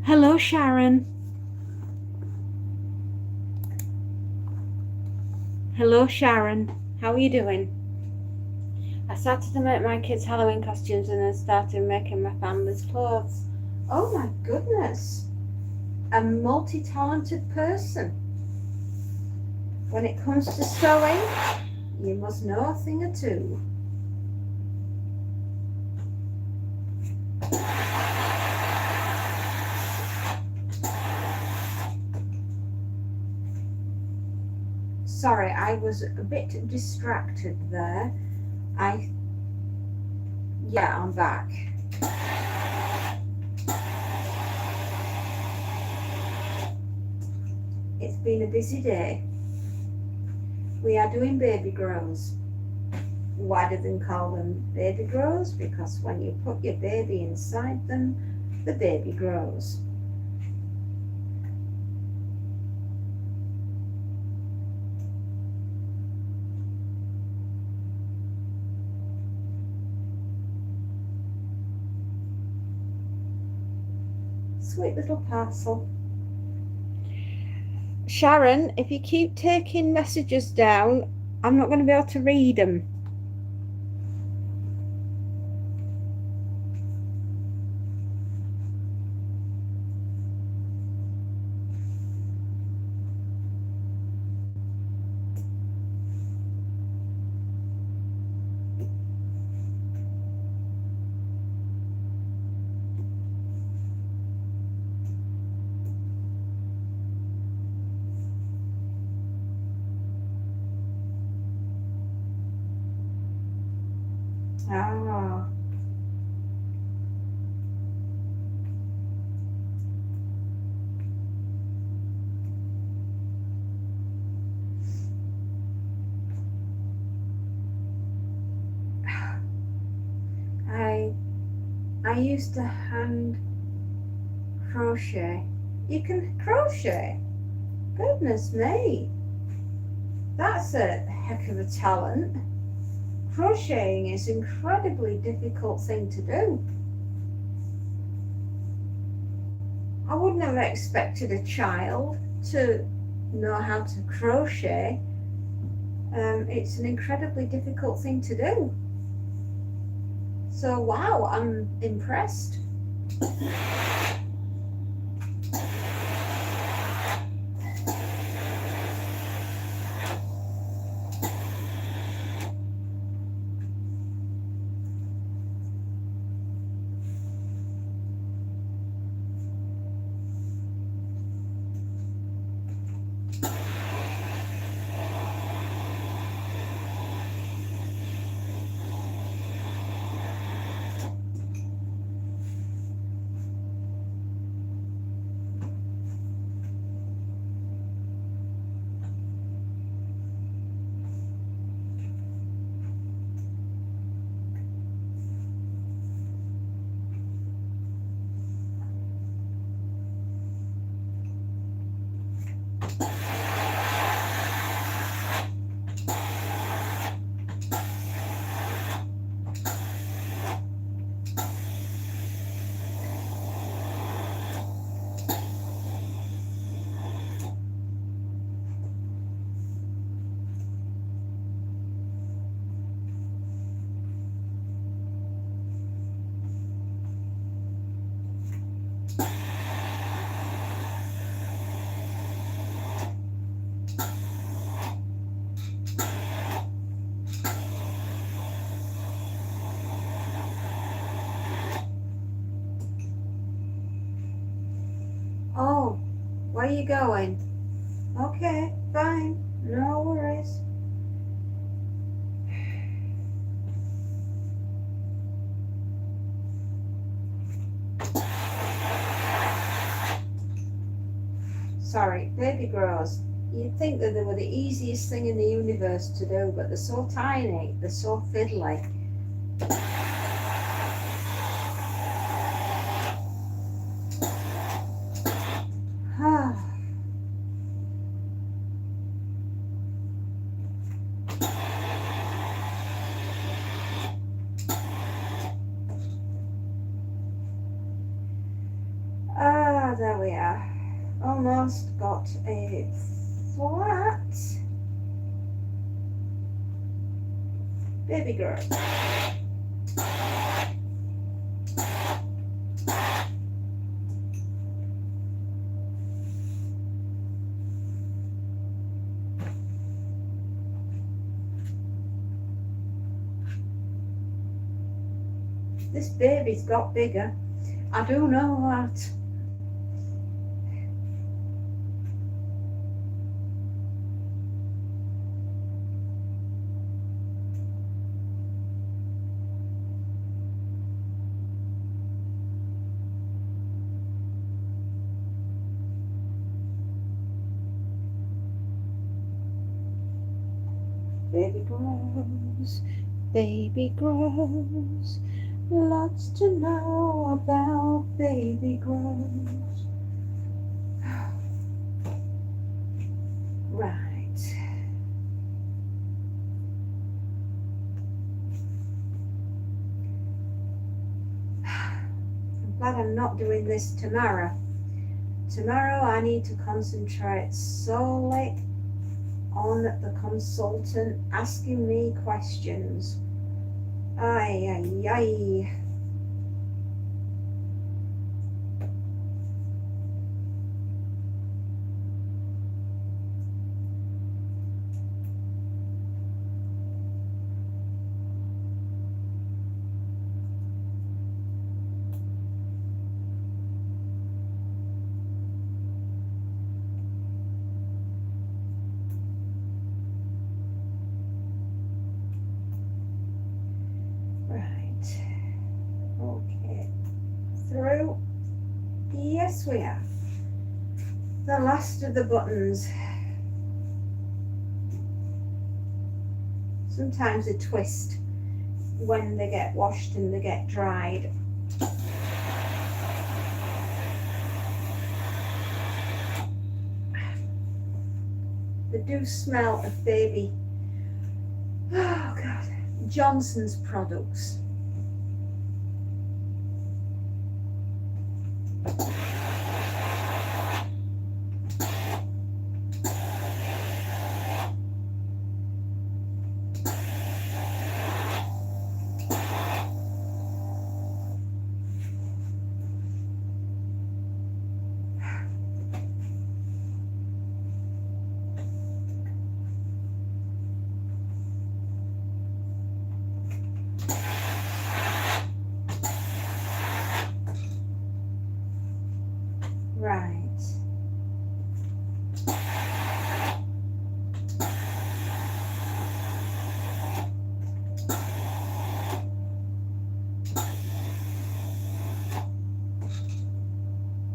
Hello, Sharon. Hello, Sharon. How are you doing? I started to make my kids' Halloween costumes and then started making my family's clothes. Oh my goodness. A multi-talented person. When it comes to sewing, you must know a thing or two. Sorry, I was a bit distracted there. Yeah, I'm back. It's been a busy day. We are doing baby grows. Why do they call them baby grows? Because when you put your baby inside them, the baby grows. Sweet little parcel. Sharon, if you keep taking messages down, I'm not going to be able to read them. Ah. I used to hand crochet. You can crochet? Goodness me. That's a heck of a talent. Crocheting is an incredibly difficult thing to do. I wouldn't have expected a child to know how to crochet. It's an incredibly difficult thing to do. So wow, I'm impressed. Oh, where are you going? Okay, fine, no worries. Sorry, baby grows. You'd think that they were the easiest thing in the universe to do, but they're so tiny, they're so fiddly. There we are. Almost got a flat baby girl. This baby's got bigger. I do know that. Baby grows, baby grows. Lots to know about baby grows. Right. I'm glad I'm not doing this tomorrow. Tomorrow I need to concentrate solely on the consultant asking me questions. Ay, ay, ay. Okay, through. Yes, we are. The last of the buttons. Sometimes they twist when they get washed and they get dried. They do smell of baby, oh God, Johnson's products.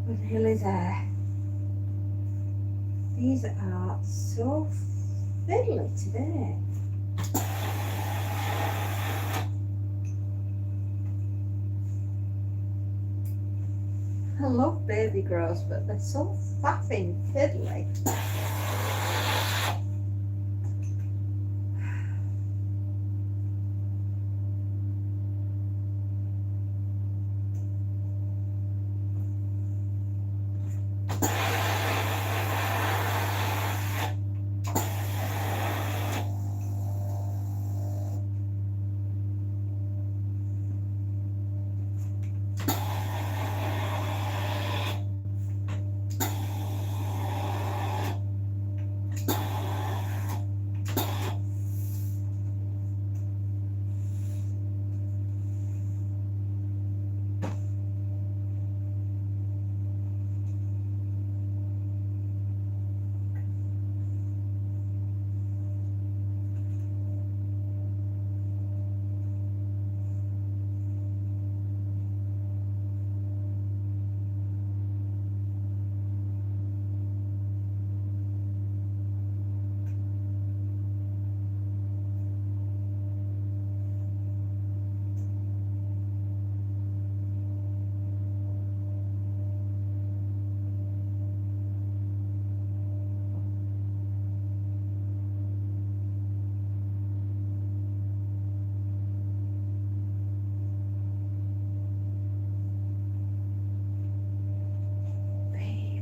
What the hell is there? These are so fiddly today. I love baby grows, but they're so faffing fiddly.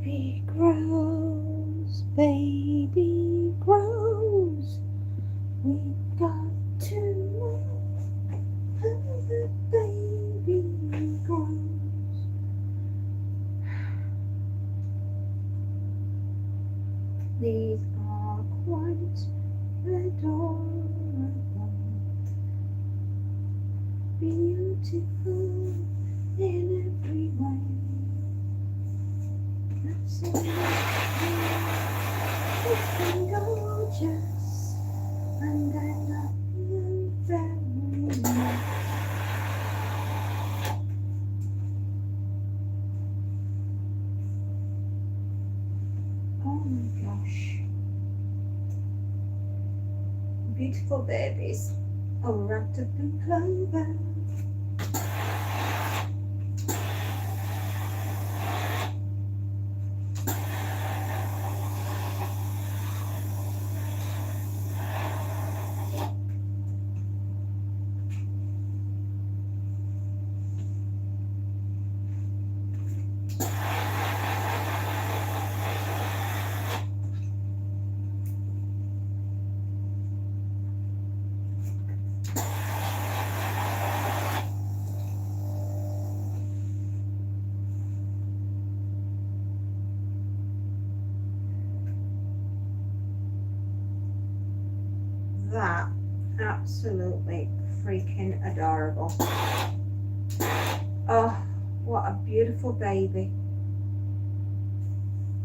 Baby grows, baby grows. We got to know how the baby grows. These are quite adorable, beautiful in every way. Absolutely gorgeous, and I love you very much. Oh my gosh. Beautiful babies all wrapped up in clover. That absolutely freaking adorable. Oh, what a beautiful baby.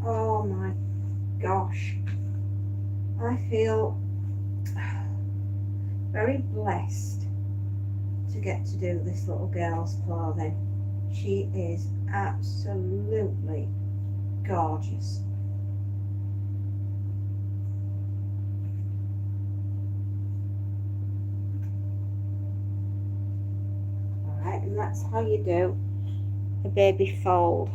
Oh my gosh. I feel very blessed to get to do this little girl's clothing. She is absolutely gorgeous. Alright, and that's how you do a baby fold.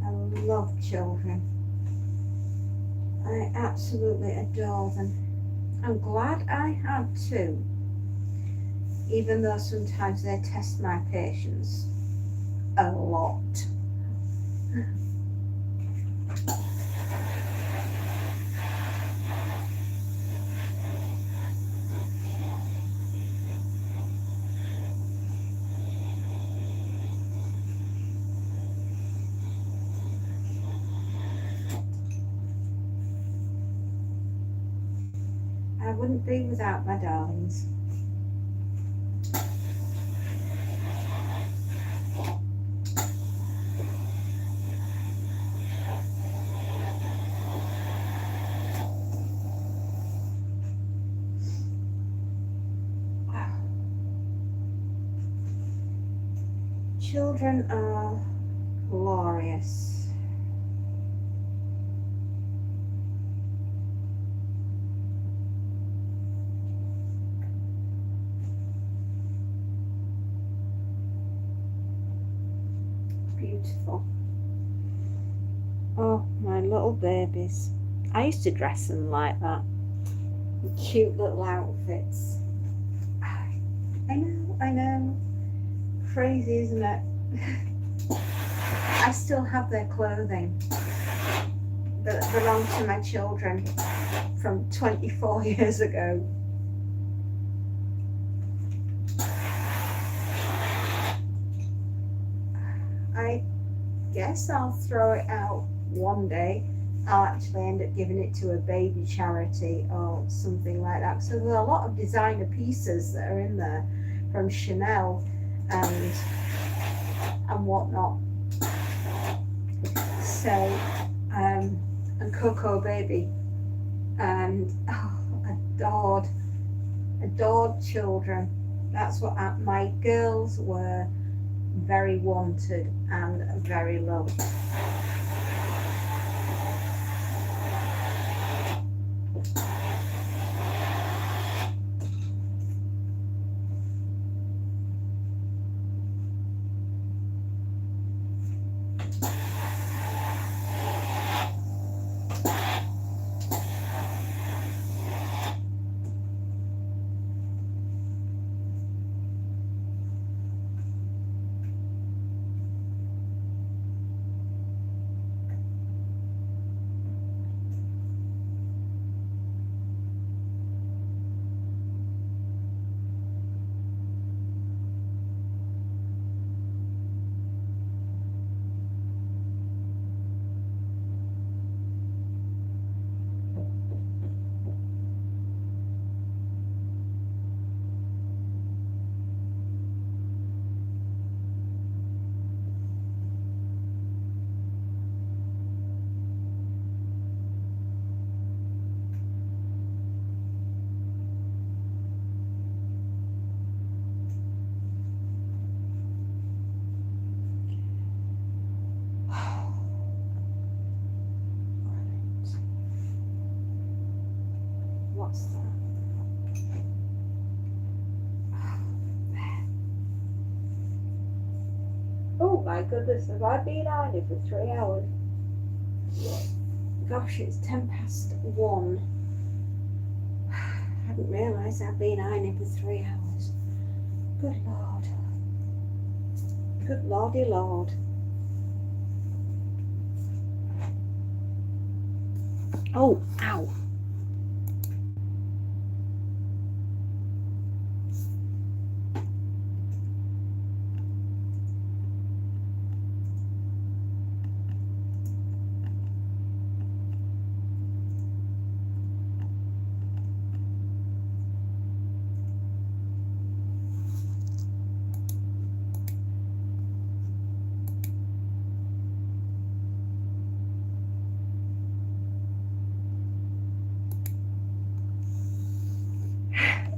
I love children. I absolutely adore them. I'm glad I have two, even though sometimes they test my patience a lot. I wouldn't be without my darlings. Children are glorious. Beautiful. Oh, my little babies. I used to dress them like that. Cute little outfits. I know. Crazy, isn't it? I still have their clothing that belonged to my children from 24 years ago. I guess I'll throw it out one day. I'll actually end up giving it to a baby charity or something like that. So there's a lot of designer pieces that are in there from Chanel and whatnot. So and Coco Baby, and adored children. That's what my girls were, very wanted and very loved. What's that? Oh my goodness, have I been on it for 3 hours? Gosh, it's 1:10. I hadn't realised I'd been ironing for 3 hours. Good Lord. Good Lordy Lord. Oh, ow.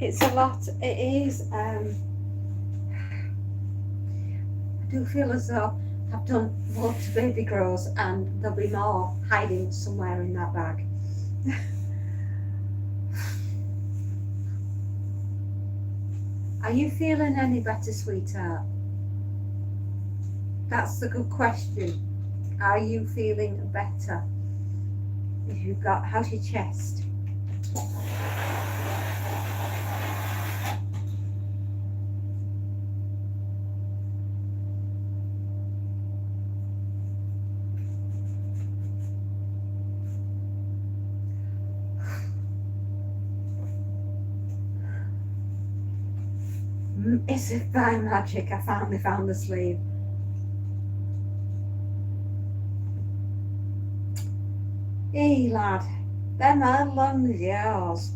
It's a lot. It is. I do feel as though I've done lots of baby grows and there'll be more hiding somewhere in that bag. Are you feeling any better, sweetheart? That's the good question. Are you feeling better? How's your chest? As if by magic I finally found the sleeve. Hey lad, them are long as yours.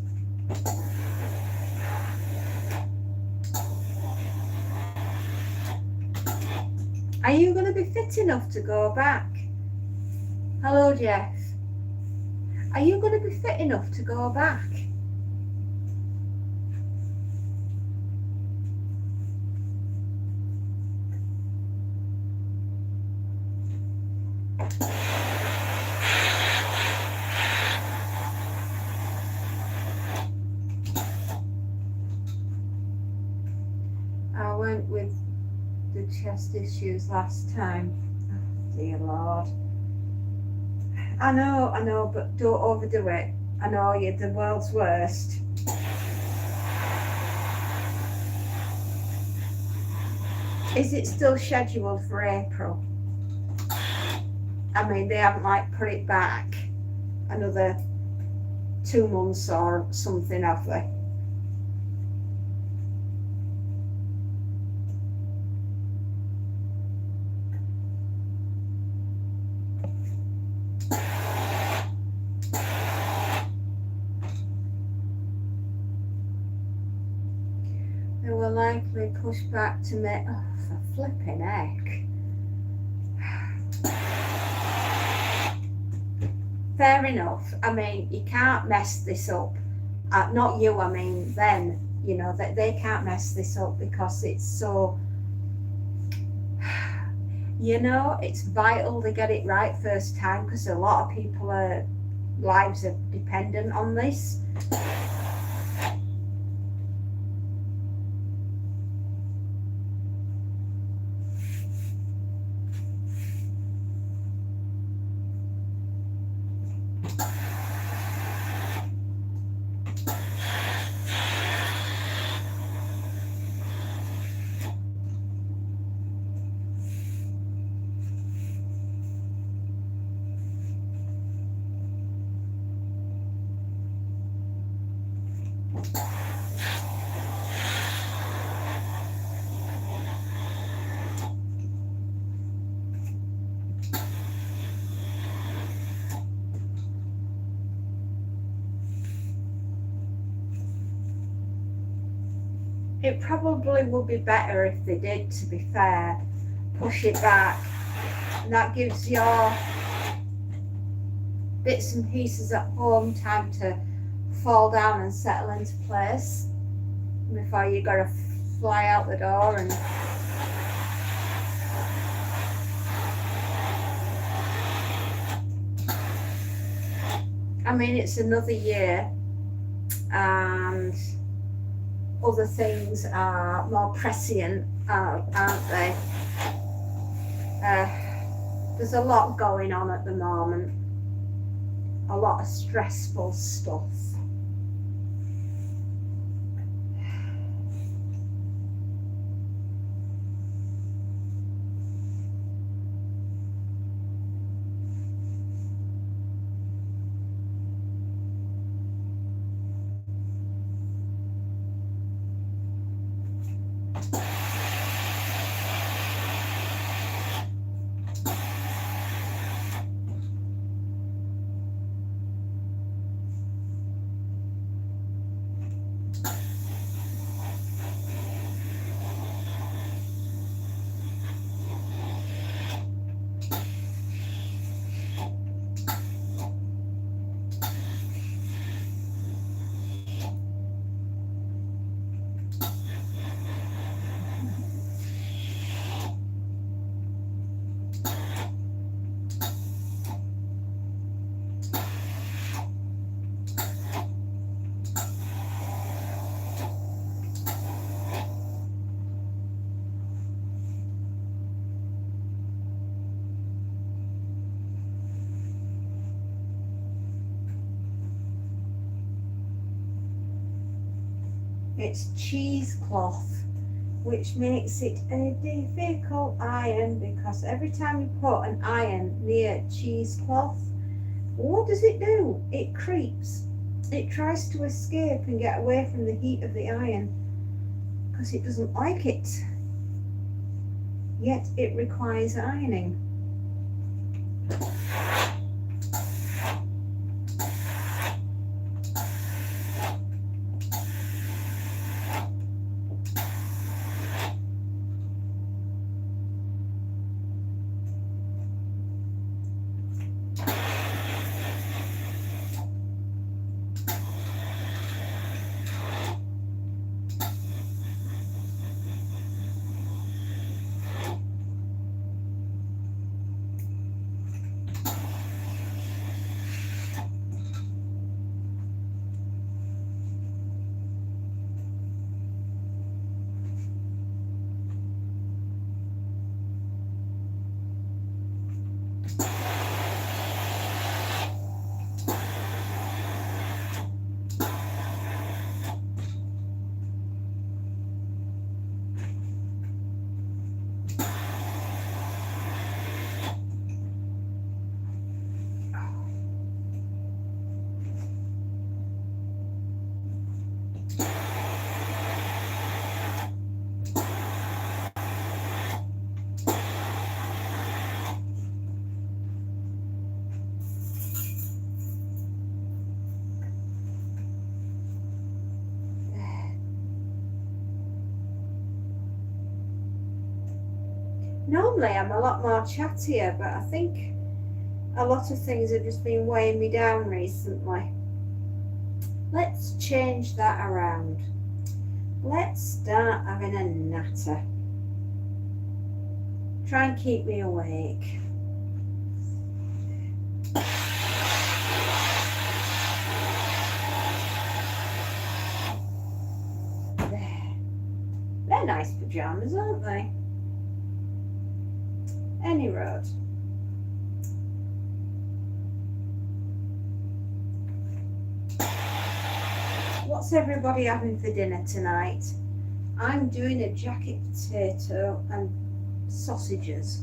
Are you going to be fit enough to go back? Hello Jeff. Are you going to be fit enough to go back? I went with the chest issues last time. Oh, dear Lord. I know, but don't overdo it. I know you're the world's worst. Is it still scheduled for April? I mean, they haven't like put it back another 2 months or something, have they? They were likely pushed back to make, oh, for flipping heck. Fair enough. I mean, you can't mess this up. Not you, I mean them. You know, that they can't mess this up because it's so, you know, it's vital to get it right first time because a lot of people lives are dependent on this. It probably would be better if they did, to be fair, push it back. And that gives your bits and pieces at home time to fall down and settle into place before you gotta fly out the door. And I mean, it's another year and other things are more prescient, aren't they? There's a lot going on at the moment, a lot of stressful stuff. It's cheesecloth, which makes it a difficult iron because every time you put an iron near cheesecloth, what does it do? It creeps. It tries to escape and get away from the heat of the iron because it doesn't like it. Yet it requires ironing. Normally I'm a lot more chattier, but I think a lot of things have just been weighing me down recently. Let's change that around. Let's start having a natter. Try and keep me awake. There. They're nice pyjamas, aren't they? Any road. What's everybody having for dinner tonight? I'm doing a jacket potato and sausages.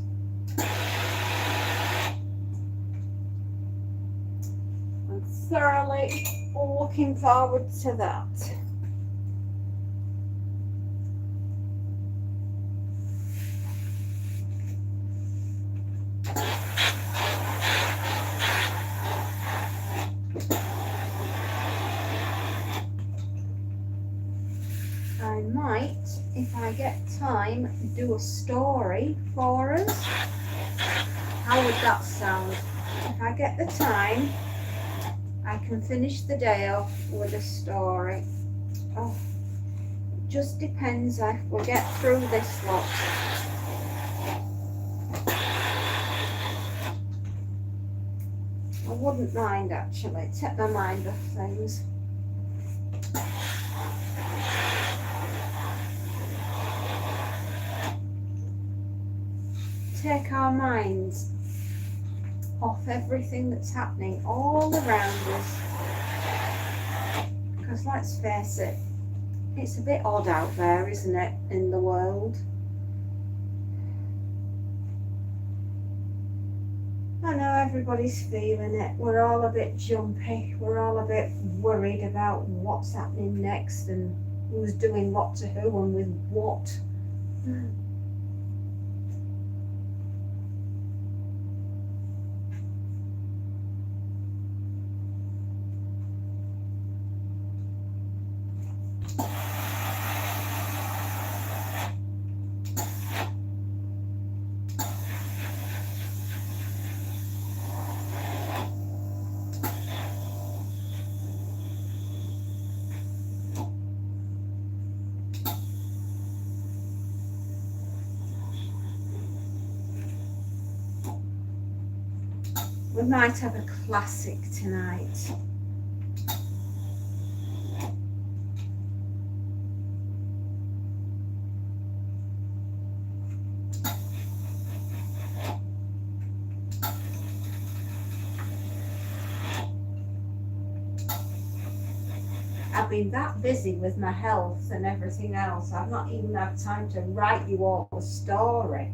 I'm thoroughly looking forward to that. I might, if I get time, do a story for us. How would that sound? If I get the time, I can finish the day off with a story. Oh, it just depends if we'll get through this lot. I wouldn't mind actually, take my mind off things. Take our minds off everything that's happening all around us. Because let's face it, it's a bit odd out there, isn't it, in the world? I know everybody's feeling it. We're all a bit jumpy. We're all a bit worried about what's happening next and who's doing what to who and with what. We might have a classic tonight. I've been that busy with my health and everything else, I've not even had time to write you all a story,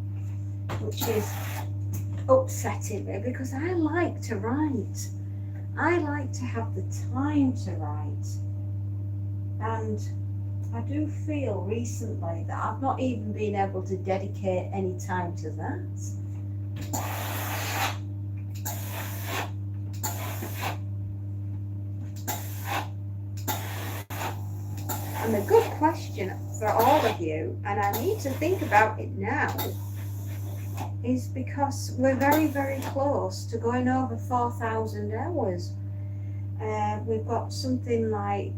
which is upsetting me because I like to write. I like to have the time to write. And I do feel recently that I've not even been able to dedicate any time to that. And a good question for all of you, and I need to think about it now, is because we're very, very close to going over 4,000 hours. We've got something like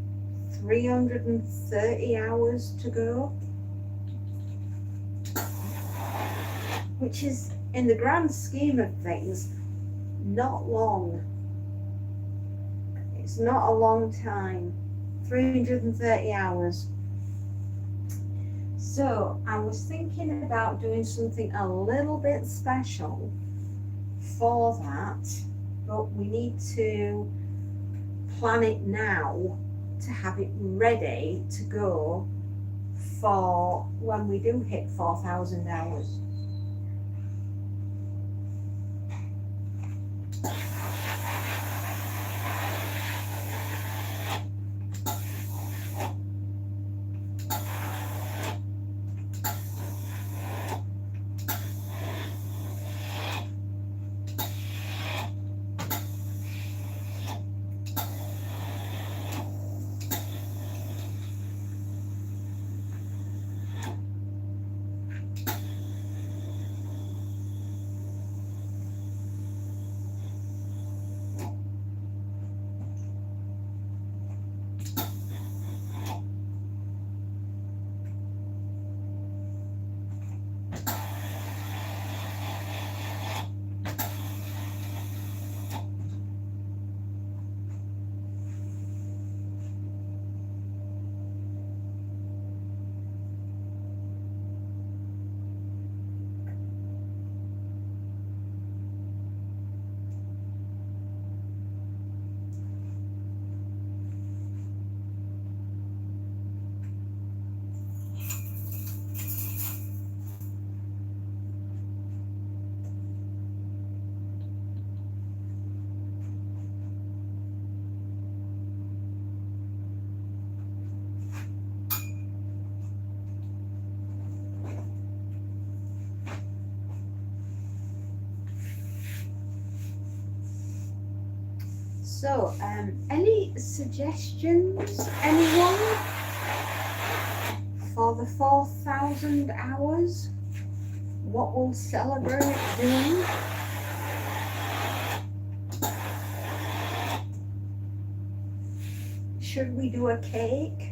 330 hours to go, which is, in the grand scheme of things, not long. It's not a long time. 330 hours. So I was thinking about doing something a little bit special for that, but we need to plan it now to have it ready to go for when we do hit 4,000 hours. So, any suggestions, anyone, for the 4,000 hours? What we'll celebrate doing? Should we do a cake?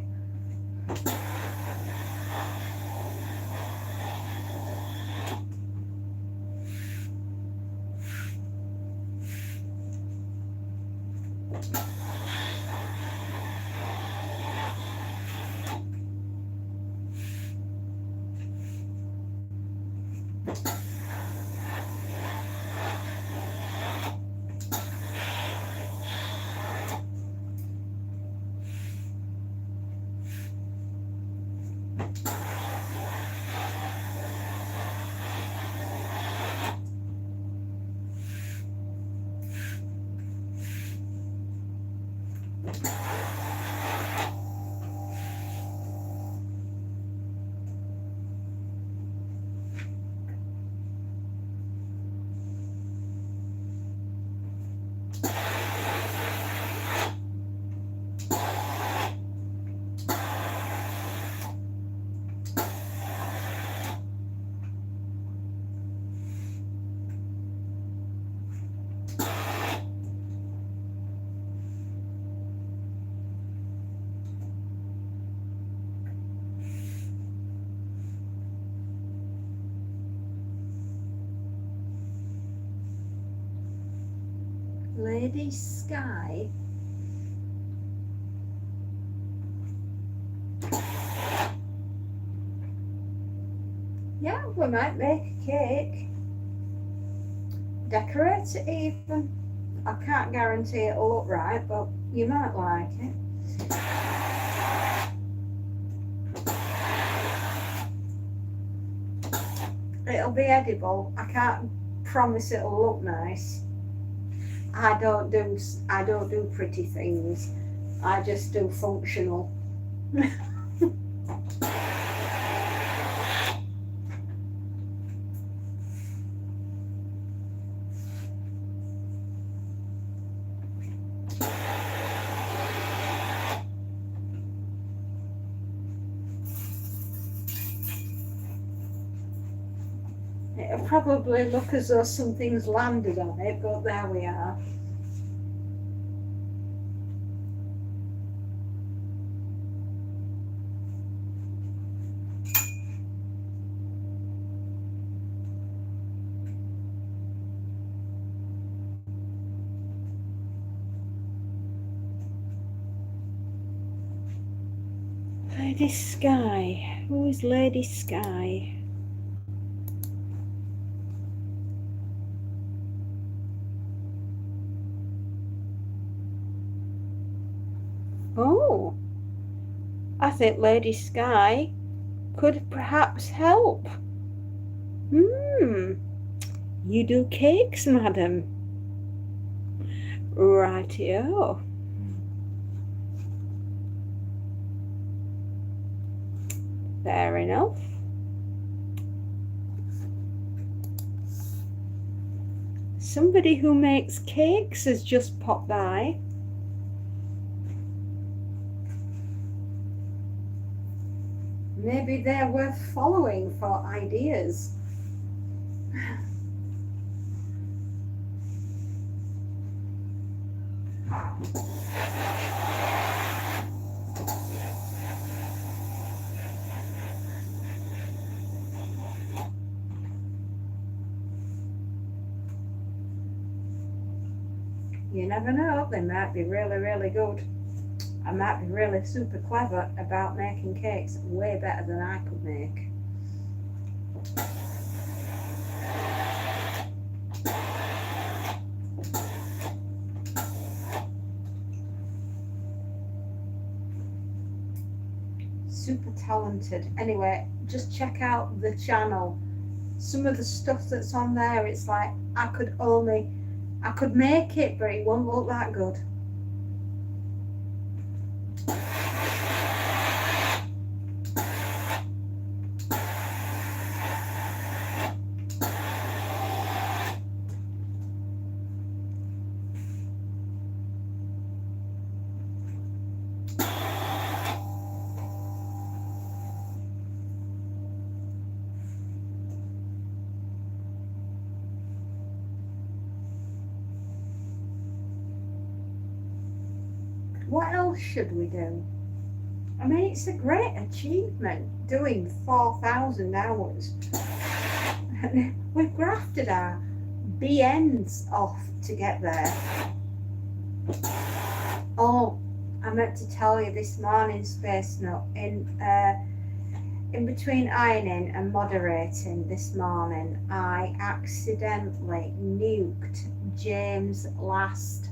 Lady Sky. Yeah, we might make a cake. Decorate it even. I can't guarantee it'll look right, but you might like it. It'll be edible. I can't promise it'll look nice. I don't do pretty things. I just do functional. It'll probably look as though something's landed on it, but there we are. Lady Sky. Who is Lady Sky? think Lady Skye could perhaps help. You do cakes, madam? Rightio. Fair enough. Somebody who makes cakes has just popped by. Maybe they're worth following for ideas. You never know, they might be really, really good. I might be really super clever about making cakes way better than I could make. Super talented. Anyway, just check out the channel. Some of the stuff that's on there, it's like I could make it, but it won't look that good. What else should we do? I mean, it's a great achievement doing 4,000 hours. We've grafted our BNs off to get there. Oh, I meant to tell you this morning, Space Nut, in between ironing and moderating this morning, I accidentally nuked James Last,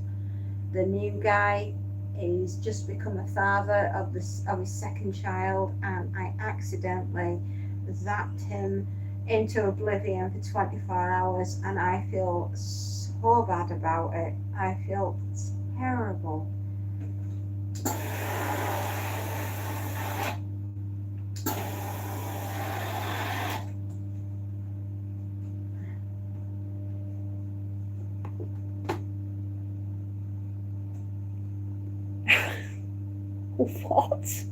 the new guy. He's just become a father of his second child, and I accidentally zapped him into oblivion for 24 hours, and I feel so bad about it. I feel terrible. What?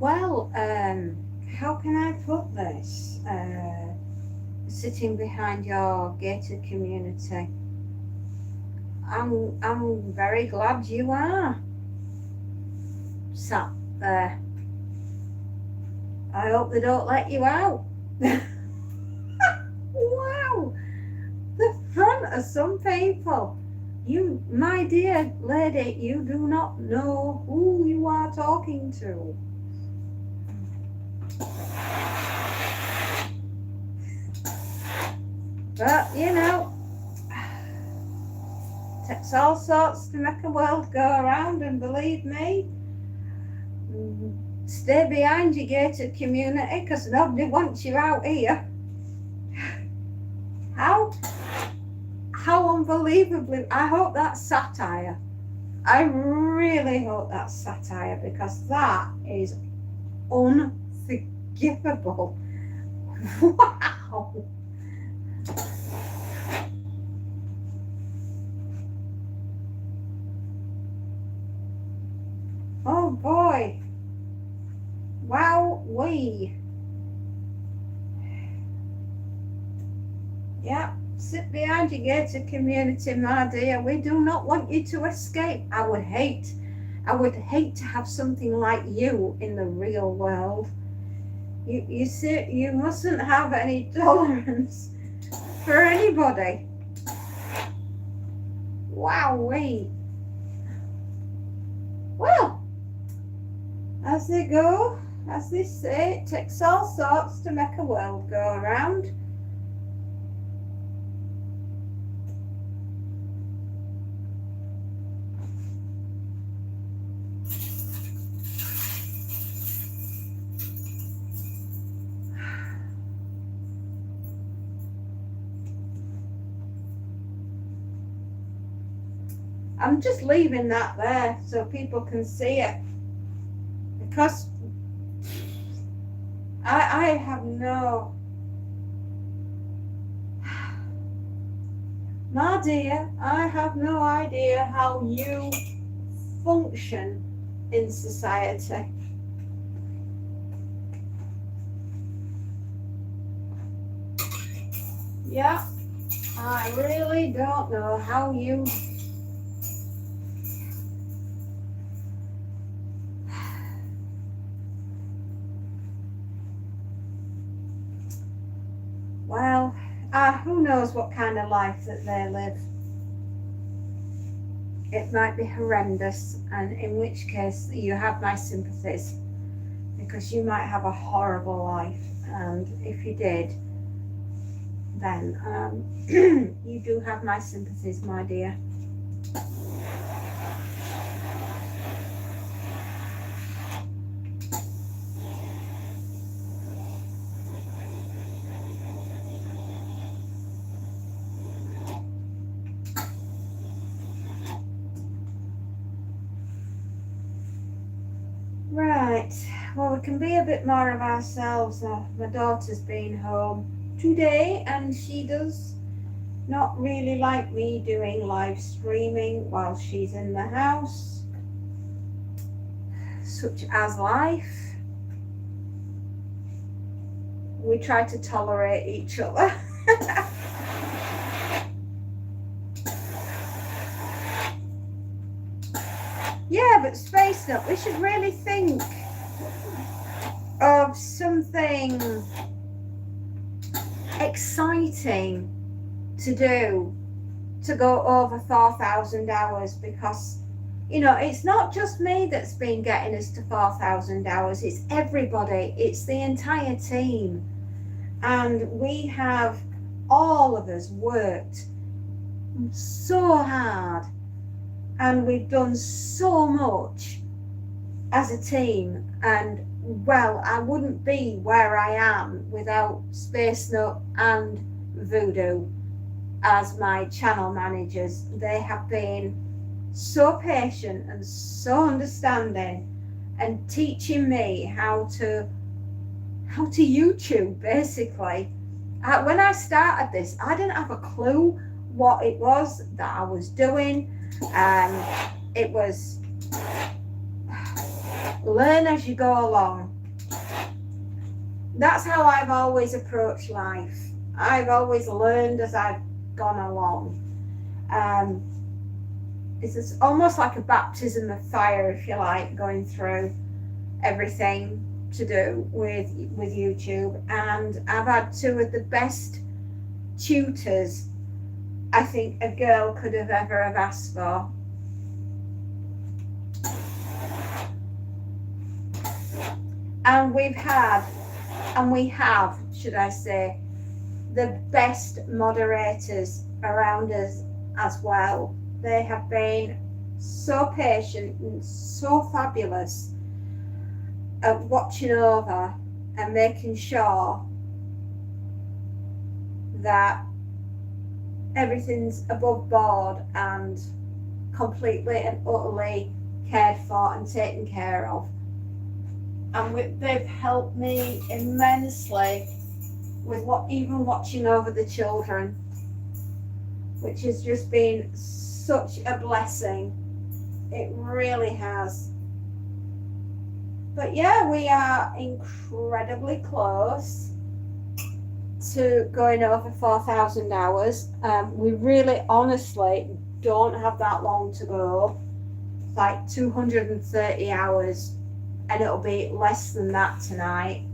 Well, how can I put this? Sitting behind your gated community, I'm very glad you are sat there. I hope they don't let you out. Wow, the front of some people. You, my dear lady, you do not know who you are talking to. But, you know, takes all sorts to make a world go around, and believe me, stay behind your gated community because nobody wants you out here. How unbelievably, I hope that's satire. I really hope that's satire, because that is unforgivable. Wow. Oh boy. Wow-wee. Yeah, sit behind your gated community, my dear. We do not want you to escape. I would hate to have something like you in the real world. You see, you mustn't have any tolerance for anybody. Wow-wee. Well, as they go, as they say, it takes all sorts to make a world go around. I'm just leaving that there so people can see it, because I have no, my dear, I have no idea how you function in society. Yeah, I really don't know how you well, who knows what kind of life that they live. It might be horrendous, and in which case you have my sympathies, because you might have a horrible life, and if you did, then you do have my sympathies, my dear. Right, well, we can be a bit more of ourselves. My daughter's been home today, and she does not really like me doing live streaming while she's in the house, such as life. We try to tolerate each other. Yeah, but Space Nut, we should really think of something exciting to do to go over 4,000 hours, because, you know, it's not just me that's been getting us to 4,000 hours, it's everybody, it's the entire team. And we have, all of us, worked so hard, and we've done so much as a team. And well, I wouldn't be where I am without Space Nut and Voodoo as my channel managers. They have been so patient and so understanding, and teaching me how to YouTube, basically. When I started this, I didn't have a clue what it was that I was doing. It was learn as you go along. That's how I've always approached life. I've always learned as I've gone along. It's almost like a baptism of fire, if you like, going through everything to do with YouTube. And I've had two of the best tutors I think a girl could have ever have asked for. And we have, should I say, the best moderators around us as well. They have been so patient and so fabulous at watching over and making sure that everything's above board and completely and utterly cared for and taken care of. And they've helped me immensely with even watching over the children, which has just been such a blessing. It really has. But yeah, we are incredibly close to going over 4,000 hours. We really honestly don't have that long to go, like 230 hours, and it'll be less than that tonight.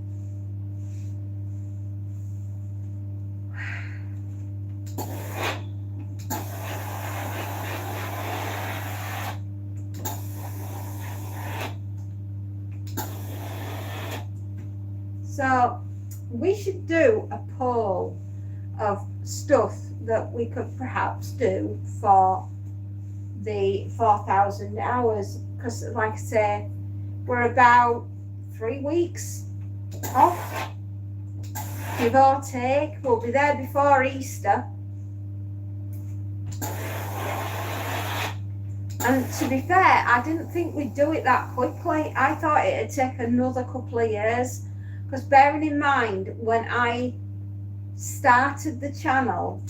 So we should do a poll of stuff that we could perhaps do for the 4,000 hours, because like I say, we're about 3 weeks off, give or take. We'll be there before Easter. And to be fair, I didn't think we'd do it that quickly. I thought it'd take another couple of years, because bearing in mind, when I started the channel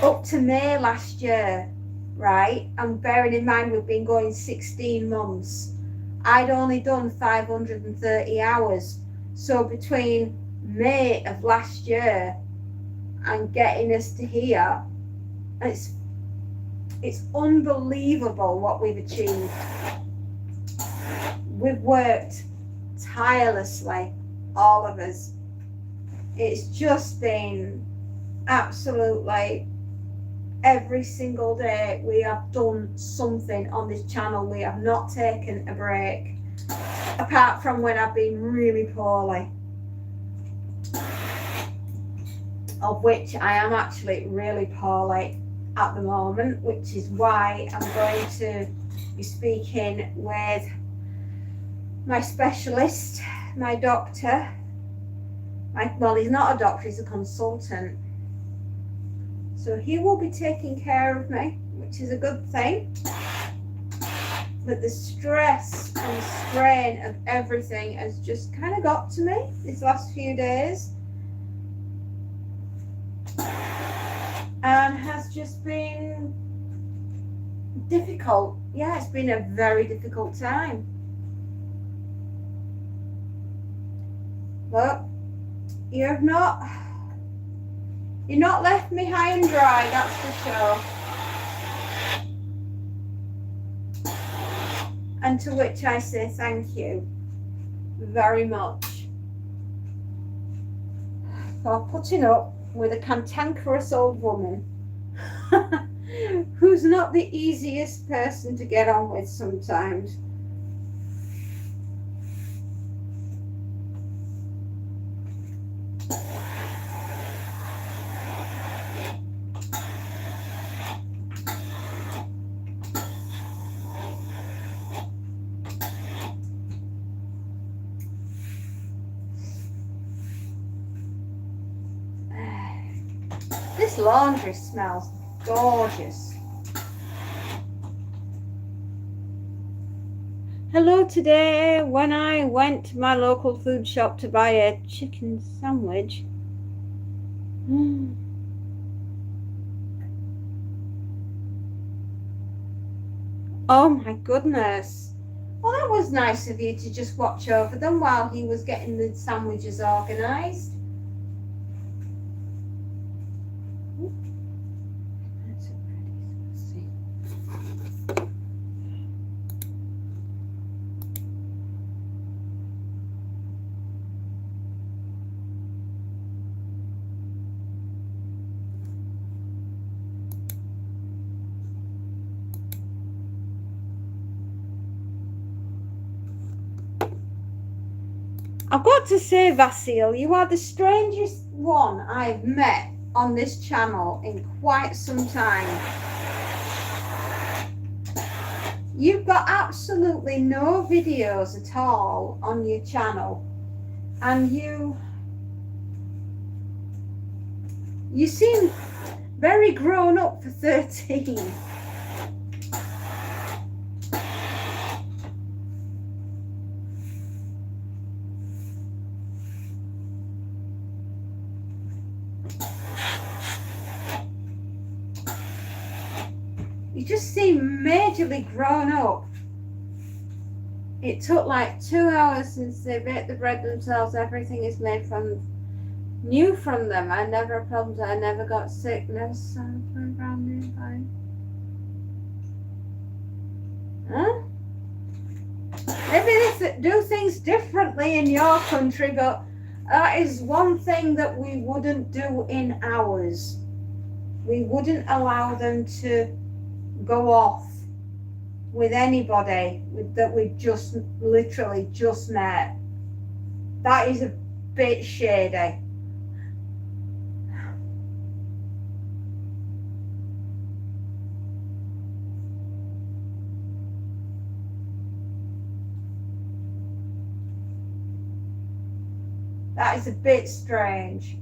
up to May last year, right, and bearing in mind we've been going 16 months, I'd only done 530 hours. So between May of last year and getting us to here, it's unbelievable what we've achieved. We've worked tirelessly, all of us. It's just been absolutely every single day we have done something on this channel. We have not taken a break, apart from when I've been really poorly, of which I am actually really poorly at the moment, which is why I'm going to be speaking with my specialist, my doctor. Well, he's not a doctor, he's a consultant. So he will be taking care of me, which is a good thing. But the stress and strain of everything has just kind of got to me these last few days. And has just been difficult. Yeah, it's been a very difficult time. But you're not left me high and dry, that's for sure. And to which I say thank you very much for putting up with a cantankerous old woman who's not the easiest person to get on with sometimes. this laundry smells gorgeous. Hello, today when I went to my local food shop to buy a chicken sandwich, oh my goodness. Well, that was nice of you to just watch over them while he was getting the sandwiches organised. I've got to say, Vasil, you are the strangest one I've met on this channel in quite some time. You've got absolutely no videos at all on your channel, and you seem very grown up for 13. You just seem majorly grown up. It took like 2 hours since they baked the bread themselves. Everything is made from new from them. I never had problems. I never got sick. Never suffered around nearby. Huh? Maybe they do things differently in your country, but that is one thing that we wouldn't do in ours. We wouldn't allow them to go off with anybody that we just literally just met. That is a bit shady. That is a bit strange.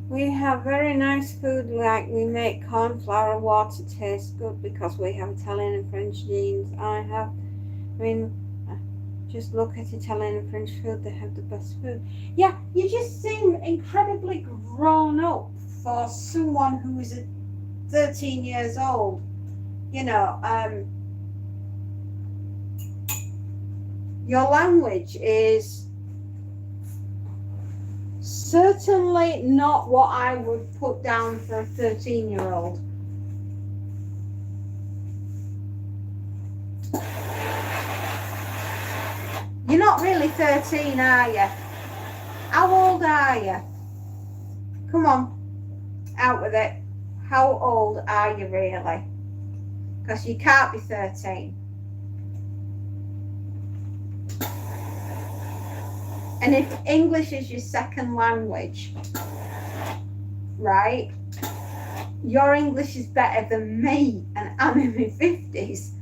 We have very nice food, like we make corn flour water taste good because we have Italian and French genes. Just look at Italian and French food, they have the best food. Yeah, you just seem incredibly grown up for someone who is 13 years old. You know, your language is certainly not what I would put down for a 13-year-old. You're not really 13, are you? How old are you? Come on, out with it. How old are you really? Because you can't be 13. And if English is your second language, right, your English is better than me, and I'm in my 50s.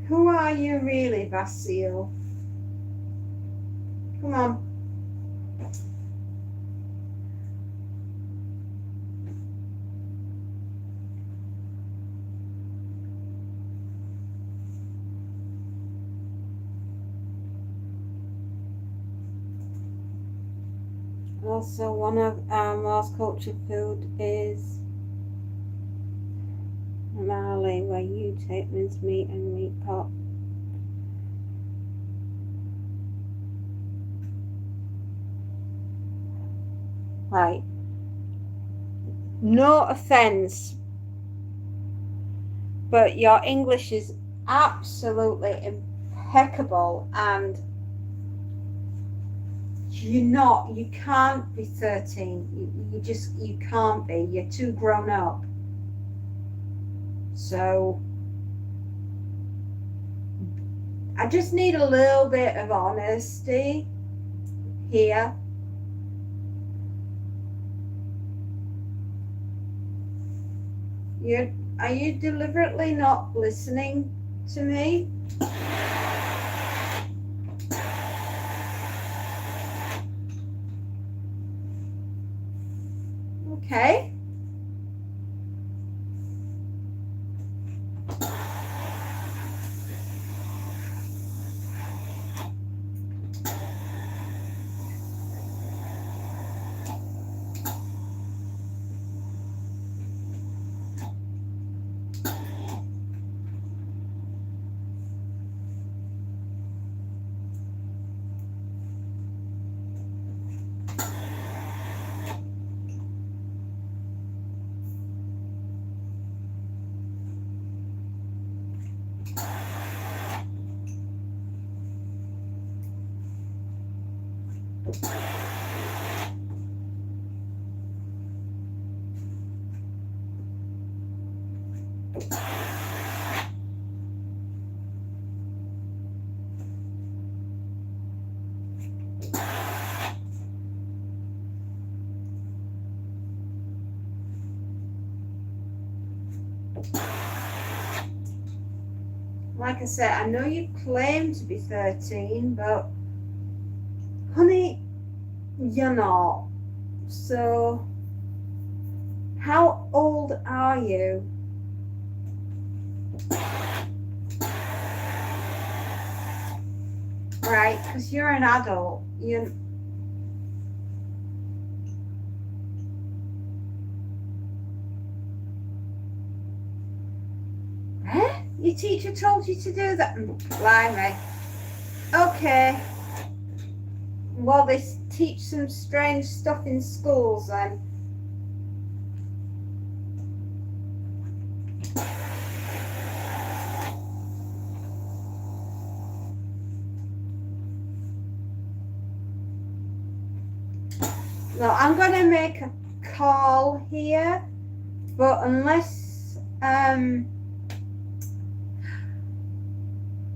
Who are you really, Vasil? Come on. Also, one of our most cultured food is Mali, where you take minced meat and meat pot. Right. No offense, but your English is absolutely impeccable, and you can't be 13. You can't be. You're too grown up. So I just need a little bit of honesty here. Are you deliberately not listening to me? Okay. Like I said, I know you claim to be 13, but honey, you're not. So, how old are you? Right, because you're an adult. Your teacher told you to do that? Blimey. Okay. Well, they teach some strange stuff in schools then. No, I'm going to make a call here, but unless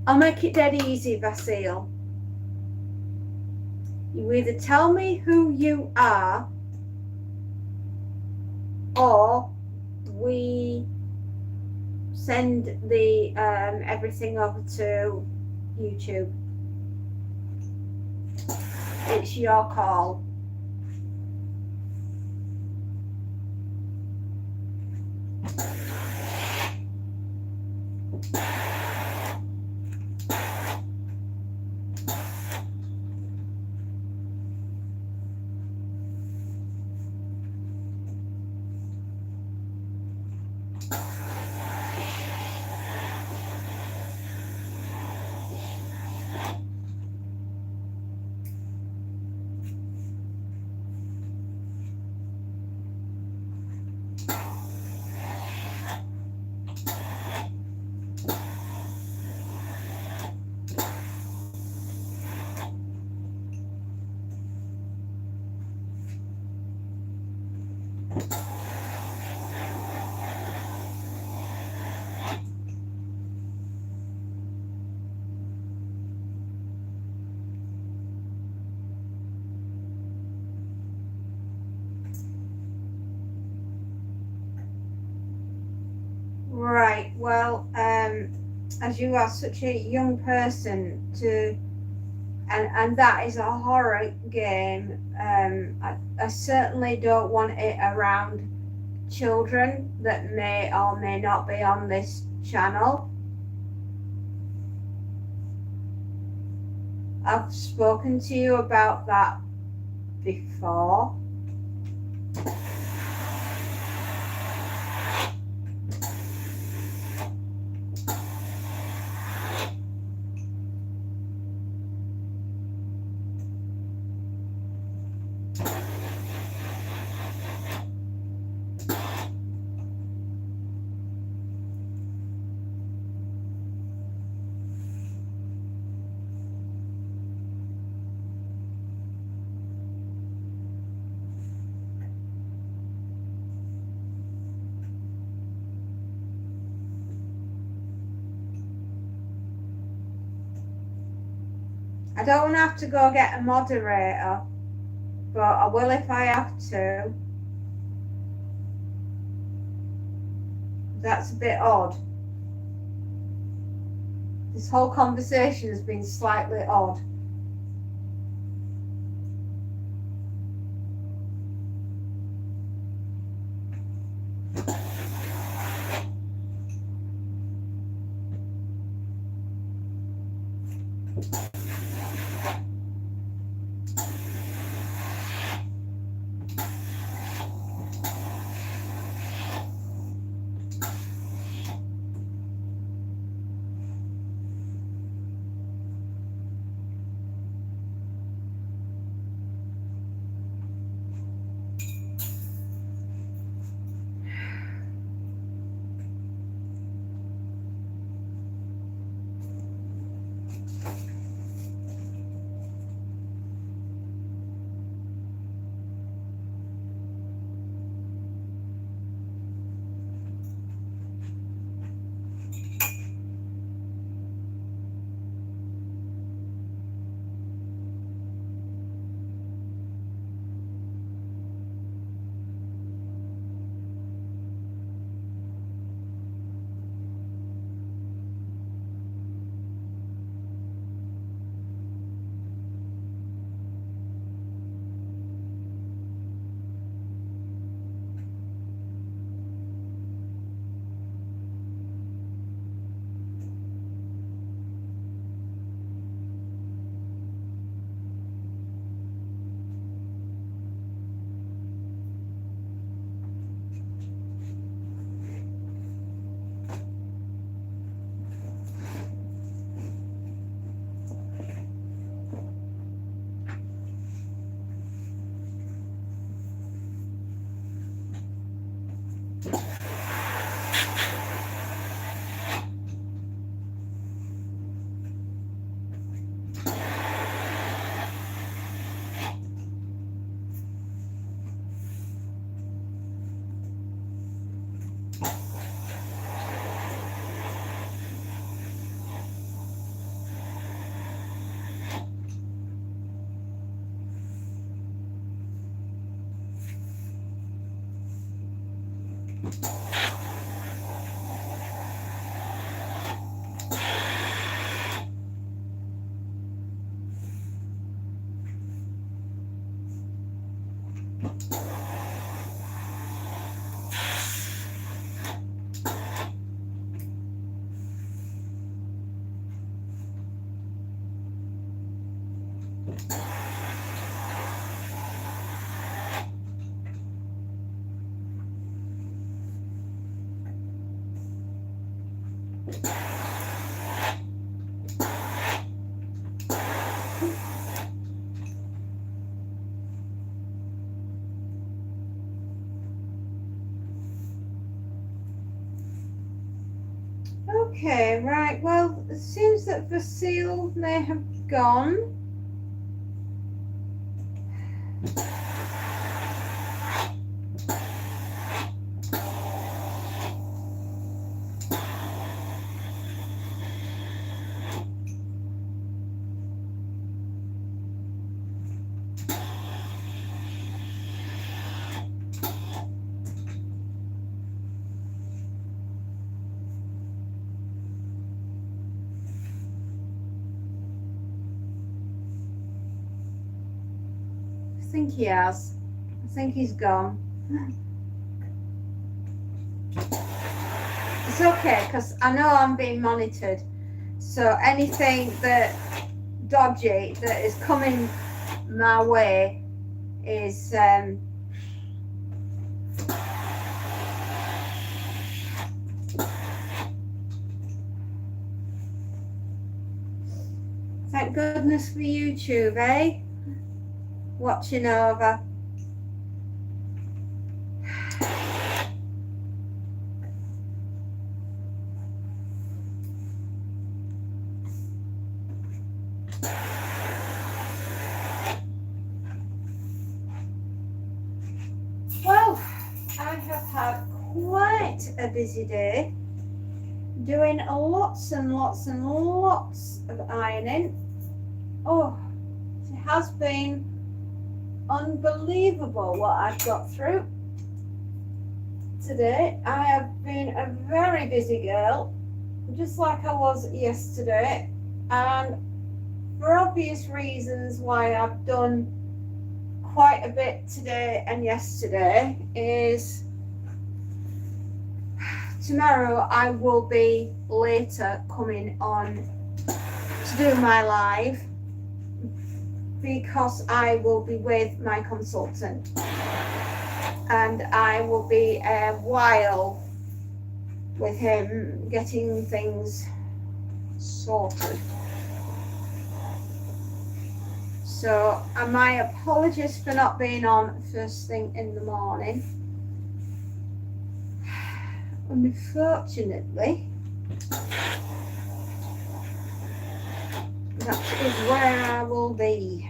I'll make it dead easy, Vasil. You either tell me who you are, or we send the everything over to YouTube. It's your call. Well, as you are such a young person to, and that is a horror game. I certainly don't want it around children that may or may not be on this channel. I've spoken to you about that before. I don't have to go get a moderator, but I will if I have to. That's a bit odd. This whole conversation has been slightly odd. Okay, right. Well, it seems that Vasile may have gone. think he has. I think he's gone. It's okay, because I know I'm being monitored. So anything that dodgy that is coming my way is thank goodness for YouTube, eh? Watching over. Well, I have had quite a busy day, doing lots and lots and lots of ironing. Oh, it has been unbelievable what I've got through today. I have been a very busy girl, just like I was yesterday, and for obvious reasons why I've done quite a bit today and yesterday is tomorrow I will be later coming on to do my live because I will be with my consultant and I will be a while with him getting things sorted. So my apologies for not being on first thing in the morning. Unfortunately, that is where I will be.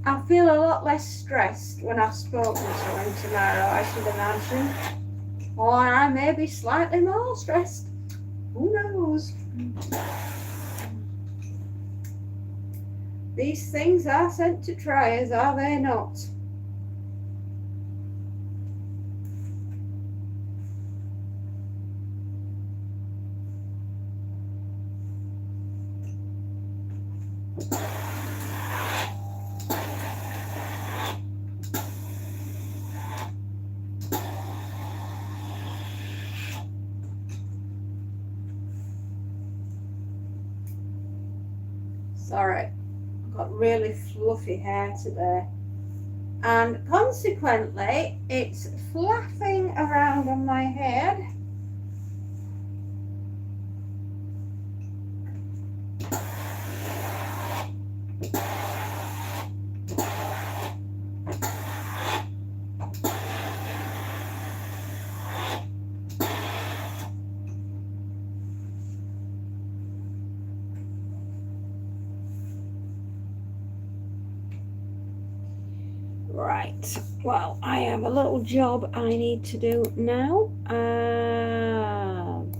I feel a lot less stressed when I've spoken to him tomorrow, I should imagine. Or I may be slightly more stressed. Who knows? These things are sent to try us, are they not? Sorry, I've got really fluffy hair today. And consequently, it's flapping around on my head. Right, well, I have a little job I need to do now.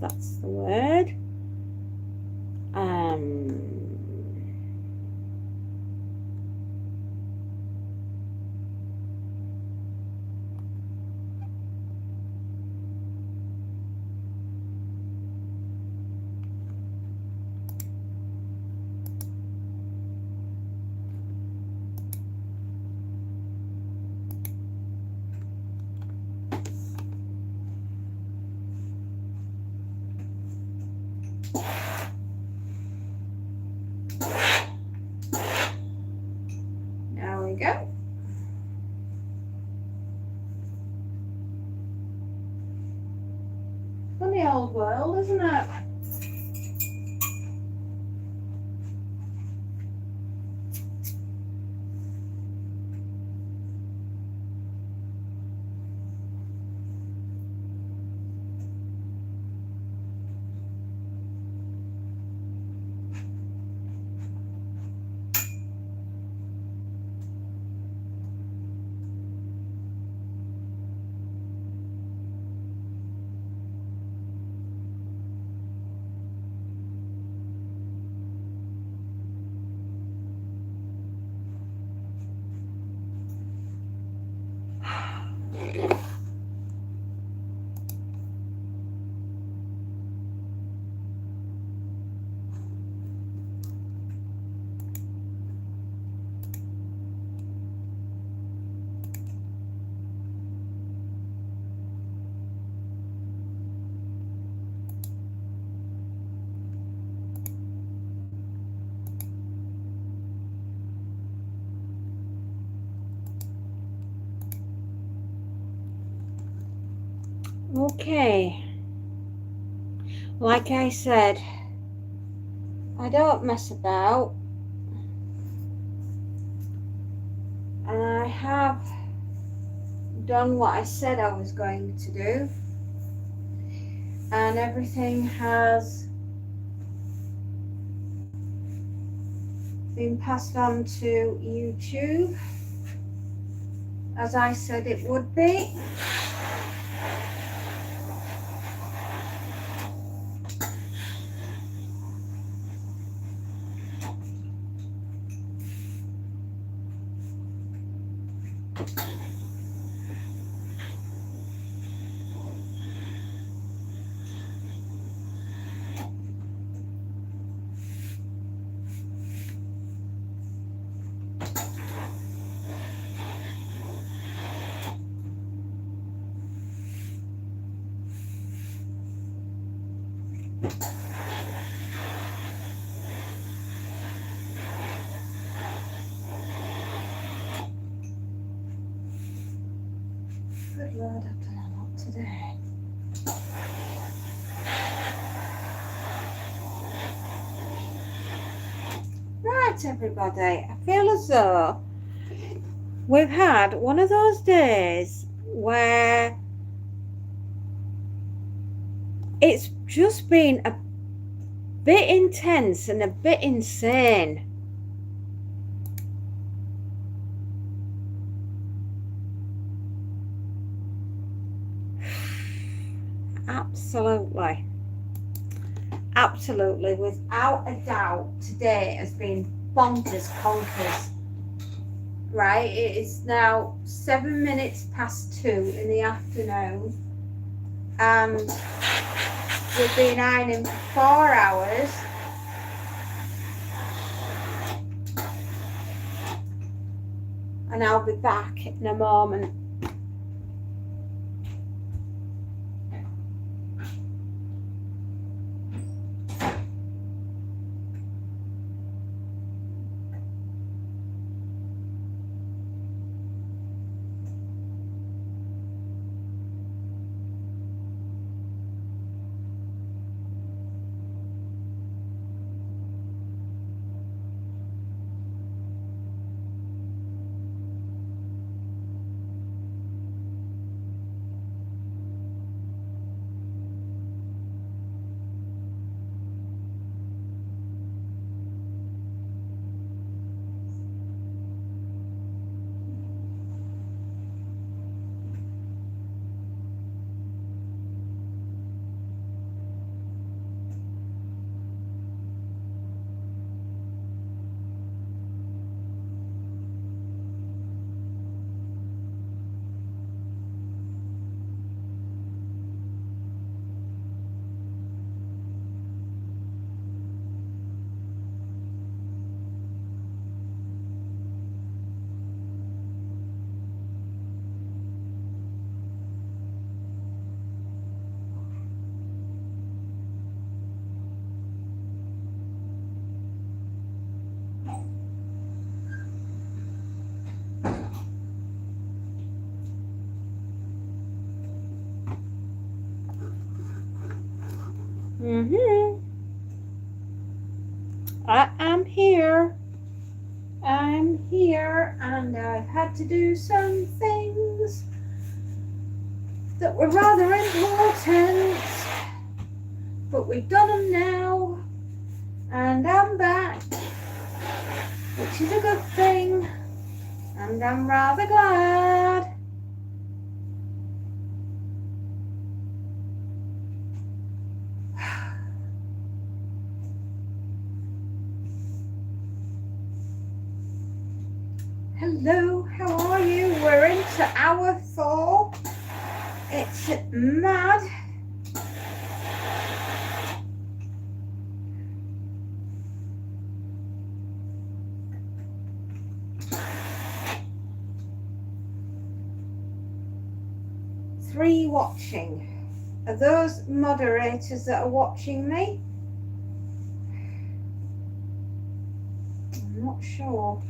That's the word. There we go. Funny old world, isn't it? Okay, like I said, I don't mess about, and I have done what I said I was going to do, and everything has been passed on to YouTube as I said it would be. Good Lord, I've done a lot today. Right, everybody, I feel as though we've had one of those days where it's just been a bit intense and a bit insane. Absolutely. Absolutely, without a doubt, today has been bonkers conkers. Right, it is now 7 minutes past 2 in the afternoon, and we've been ironing for 4 hours. And I'll be back in a moment. I am here. I'm here, and I've had to do some things that were rather important, but we've done them now, and I'm back, which is a good thing, and I'm rather glad. Hello, how are you? We're into hour 4. It's mad. Three watching. Are those moderators that are watching me? I'm not sure.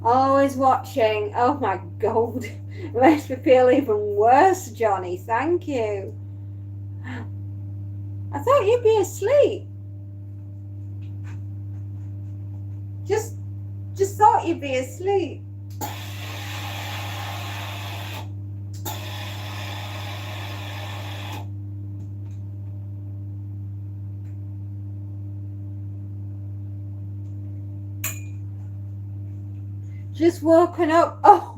Always watching. Oh my God. It makes me feel even worse, Johnny. Thank you. I thought you'd be asleep. Just thought you'd be asleep. Just woken up. Oh,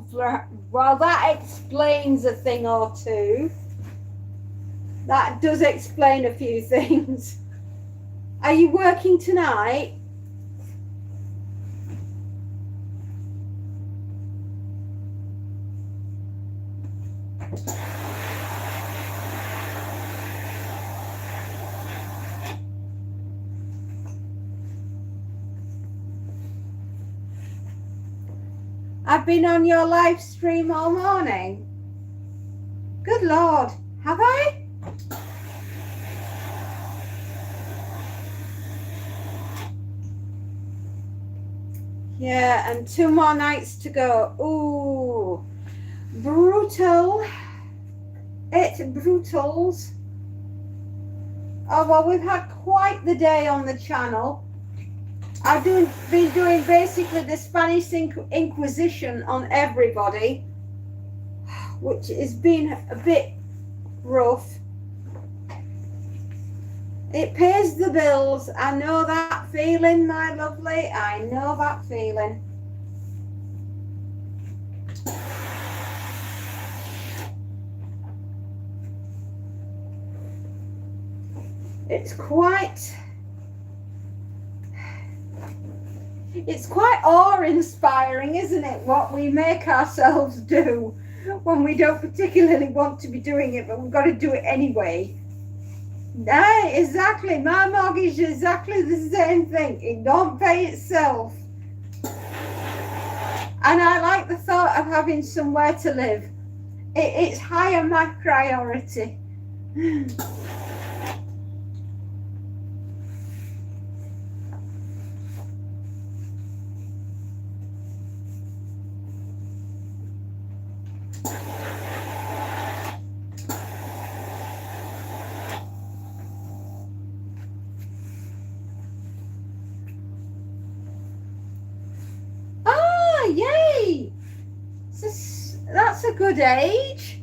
well, that explains a thing or two. That does explain a few things. Are you working tonight? I've been on your live stream all morning. Good Lord, have I? Yeah, and 2 more nights to go. Ooh, brutal. It's brutals. Oh, well, we've had quite the day on the channel. I've been doing basically the Spanish Inquisition on everybody, which has been a bit rough. It pays the bills. I know that feeling, my lovely. I know that feeling. It's quite awe-inspiring, isn't it, what we make ourselves do when we don't particularly want to be doing it, but we've got to do it anyway. Yeah, exactly. My mortgage is exactly the same thing. It don't pay itself. And I like the thought of having somewhere to live. It's high on my priority. Yay! That's a good age.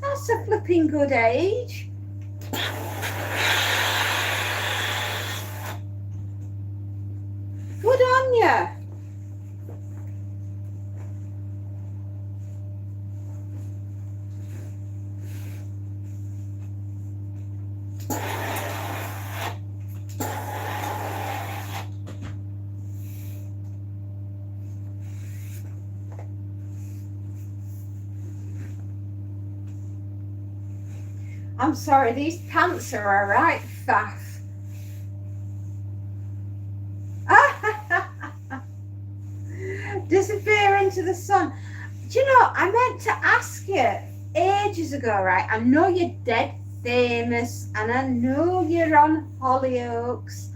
That's a flipping good age. Good on you. I'm sorry, these pants are a right faff. Disappear into the sun. Do you know, I meant to ask you ages ago, right? I know you're dead famous and I know you're on Hollyoaks.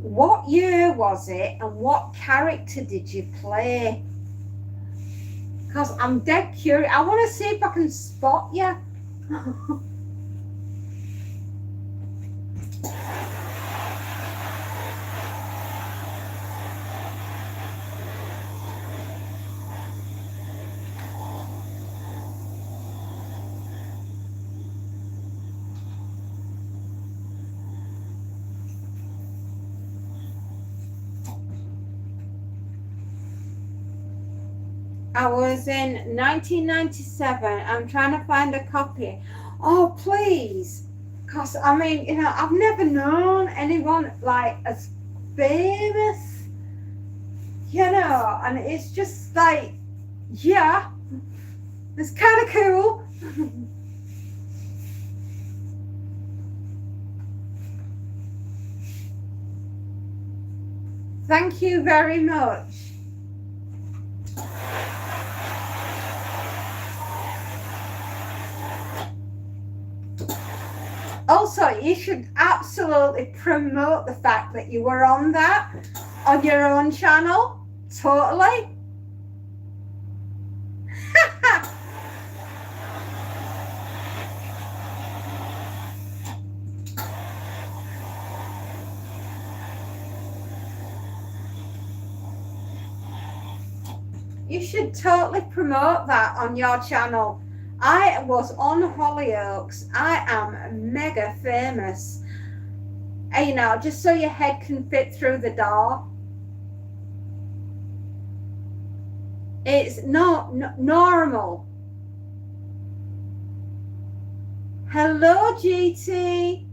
What year was it and what character did you play? Because I'm dead curious. I want to see if I can spot you. I was in 1997. I'm trying to find a copy. Oh, please. Because, I mean, you know, I've never known anyone like as famous, you know, and it's just like, yeah, it's kind of cool. Thank you very much. Also, you should absolutely promote the fact that you were on that on your own channel. Totally. You should totally promote that on your channel. I was on Hollyoaks. I am mega famous. And, you know, just so your head can fit through the door. It's not normal. Hello, GT.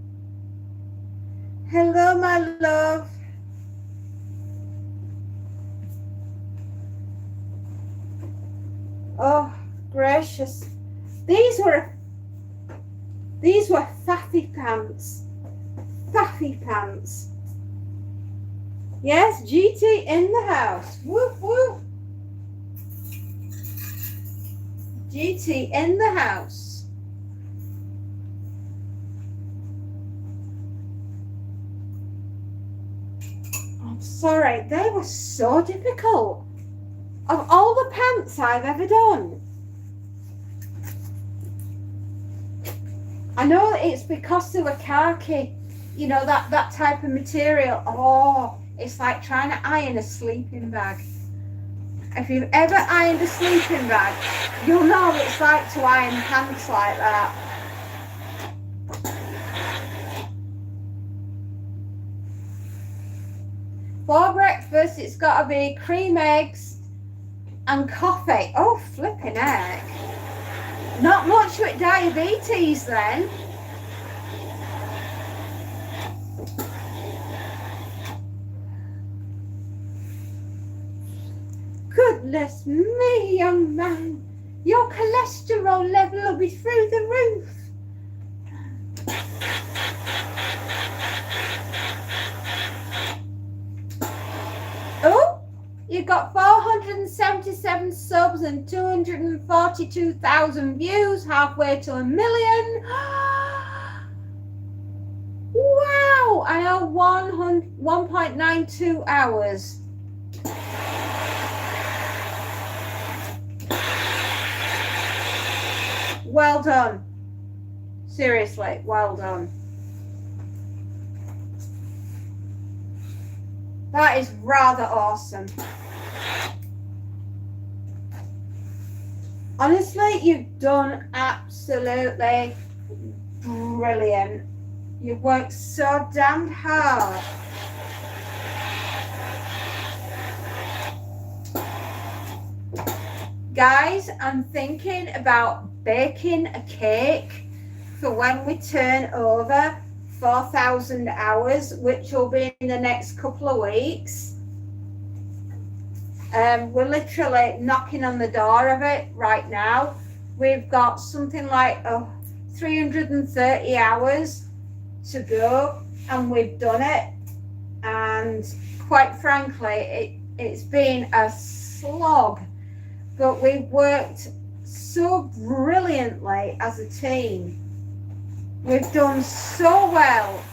Hello, my love. Oh, gracious. These were faffy pants. Faffy pants. Yes, GT in the house. Woof, woof. GT in the house. I'm sorry, they were so difficult. Of all the pants I've ever done. I know it's because they were khaki, you know, that type of material. Oh, it's like trying to iron a sleeping bag. If you've ever ironed a sleeping bag, you'll know what it's like to iron pants like that. For breakfast, it's got to be cream eggs and coffee. Oh, flipping heck. Not much with diabetes then. Goodness me, young man. Your cholesterol level will be through the roof. Oh, you got 477 subs and 242,000 views, halfway to 1 million. Wow, I know 1.92 hours. Well done. Seriously, well done. That is rather awesome. Honestly, you've done absolutely brilliant. You've worked so damned hard. Guys, I'm thinking about baking a cake for when we turn over 4,000 hours, which will be in the next couple of weeks. We're literally knocking on the door of it right now. We've got something like 330 hours to go, and we've done it. And quite frankly, it's been a slog, but we've worked so brilliantly as a team. We've done so well.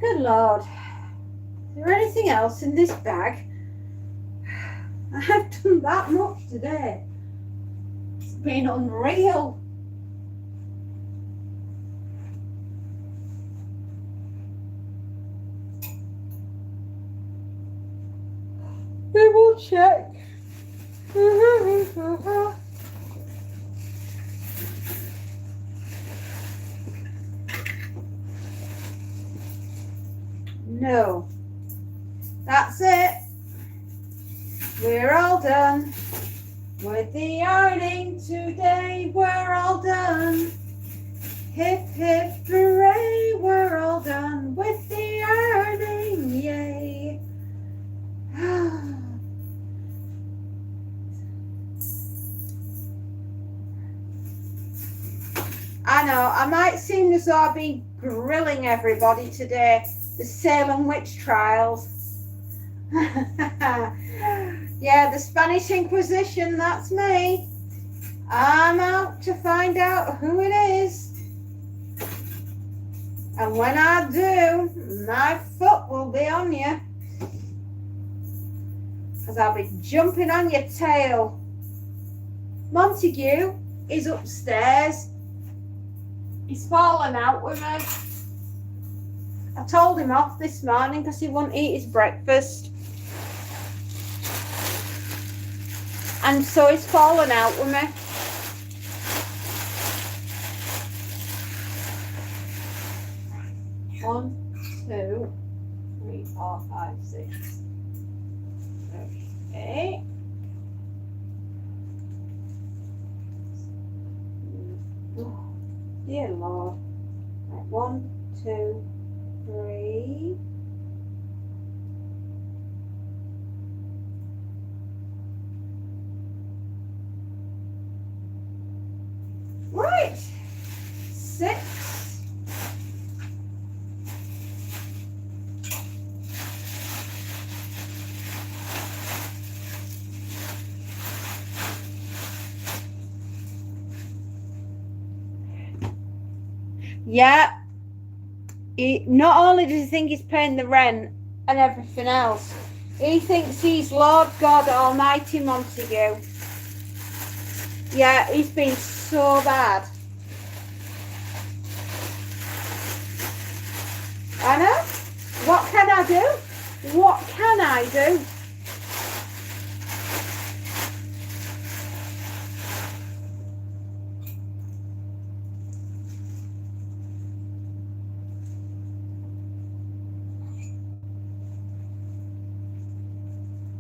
Good Lord. Is there anything else in this bag? I have done that much today. It's been unreal. We will double check. No. That's it. We're all done with the ironing today. We're all done. Hip, hip, hooray. We're all done with the ironing. Yay. I know, I might seem as though I've been grilling everybody today. The Salem witch trials. Yeah, the Spanish Inquisition, that's me. I'm out to find out who it is. And when I do, my foot will be on you. Because I'll be jumping on your tail. Montague is upstairs. He's fallen out with me. I told him off this morning because he wouldn't eat his breakfast. And so he's fallen out with me. One, two, three, 4, 5, 6. Okay. Oh, dear Lord. Right, 1, 2, 3. Right. 6. 'Yeah, not only does he think he's paying the rent and everything else, he thinks he's Lord God Almighty Montague. Yeah, he's been so bad. I know. What can I do? What can I do?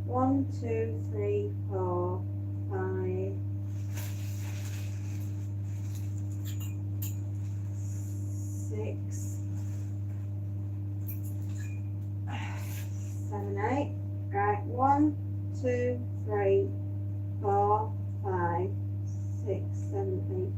One, 2, 3, 4, 5, 6, 7, 8. Right, 1, 2, 3, 4, 5, 6, 7,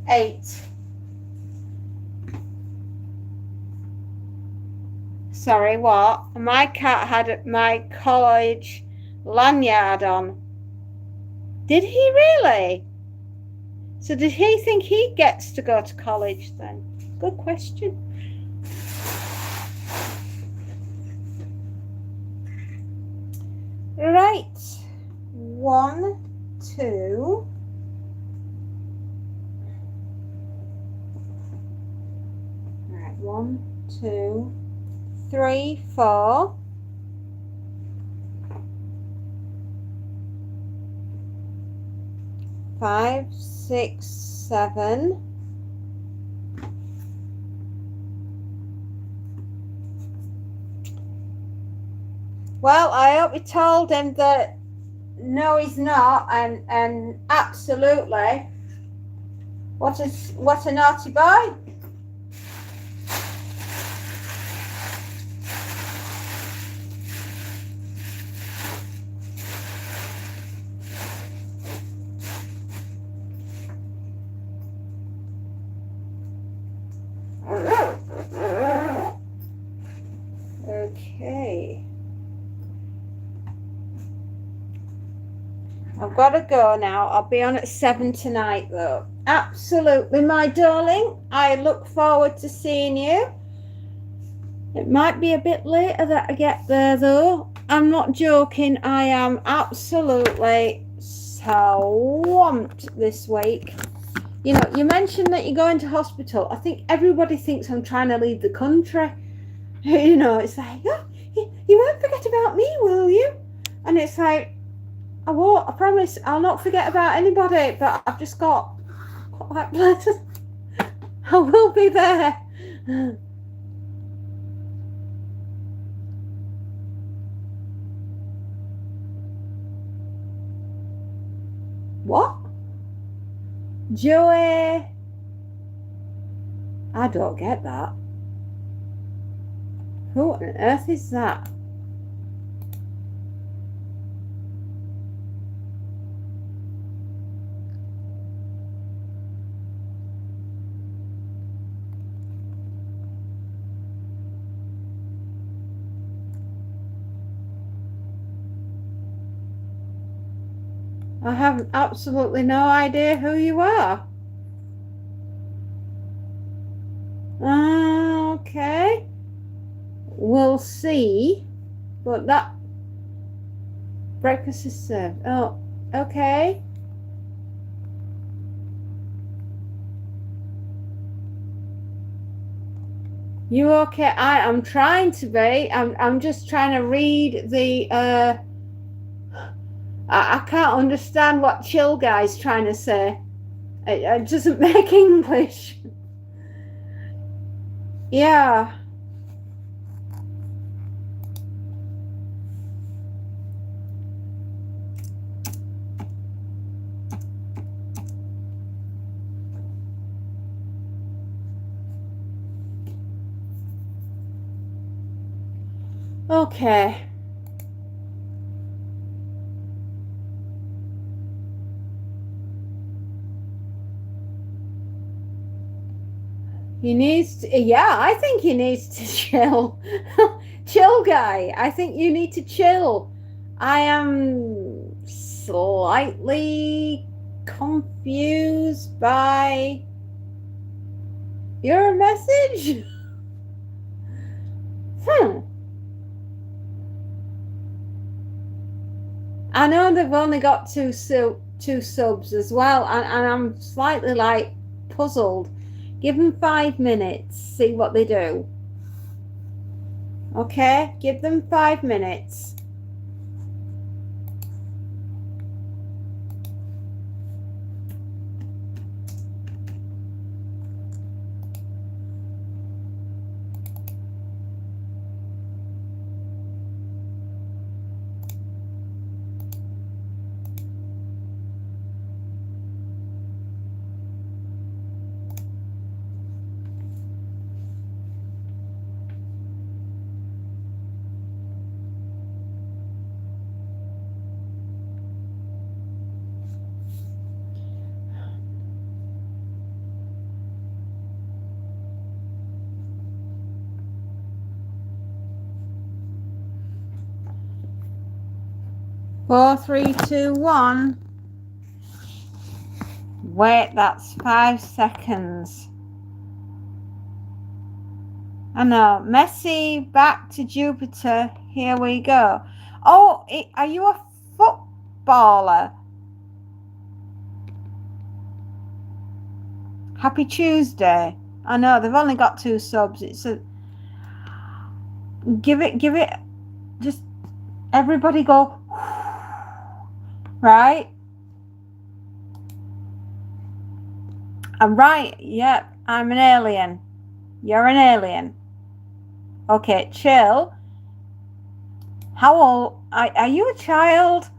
8. Sorry, what? My cat had my college lanyard on. Did he really? So did he think he gets to go to college then? Good question. Right. 1, 2. Right, 1, 2, 3, 4. 5, 6, 7. Well, I hope you told him that no, he's not, and absolutely, what a naughty boy. I've got to go now. I'll be on at 7 tonight, though. Absolutely, my darling. I look forward to seeing you. It might be a bit later that I get there, though. I'm not joking. I am absolutely swamped this week. You know, you mentioned that you're going to hospital. I think everybody thinks I'm trying to leave the country. You know, it's like, oh, you won't forget about me, will you? And it's like, I won't, I promise, I'll not forget about anybody, but I've just got quite blessed. I will be there. What? Joey? I don't get that. Who on earth is that? I have absolutely no idea who you are. Okay. We'll see. But that breakfast is served. Oh, okay. You okay? I'm trying to be. I'm just trying to read the I can't understand what chill guy's trying to say. It doesn't make English. Yeah. Okay. He needs to, yeah, I think he needs to chill. Chill guy. I think you need to chill. I am slightly confused by your message. I know they've only got two subs as well, and I'm slightly like puzzled. Give them 5 minutes, see what they do. Okay, give them 5 minutes. Four, three, two, one. Wait, that's 5 seconds. I know. Messi back to Jupiter. Here we go. Oh, are you a footballer? Happy Tuesday. I know they've only got 2 subs. It's a give it. Just everybody go. Right. I'm right. Yep. I'm an alien. You're an alien. Okay, chill. How old are you? A child?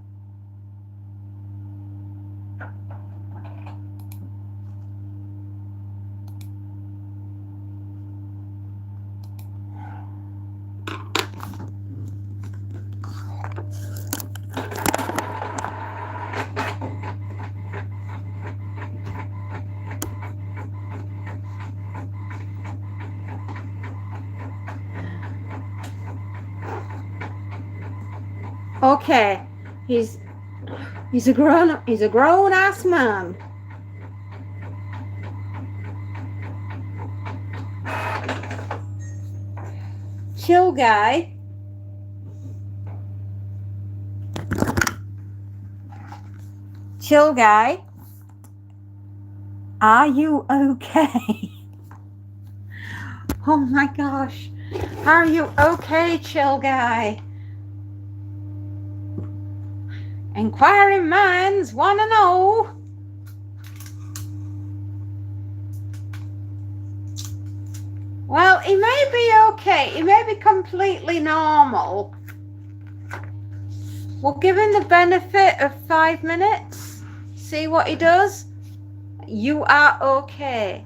Okay, he's He's a grown ass man. Chill guy. Chill guy. Are you okay? Oh my gosh. Are you okay, chill guy? Inquiring minds want to know. Well, he may be okay. He may be completely normal. We'll give him the benefit of 5 minutes. See what he does. You are okay.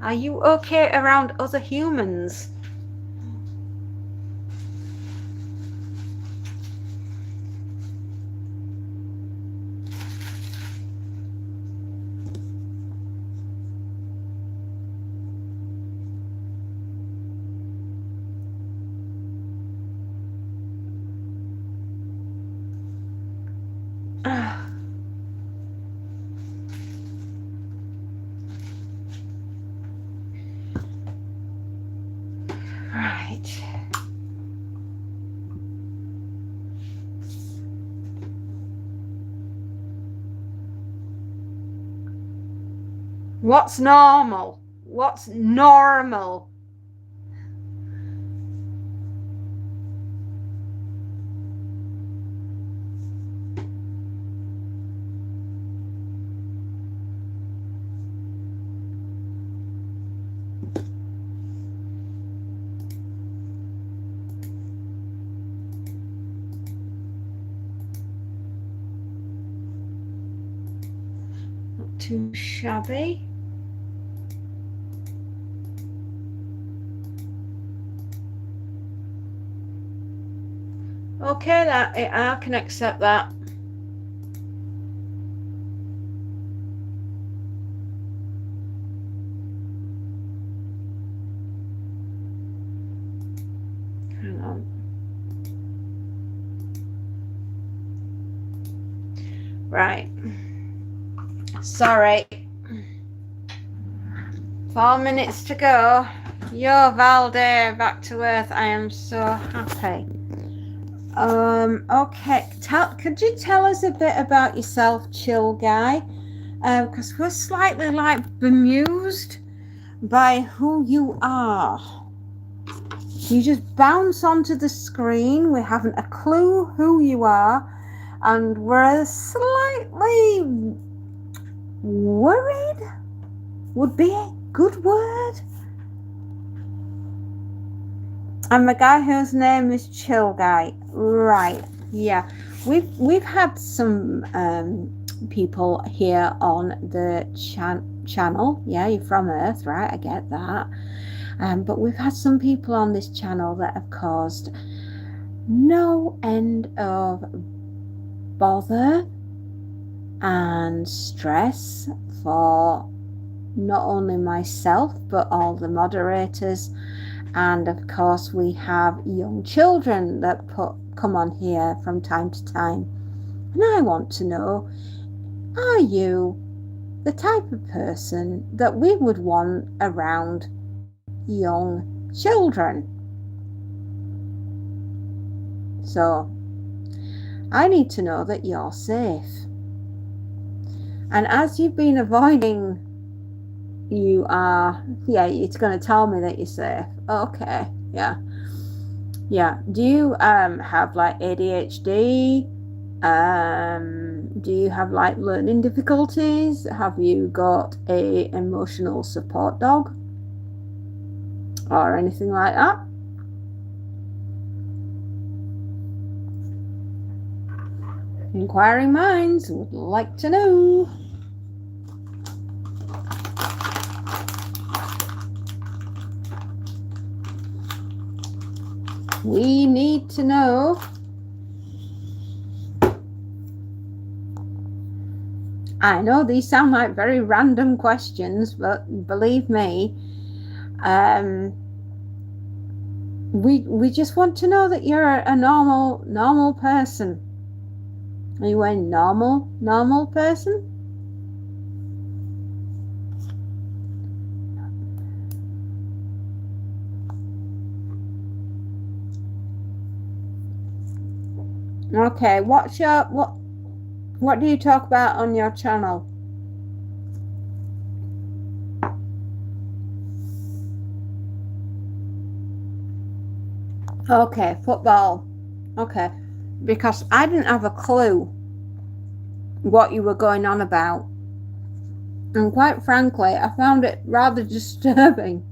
Are you okay around other humans? Right. What's normal? What's normal? Not too shabby. Okay, I can accept that. Hang on. Right. Sorry. 4 minutes to go. Yo, Valde, back to Earth. I am so happy. Okay. Could you tell us a bit about yourself, chill guy? Because we're slightly like bemused by who you are. You just bounce onto the screen. We haven't a clue who you are, and we're slightly worried. Would be a good word. I'm a guy whose name is Chill Guy. Right. Yeah. We've had some people here on the channel. Yeah, you're from Earth, right? I get that. But we've had some people on this channel that have caused no end of bother and stress for not only myself but all the moderators, and of course we have young children that come on here from time to time. And I want to know, are you the type of person that we would want around young children? So I need to know that you're safe. And as you've been avoiding, you are, yeah, it's going to tell me that you're safe. Okay, yeah. Do you have like ADHD? Do you have like learning difficulties? Have you got a emotional support dog or anything like that? Inquiring minds would like to know. We need to know. I know these sound like very random questions, but believe me, we just want to know that you're a normal person. Are you a normal person? Okay, what do you talk about on your channel? Okay, football. Okay, because I didn't have a clue what you were going on about. And quite frankly, I found it rather disturbing.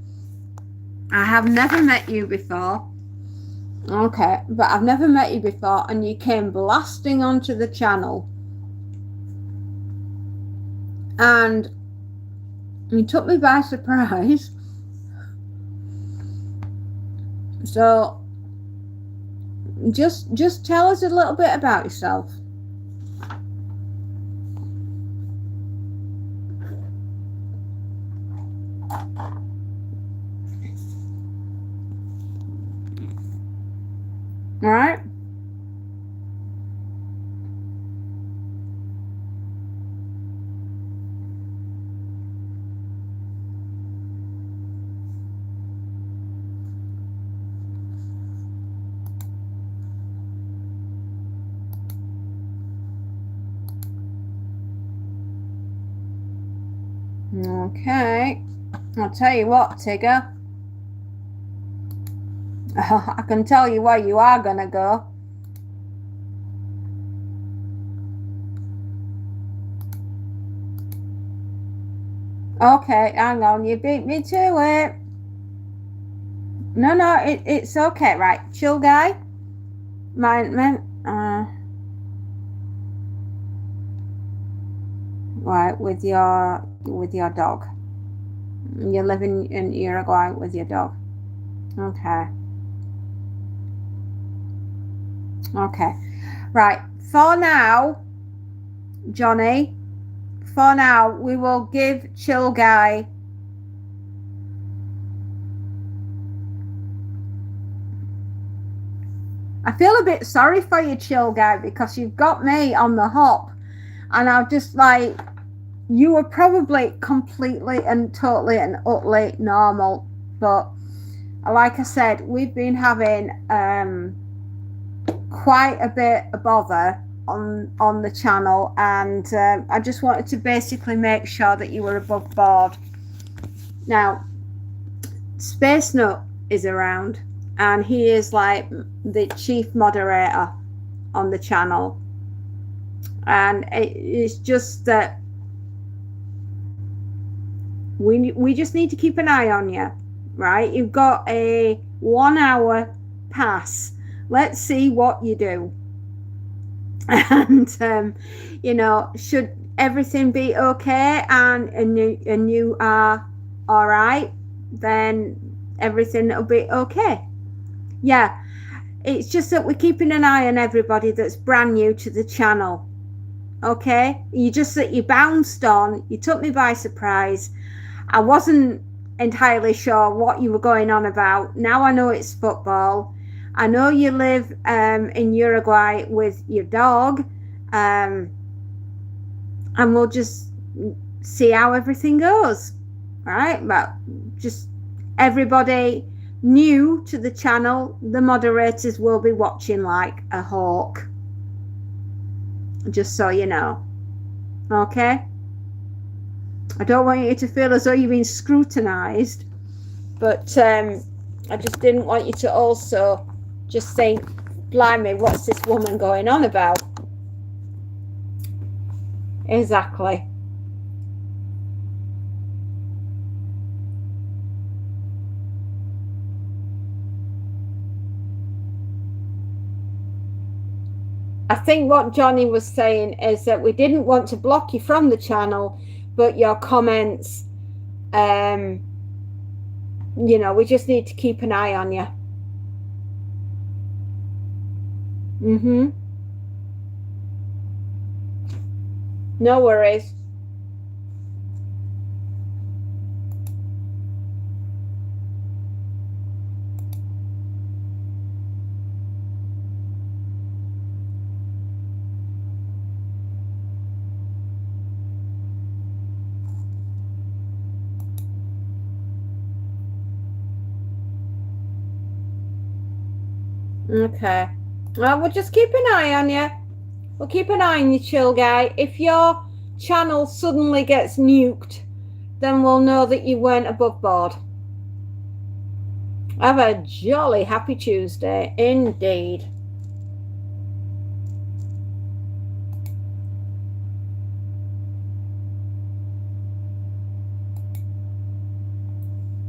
I have never met you before. Okay, but I've never met you before, and you came blasting onto the channel. And you took me by surprise. So just tell us a little bit about yourself. All right? Okay. I'll tell you what, Tigger. I can tell you where you are gonna go. Okay, hang on, you beat me to it. No, it's okay, right? Chill, guy. Right, with your dog. You're living in Uruguay with your dog. Okay. Okay. Right. For now, Johnny, for now, we will give Chill Guy I feel a bit sorry for you, Chill Guy, because you've got me on the hop. And I'm just like, you were probably completely and totally and utterly normal. But like I said, we've been having quite a bit of bother on the channel, and I just wanted to basically make sure that you were above board. Now, Space Nut is around, and he is like the chief moderator on the channel, and it's just that we just need to keep an eye on you, right? You've got a 1 hour pass. Let's see what you do. And should everything be okay and you are all right, then everything will be okay. Yeah, it's just that we're keeping an eye on everybody that's brand new to the channel. Okay, you bounced on, you took me by surprise. I wasn't entirely sure what you were going on about. Now I know it's football. I know you live in Uruguay with your dog, and we'll just see how everything goes. All right, but just everybody new to the channel, the moderators will be watching like a hawk, just so you know. Okay, I don't want you to feel as though you've been scrutinized, but I just didn't want you to also just think, blimey, what's this woman going on about? Exactly. I think what Johnny was saying is that we didn't want to block you from the channel, but your comments, we just need to keep an eye on you. No worries. Okay. Well, we'll just keep an eye on you. We'll keep an eye on you, chill guy. If your channel suddenly gets nuked, then we'll know that you weren't above board. Have a jolly happy Tuesday, indeed.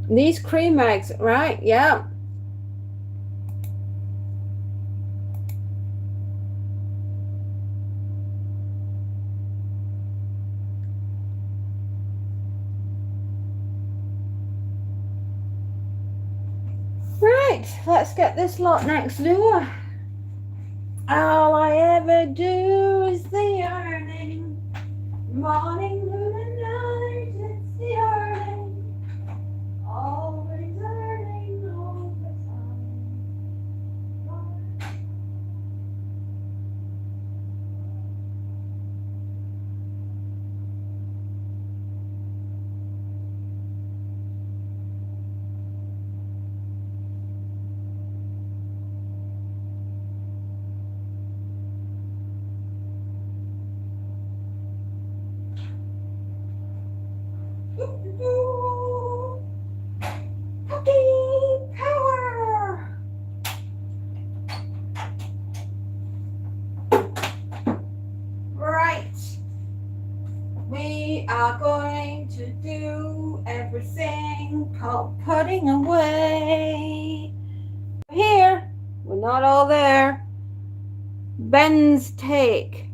These cream eggs, right? Yeah. Right, let's get this lot next door. All I ever do is the earning. Morning, noon, and night, it's the earning. Always earning all the time. Happy power! Right. We are going to do everything called putting away. Here, we're not all there. Ben's take.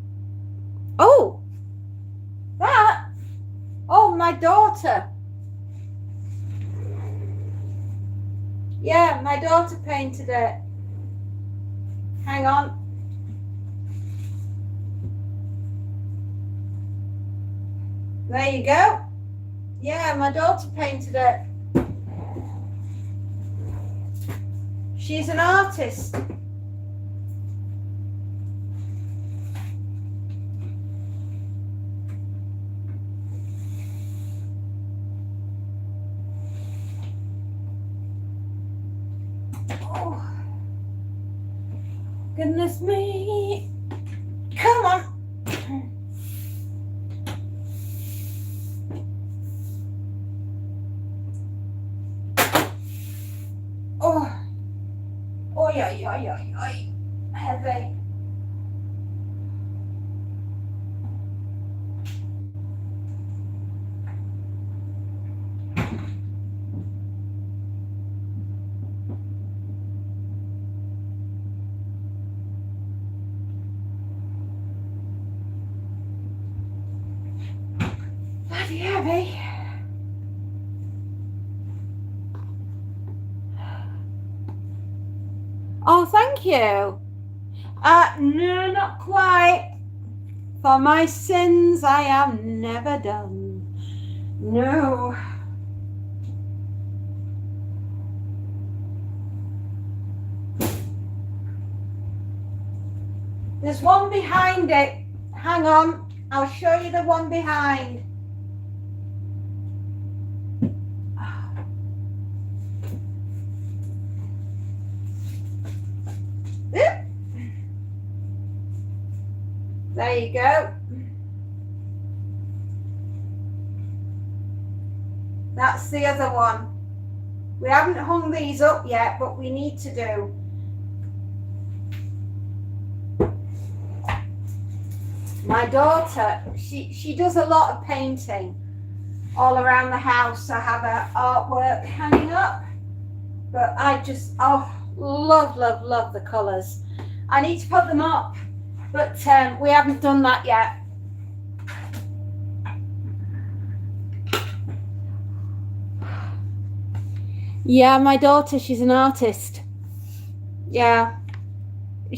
Oh, that. Oh, my daughter. Yeah, my daughter painted it. Hang on. There you go. Yeah, my daughter painted it. She's an artist. Oh, goodness me. Come on. Oh. Oi, oi, oi, oi, oi. Heavy. Bloody heavy. Oh, thank you. No, not quite. For my sins I have never done. No. There's one behind it. Hang on. I'll show you the one behind. There you go. That's the other one. We haven't hung these up yet, but we need to do. My daughter, she does a lot of painting all around the house. I have her artwork hanging up, but I just, oh, love, love, love the colours. I need to put them up, but we haven't done that yet. Yeah, my daughter, she's an artist. Yeah.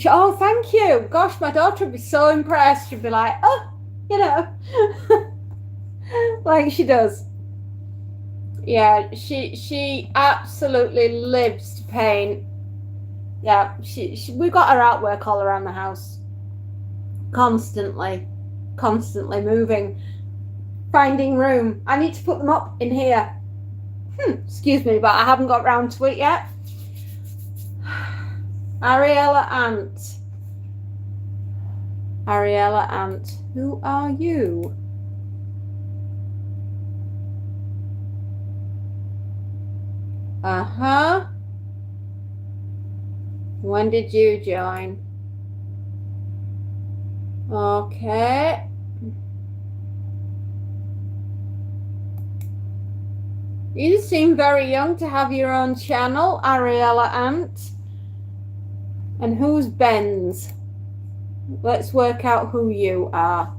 Oh, thank you. Gosh, my daughter would be so impressed. She'd be like, oh, you know, like she does. Yeah, she absolutely lives to paint. Yeah, we've got her artwork all around the house. Constantly moving, finding room. I need to put them up in here. Excuse me, but I haven't got round to it yet. Ariella Ant. Ariella Ant. Who are you? Uh-huh. When did you join? Okay. You seem very young to have your own channel, Ariella Ant. And who's Benz? Let's work out who you are.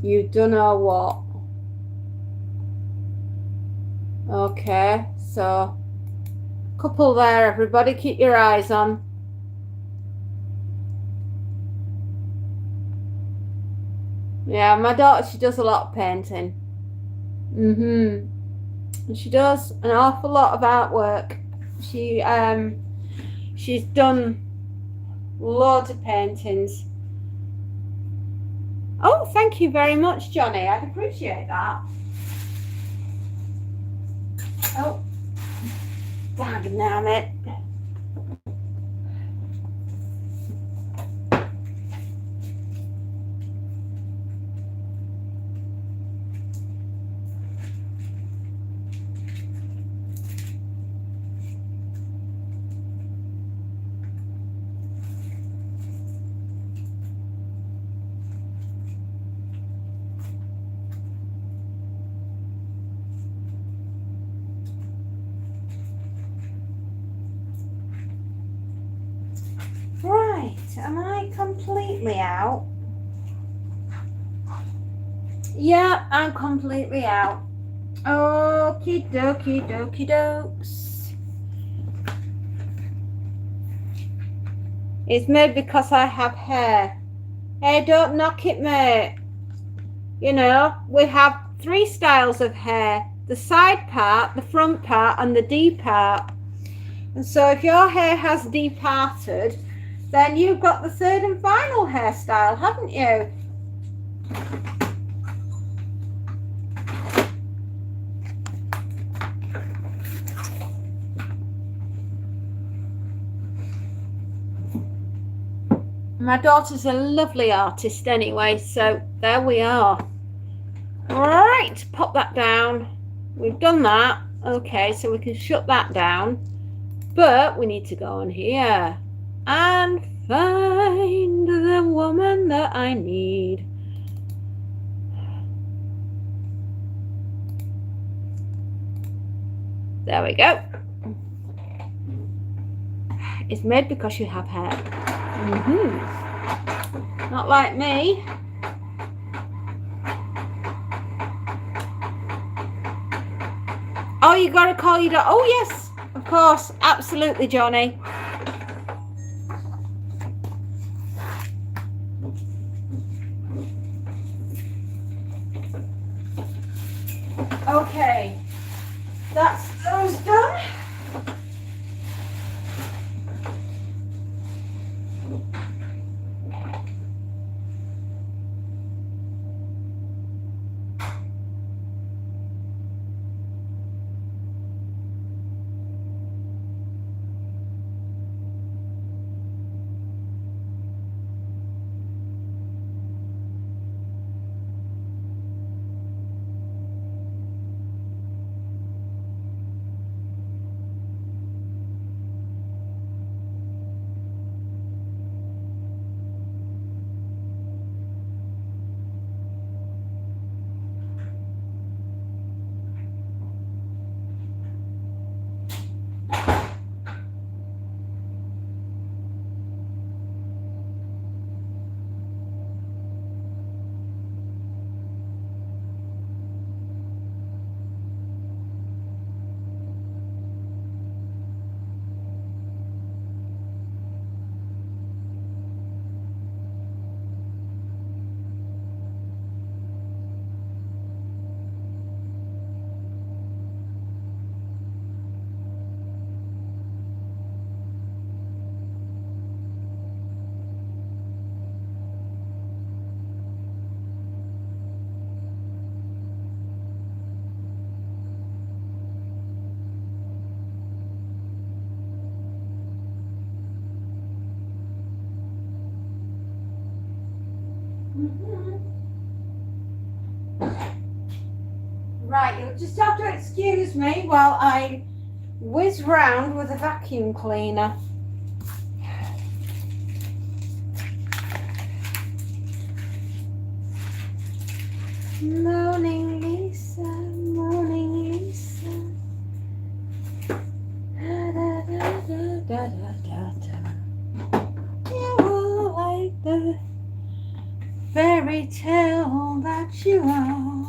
You don't know what. Okay, so couple there, everybody keep your eyes on. Yeah, my daughter, she does a lot of painting. She does an awful lot of artwork. She's done loads of paintings. Oh, thank you very much, Johnny. I'd appreciate that. Oh, damn it. Right, am I completely out? Yeah, I'm completely out. Okie dokie dokie dokes. It's made because I have hair. Hey, don't knock it, mate. You know, we have 3 styles of hair. The side part, the front part, and the D part. And so if your hair has departed, then you've got the 3rd and final hairstyle, haven't you? My daughter's a lovely artist anyway, so there we are. Right, pop that down. We've done that. Okay, so we can shut that down. But we need to go on here and find the woman that I need. There we go. It's made because you have hair. Not like me. Oh, you gotta call your dog. Oh yes, of course, absolutely, Johnny. Okay, that's those done. Right, you'll just have to excuse me while I whiz round with a vacuum cleaner. Morning, Lisa. Morning, Lisa. Da, da, da, da, da, da, da. You are like the fairy tale that you are.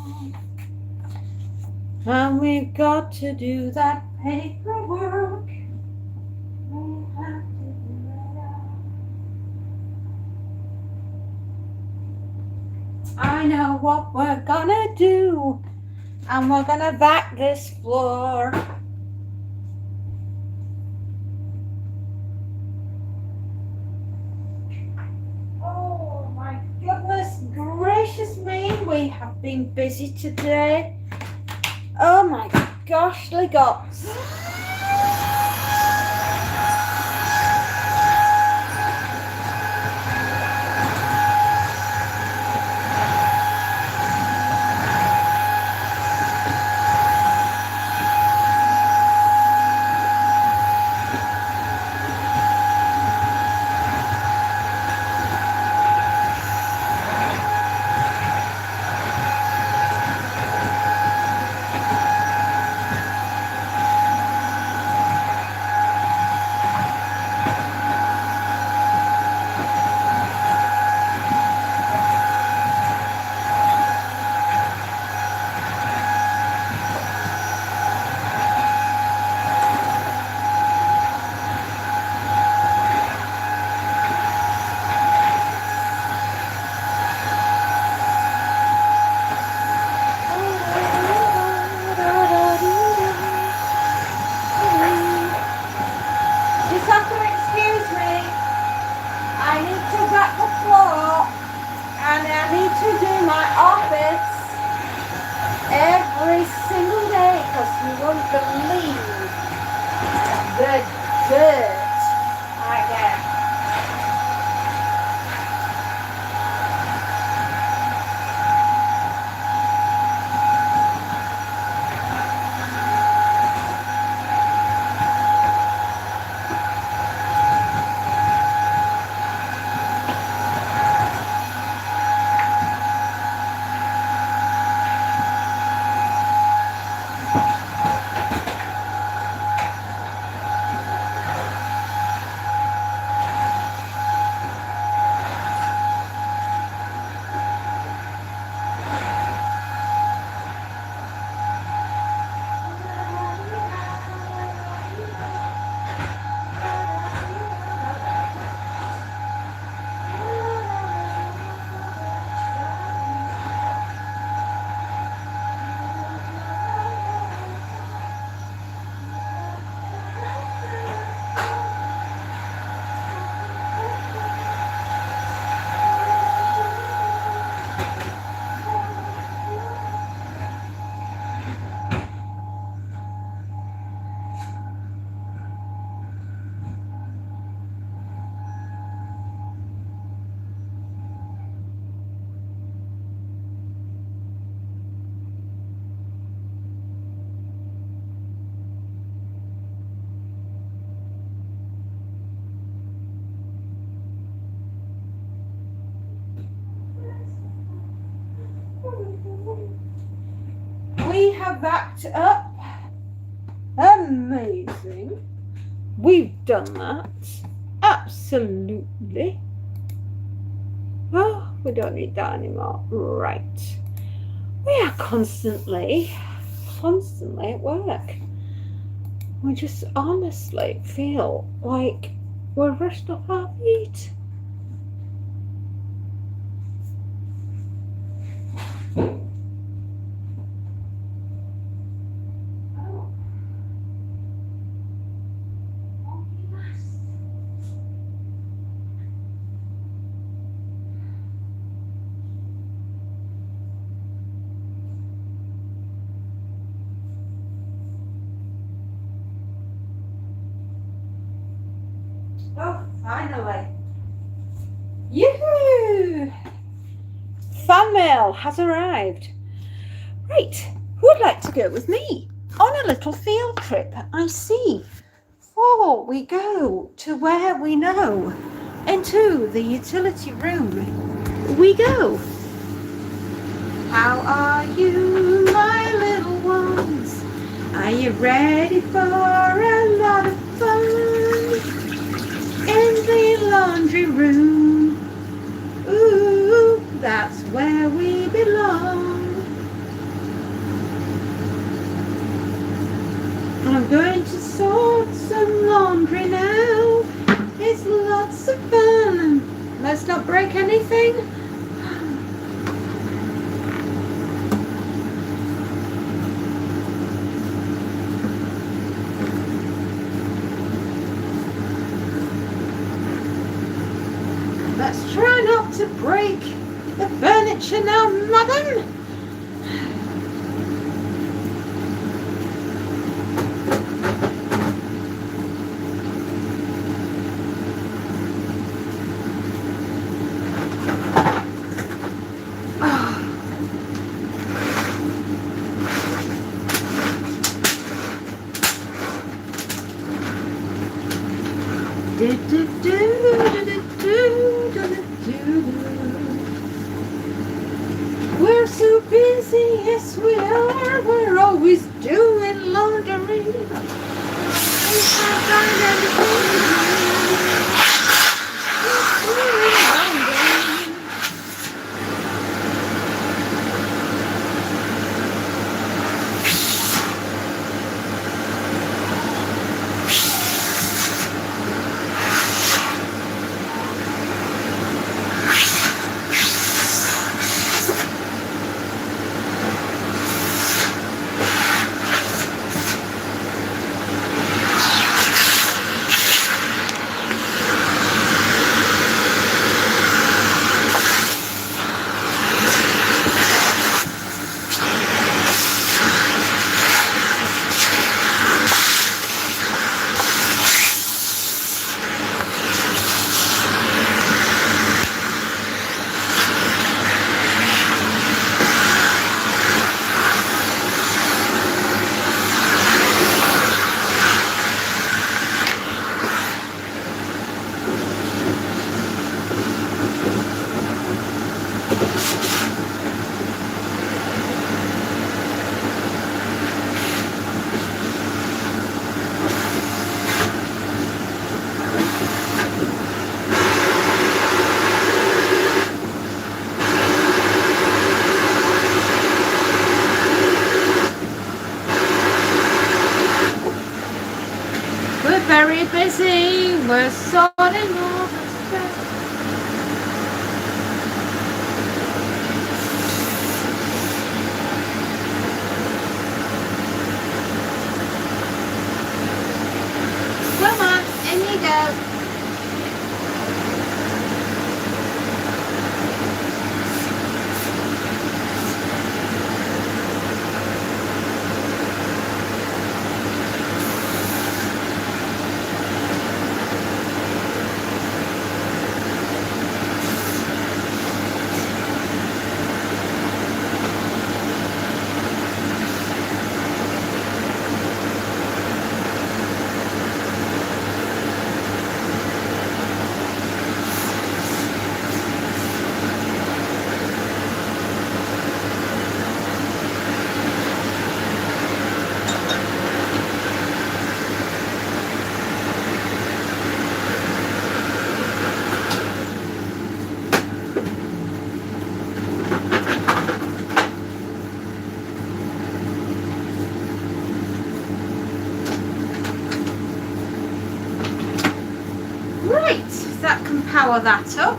And we've got to do that paperwork. We have to do it all. I know what we're gonna do, and we're gonna vac this floor. Oh my goodness gracious me, we have been busy today. Oh my goshly gots. Every single day, because you won't believe the dirt I get. We have backed up. Amazing. We've done that. Absolutely. Oh, we don't need that anymore. Right. We are constantly at work. We just honestly feel like we're rushed off our feet. Oh, finally. Yoo-hoo! fan mail has arrived. Right, who would like to go with me on a little field trip? I see. For we go to where we know, into the utility room we go. How are you, my little ones? Are you ready for a lot of fun in the laundry room? Ooh, that's where we belong. I'm going to sort some laundry now. It's lots of fun. Let's not break anything. Let's try not to break the furniture now, madam. We're so busy, yes we are. We're always doing laundry. We can't find anything to do. We're doing laundry. Very busy, we're sorting all the stress. Come on, in you go. Right, that can power that up.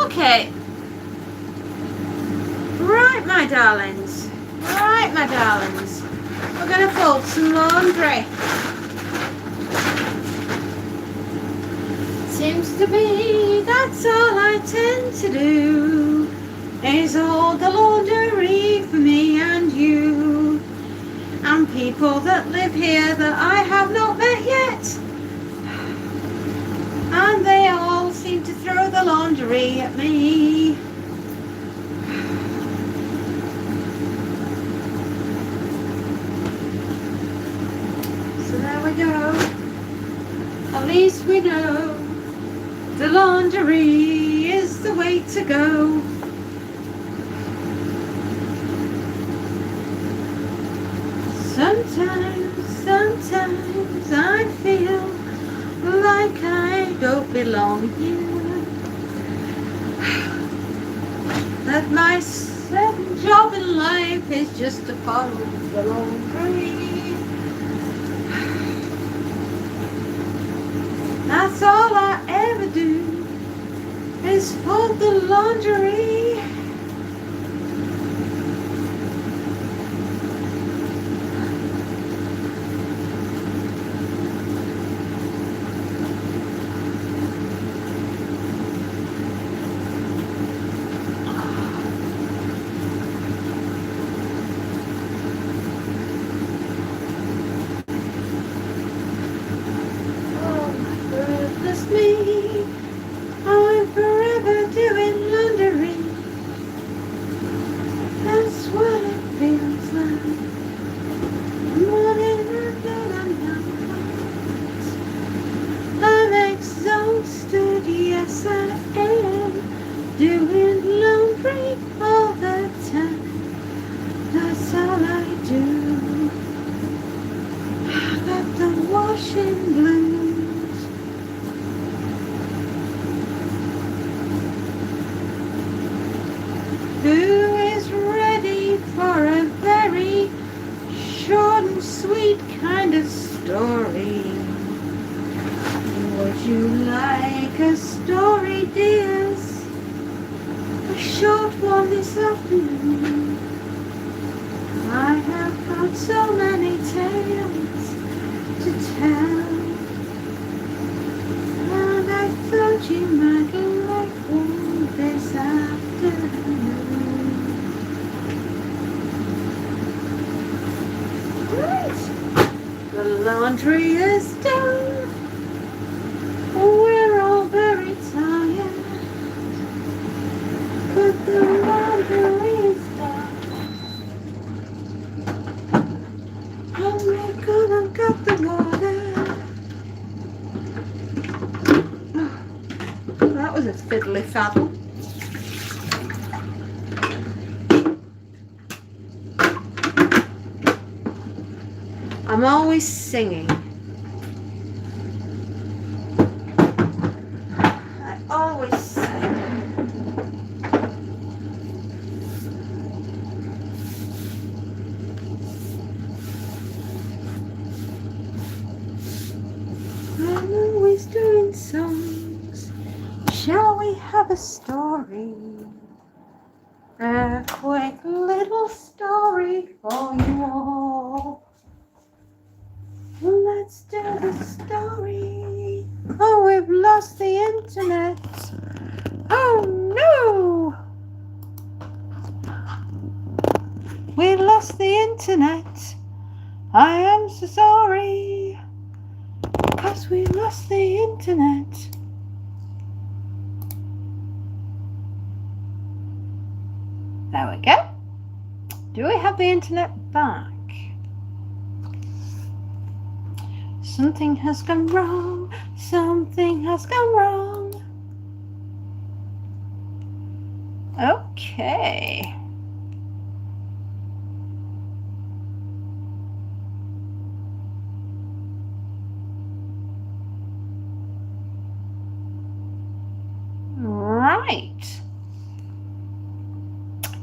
Okay. Right, my darlings. Right, my darlings. We're going to fold some laundry. Seems to be that's all I tend to do, is all the laundry for me and you, and people that live here that I have not met yet, and they all seem to throw the laundry at me. So there we go. At least we know the laundry is the way to go. Sometimes I feel like I don't belong here. That my second job in life is just to follow the laundry. That's all I ever do is fold the laundry. Me, I'm forever doing laundry. That's what it feels like. Morning after night. I'm exhausted, yes I am. Doing laundry all the time. That's all I do. I got the washing blues. Who is ready for a very short and sweet kind of story? Would you like a story, dears? A short one this afternoon. I have got so many tales to tell, and I thought you might like one this afternoon. The laundry is done. We're all very tired, but the laundry is done. Oh my God, I've got the water. That was a fiddly faddle. I'm always singing. I always sing. I'm always doing songs. Shall we have a story? A quick little story for you all. Let's do the story. Oh, we've lost the internet. Oh no! We lost the internet. I am so sorry. Because we lost the internet. There we go. Do we have the internet back? Something has gone wrong. Something has gone wrong. Okay. Right.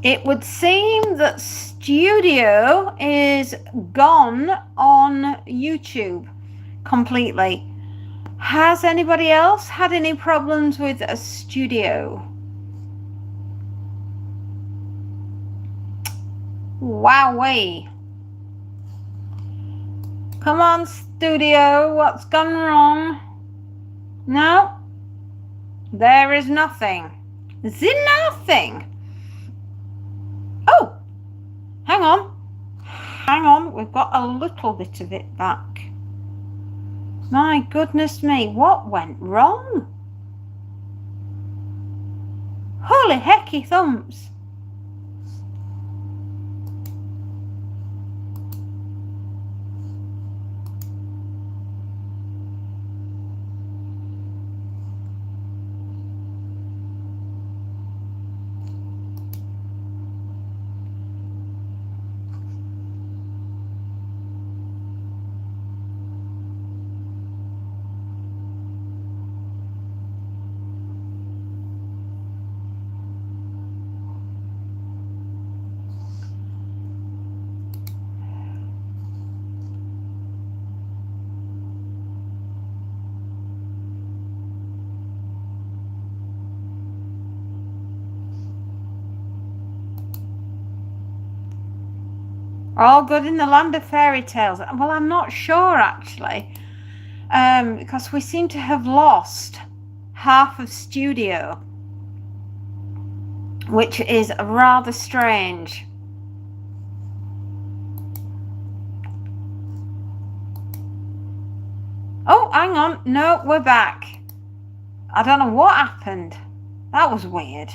It would seem that Studio is gone on YouTube completely. Has anybody else had any problems with a Studio? Wowee. Come on, Studio, what's gone wrong? No, there is nothing. Nothing. Oh, hang on. Hang on, we've got a little bit of it back. My goodness me, what went wrong? Holy hecky thumps! All good in the land of fairy tales. Well, I'm not sure actually, because we seem to have lost half of studio, which is rather strange. Oh, hang on. No, we're back. I don't know what happened. That was weird.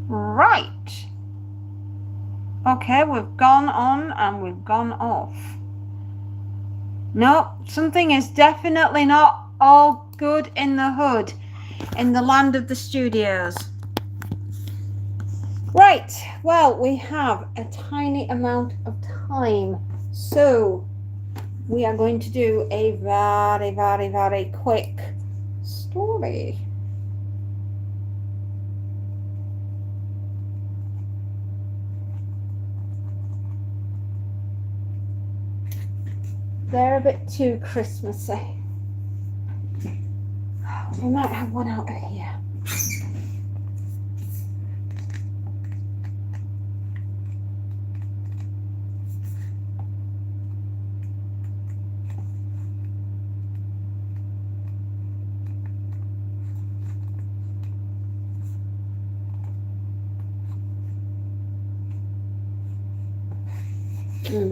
Right. Okay, we've gone on and we've gone off. No, something is definitely not all good in the hood, in the land of the studios. Right, well, we have a tiny amount of time, so we are going to do a very, very, very quick story. They're a bit too Christmassy. We might have one out of here.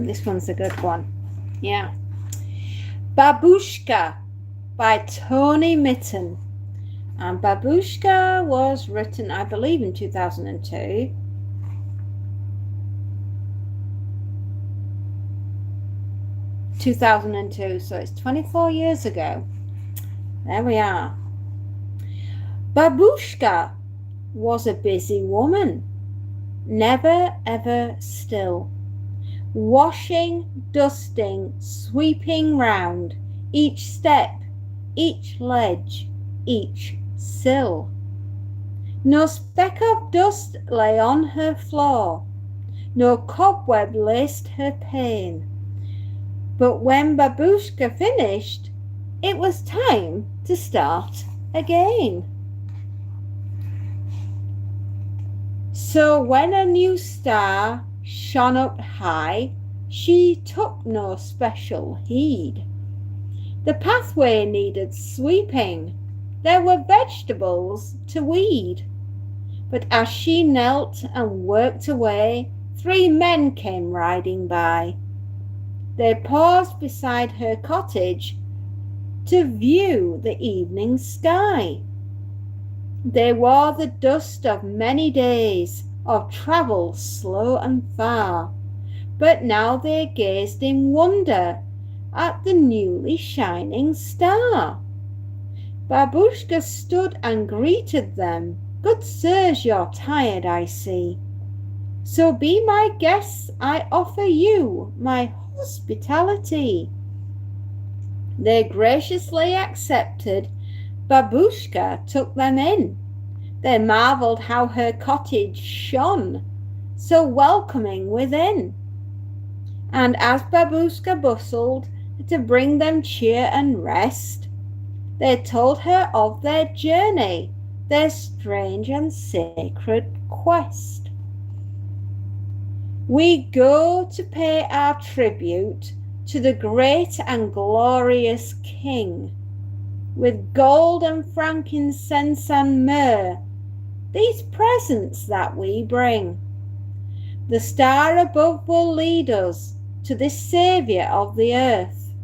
This one's a good one. Yeah. Babushka by Tony Mitton. And Babushka was written, I believe, in 2002. So it's 24 years ago. There we are. Babushka was a busy woman, never ever still. Washing, dusting, sweeping round each step, each ledge, each sill. No speck of dust lay on her floor, no cobweb laced her pane. But when Babushka finished, it was time to start again. So when a new star shone up high, she took no special heed. The pathway needed sweeping, there were vegetables to weed. But as she knelt and worked away, 3 men came riding by. They paused beside her cottage to view the evening sky. They wore the dust of many days of travel slow and far, but now they gazed in wonder at the newly shining star. Babushka stood and greeted them. Good sirs, you're tired, I see. So be my guests, I offer you my hospitality. They graciously accepted. Babushka took them in. They marvelled how her cottage shone, so welcoming within. And as Babushka bustled to bring them cheer and rest, they told her of their journey, their strange and sacred quest. We go to pay our tribute to the great and glorious King, with gold and frankincense and myrrh, these presents that we bring. The star above will lead us, to this Saviour of the earth,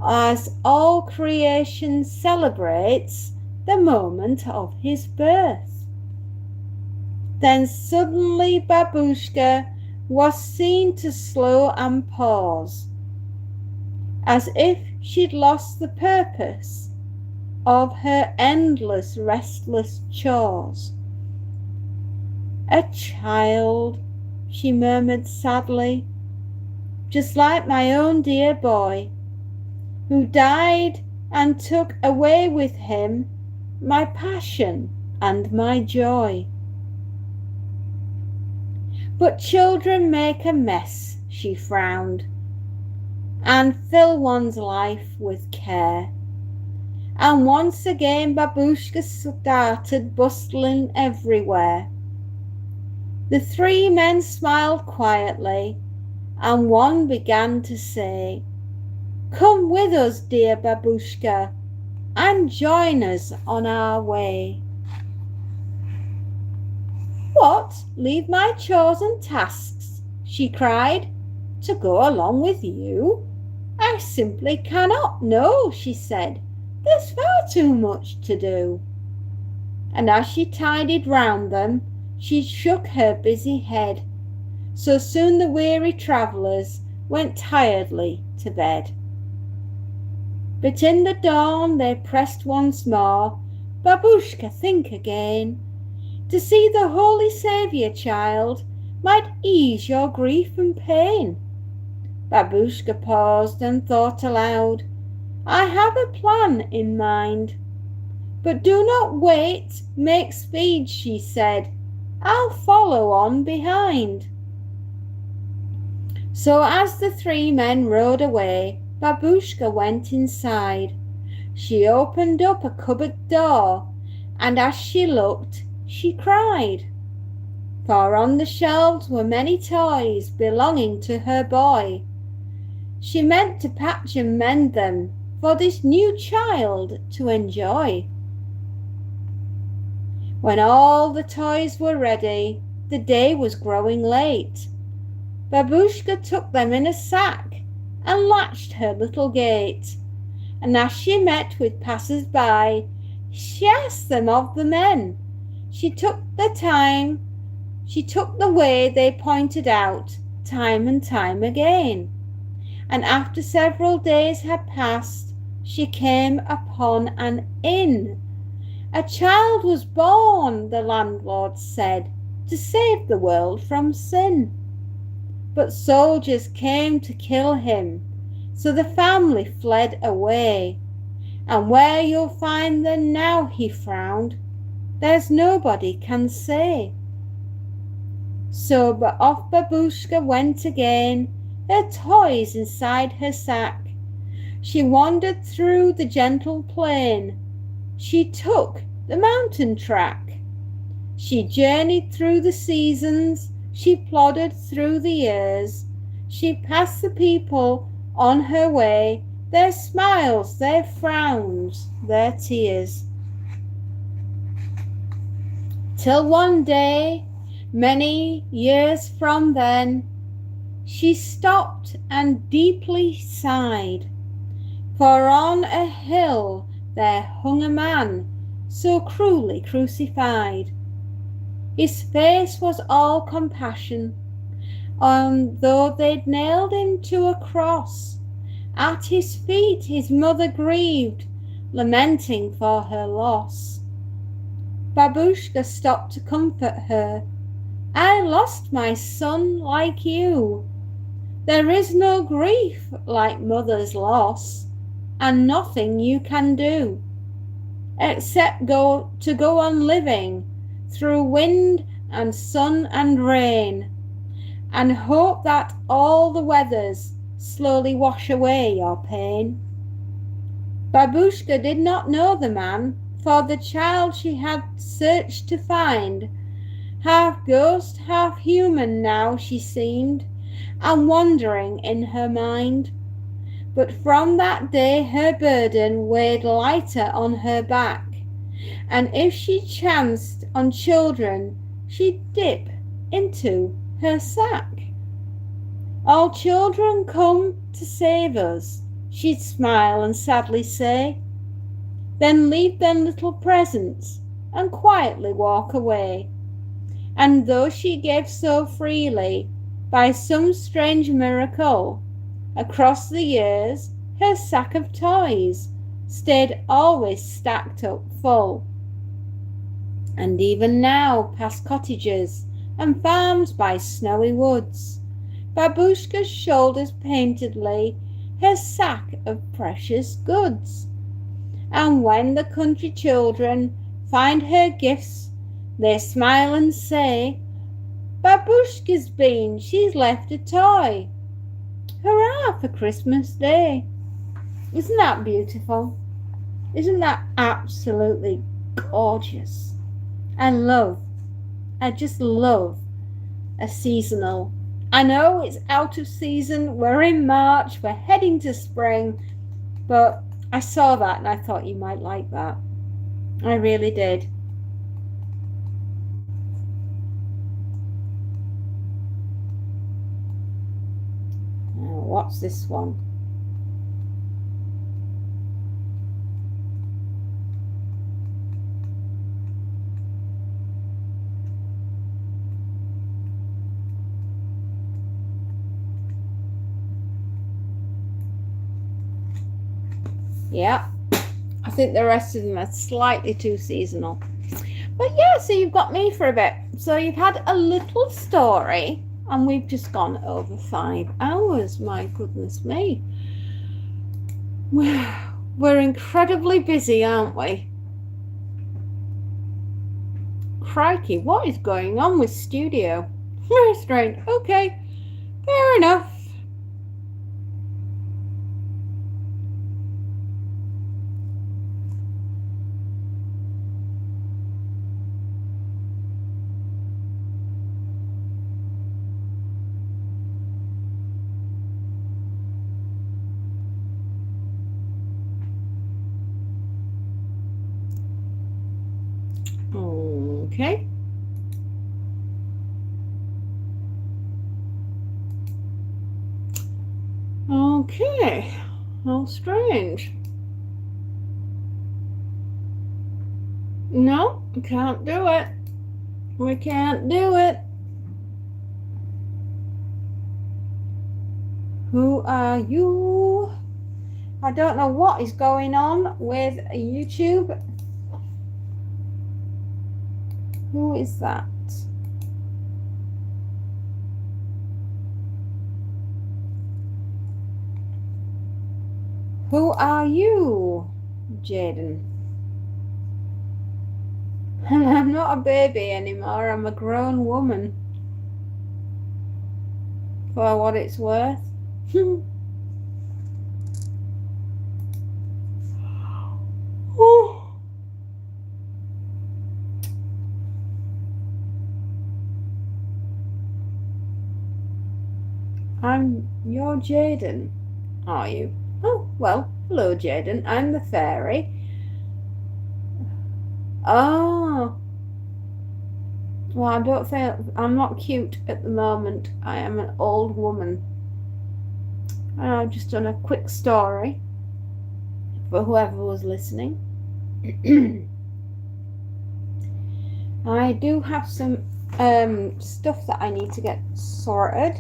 as all creation celebrates the moment of his birth. Then suddenly Babushka was seen to slow and pause, as if she'd lost the purpose of her endless restless chores. A child, she murmured sadly, just like my own dear boy, who died and took away with him my passion and my joy. But children make a mess, she frowned, and fill one's life with care. And once again Babushka started bustling everywhere. The three men smiled quietly, and one began to say, "Come with us, dear Babushka, and join us on our way." "What, leave my chosen tasks," she cried, "to go along with you? I simply cannot." "No," she said, "there's far too much to do." And as she tidied round them, she shook her busy head. So soon the weary travellers went tiredly to bed. But in the dawn they pressed once more, "Babushka, think again. To see the Holy Saviour, child, might ease your grief and pain." Babushka paused and thought aloud, "I have a plan in mind." "But do not wait, make speed," she said, "I'll follow on behind." So as the three men rode away, Babushka went inside. She opened up a cupboard door, and as she looked, she cried. For on the shelves were many toys belonging to her boy. She meant to patch and mend them for this new child to enjoy. When all the toys were ready, the day was growing late. Babushka took them in a sack and latched her little gate. And as she met with passers-by, she asked them of the men. She took the way they pointed out, time and time again. And after several days had passed, she came upon an inn. A child was born, the landlord said, to save the world from sin. But soldiers came to kill him, so the family fled away. And where you'll find them now, he frowned, there's nobody can say. So but off Babushka went again, her toys inside her sack. She wandered through the gentle plain. She took the mountain track. She journeyed through the seasons. She plodded through the years. She passed the people on her way, their smiles, their frowns, their tears. Till one day, many years from then, she stopped and deeply sighed. For on a hill there hung a man, so cruelly crucified. His face was all compassion, though they'd nailed him to a cross. At his feet his mother grieved, lamenting for her loss. Babushka stopped to comfort her. "I lost my son like you. There is no grief like mother's loss, and nothing you can do, except go on living through wind and sun and rain, and hope that all the weathers slowly wash away your pain." Babushka did not know the man, for the child she had searched to find. Half ghost, half human now she seemed, and wandering in her mind. But from that day her burden weighed lighter on her back, and if she chanced on children, she'd dip into her sack. All children come to save us, she'd smile and sadly say, then leave them little presents and quietly walk away. And though she gave so freely, by some strange miracle, across the years her sack of toys stayed always stacked up full. And even now, past cottages and farms by snowy woods, Babushka's shoulders paintedly her sack of precious goods. And when the country children find her gifts, they smile and say, Babushka's been, she's left a toy. Hurrah for Christmas Day. Isn't that beautiful? Isn't that absolutely gorgeous? I just love a seasonal. I know it's out of season, we're in March, we're heading to spring, but I saw that and I thought you might like that. I really did. Now, what's this one? Yeah, I think the rest of them are slightly too seasonal. But yeah, so you've got me for a bit. So you've had a little story, and we've just gone over 5 hours. My goodness me. We're incredibly busy, aren't we? Crikey, what is going on with studio? Very strange. Okay, fair enough. Okay. Okay. How strange. No, we can't do it. We can't do it. Who are you? I don't know what is going on with YouTube. Who is that? Who are you, Jaden? I'm not a baby anymore. I'm a grown woman. For what it's worth. Oh. You're Jaden, are you? Oh, well, hello Jaden. I'm the fairy. Oh. Well, I don't think I'm not cute at the moment. I am an old woman. I've just done a quick story for whoever was listening. I do have some stuff that I need to get sorted.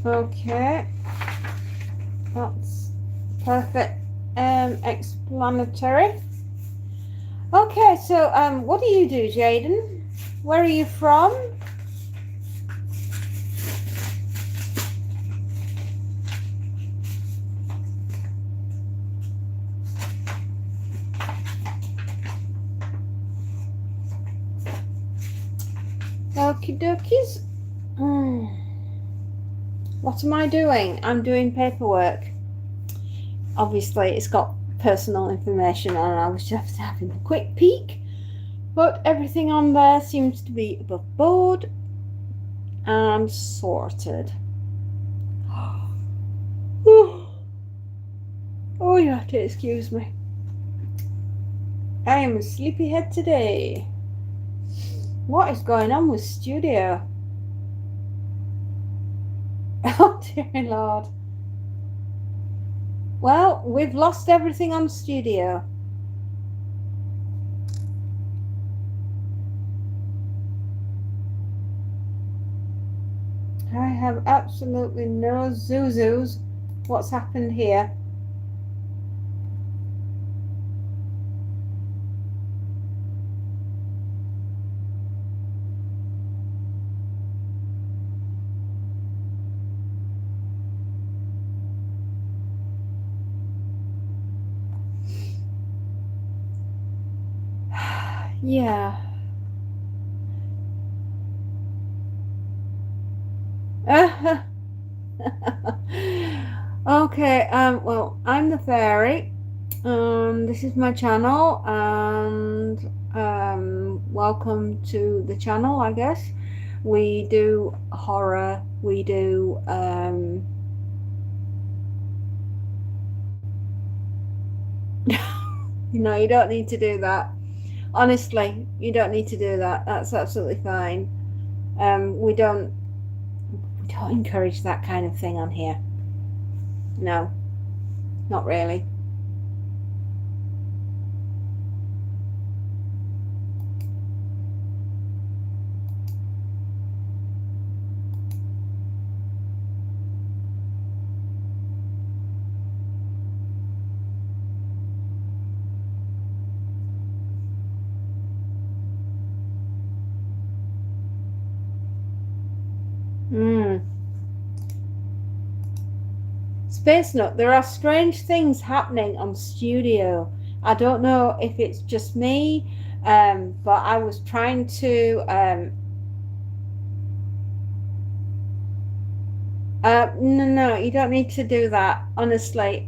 Okay, that's perfect, explanatory. Okay, so what do you do, Jaden? Where are you from? Okie dokies. What am I doing? I'm doing paperwork. Obviously, it's got personal information on. I was just having a quick peek, but everything on there seems to be above board and sorted. Oh, you have to excuse me. I am a sleepyhead today. What is going on with studio? Oh dear Lord. Well, we've lost everything on studio. I have absolutely no zuzus. What's happened here? Yeah. Okay, well, I'm the fairy. This is my channel, and welcome to the channel, I guess. We do horror, we do you don't need to do that. Honestly, you don't need to do that. That's absolutely fine. We don't encourage that kind of thing on here. No, not really. Space Note, there are strange things happening on studio. I don't know if it's just me, but I was trying to no, you don't need to do that. Honestly,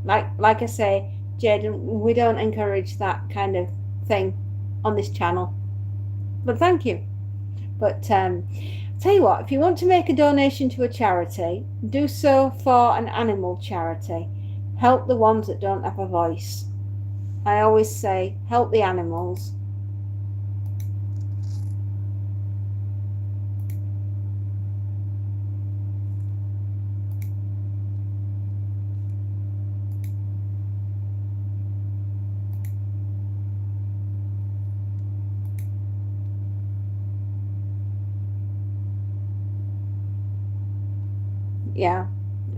like I say, Jaden, we don't encourage that kind of thing on this channel. But thank you. But tell you what, if you want to make a donation to a charity, do so for an animal charity. Help the ones that don't have a voice. I always say, help the animals. Yeah,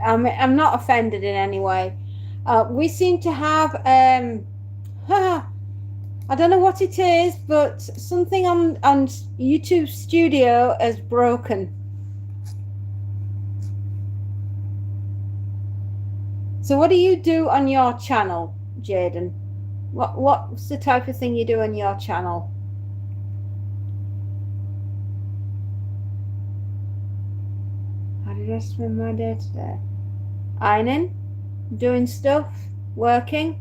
I'm not offended in any way. We seem to have I don't know what it is, but something on YouTube Studio has broken. So what do you do on your channel, Jaden? What's the type of thing you do on your channel? How did I spend my day today? Ironing, doing stuff, working.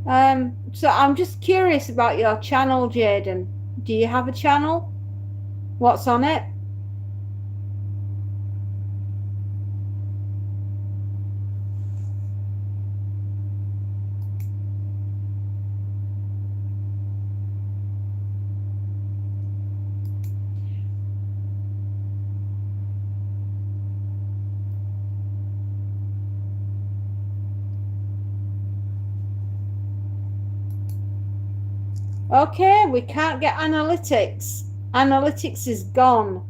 So I'm just curious about your channel, Jaden. Do you have a channel? What's on it? Okay, we can't get analytics. Analytics is gone.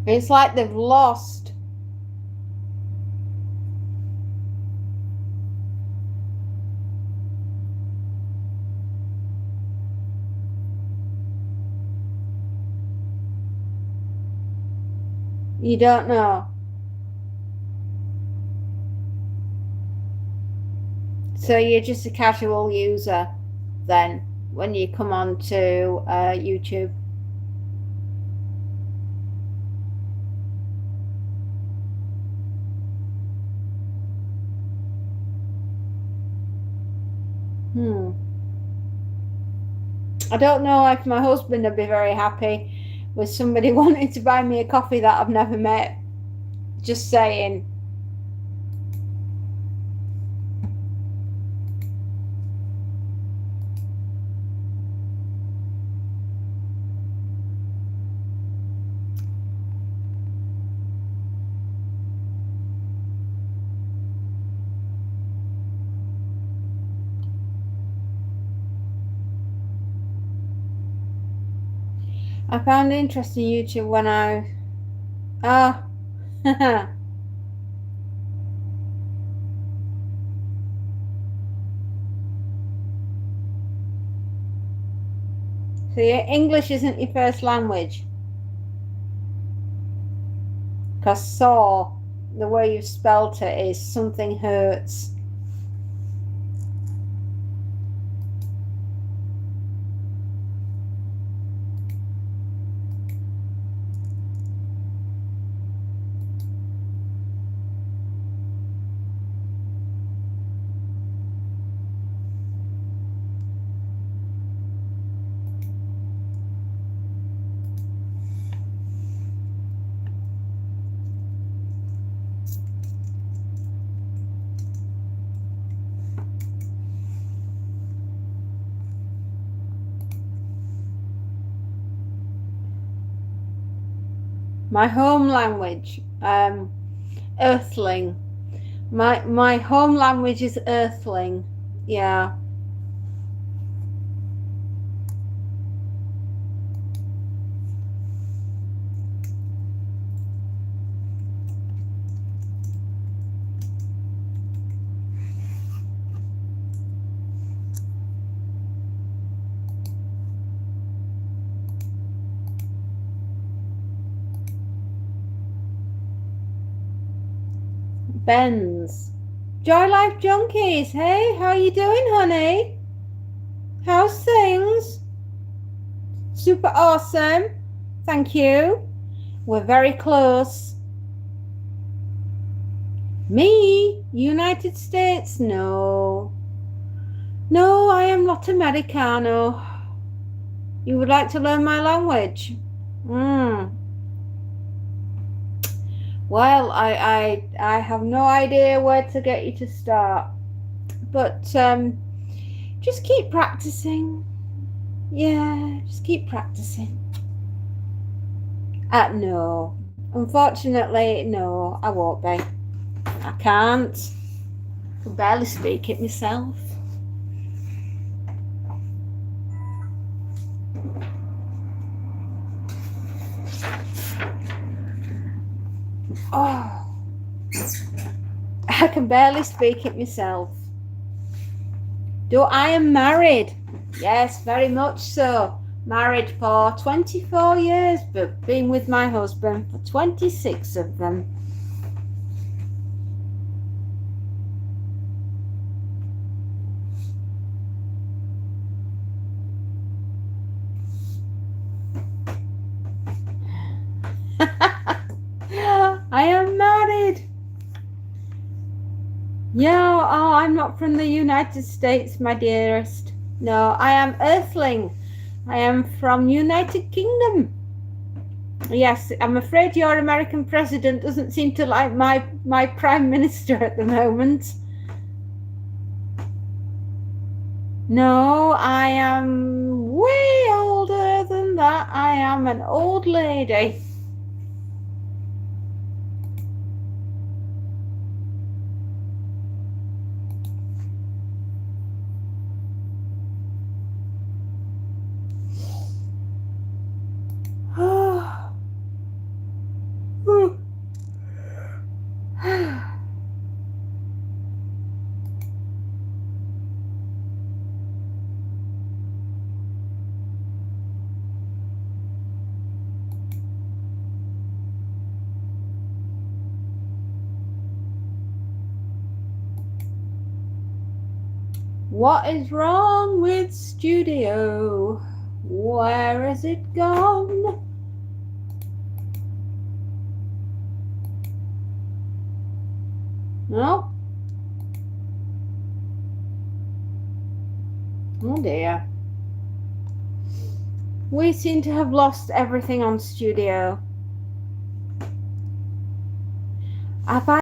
It's like they've lost. You don't know. So you're just a casual user then when you come on to YouTube? I don't know if my husband would be very happy with somebody wanting to buy me a coffee that I've never met. Just saying. I found interesting YouTube when I so English isn't your first language? Because saw, the way you've spelt it, is something hurts. My home language, Earthling. My home language is Earthling. Yeah. Benz. Joy Life Junkies. Hey, how you doing, honey? How's things? Super awesome. Thank you. We're very close. Me? United States? No. No, I am not Americano. You would like to learn my language? Well, I have no idea where to get you to start. But just keep practicing. Yeah, just keep practicing. No. Unfortunately, no, I won't be. I can't. I can barely speak it myself. Oh, I can barely speak it myself. I am married. Yes, very much so. Married for 24 years, but been with my husband for 26 of them. I am married. Yeah, oh, I'm not from the United States, my dearest. No, I am Earthling. I am from United Kingdom. Yes, I'm afraid your American president doesn't seem to like my prime minister at the moment. No, I am way older than that. I am an old lady. What is wrong with Studio? Where has it gone? No. Oh dear. We seem to have lost everything on Studio. Have I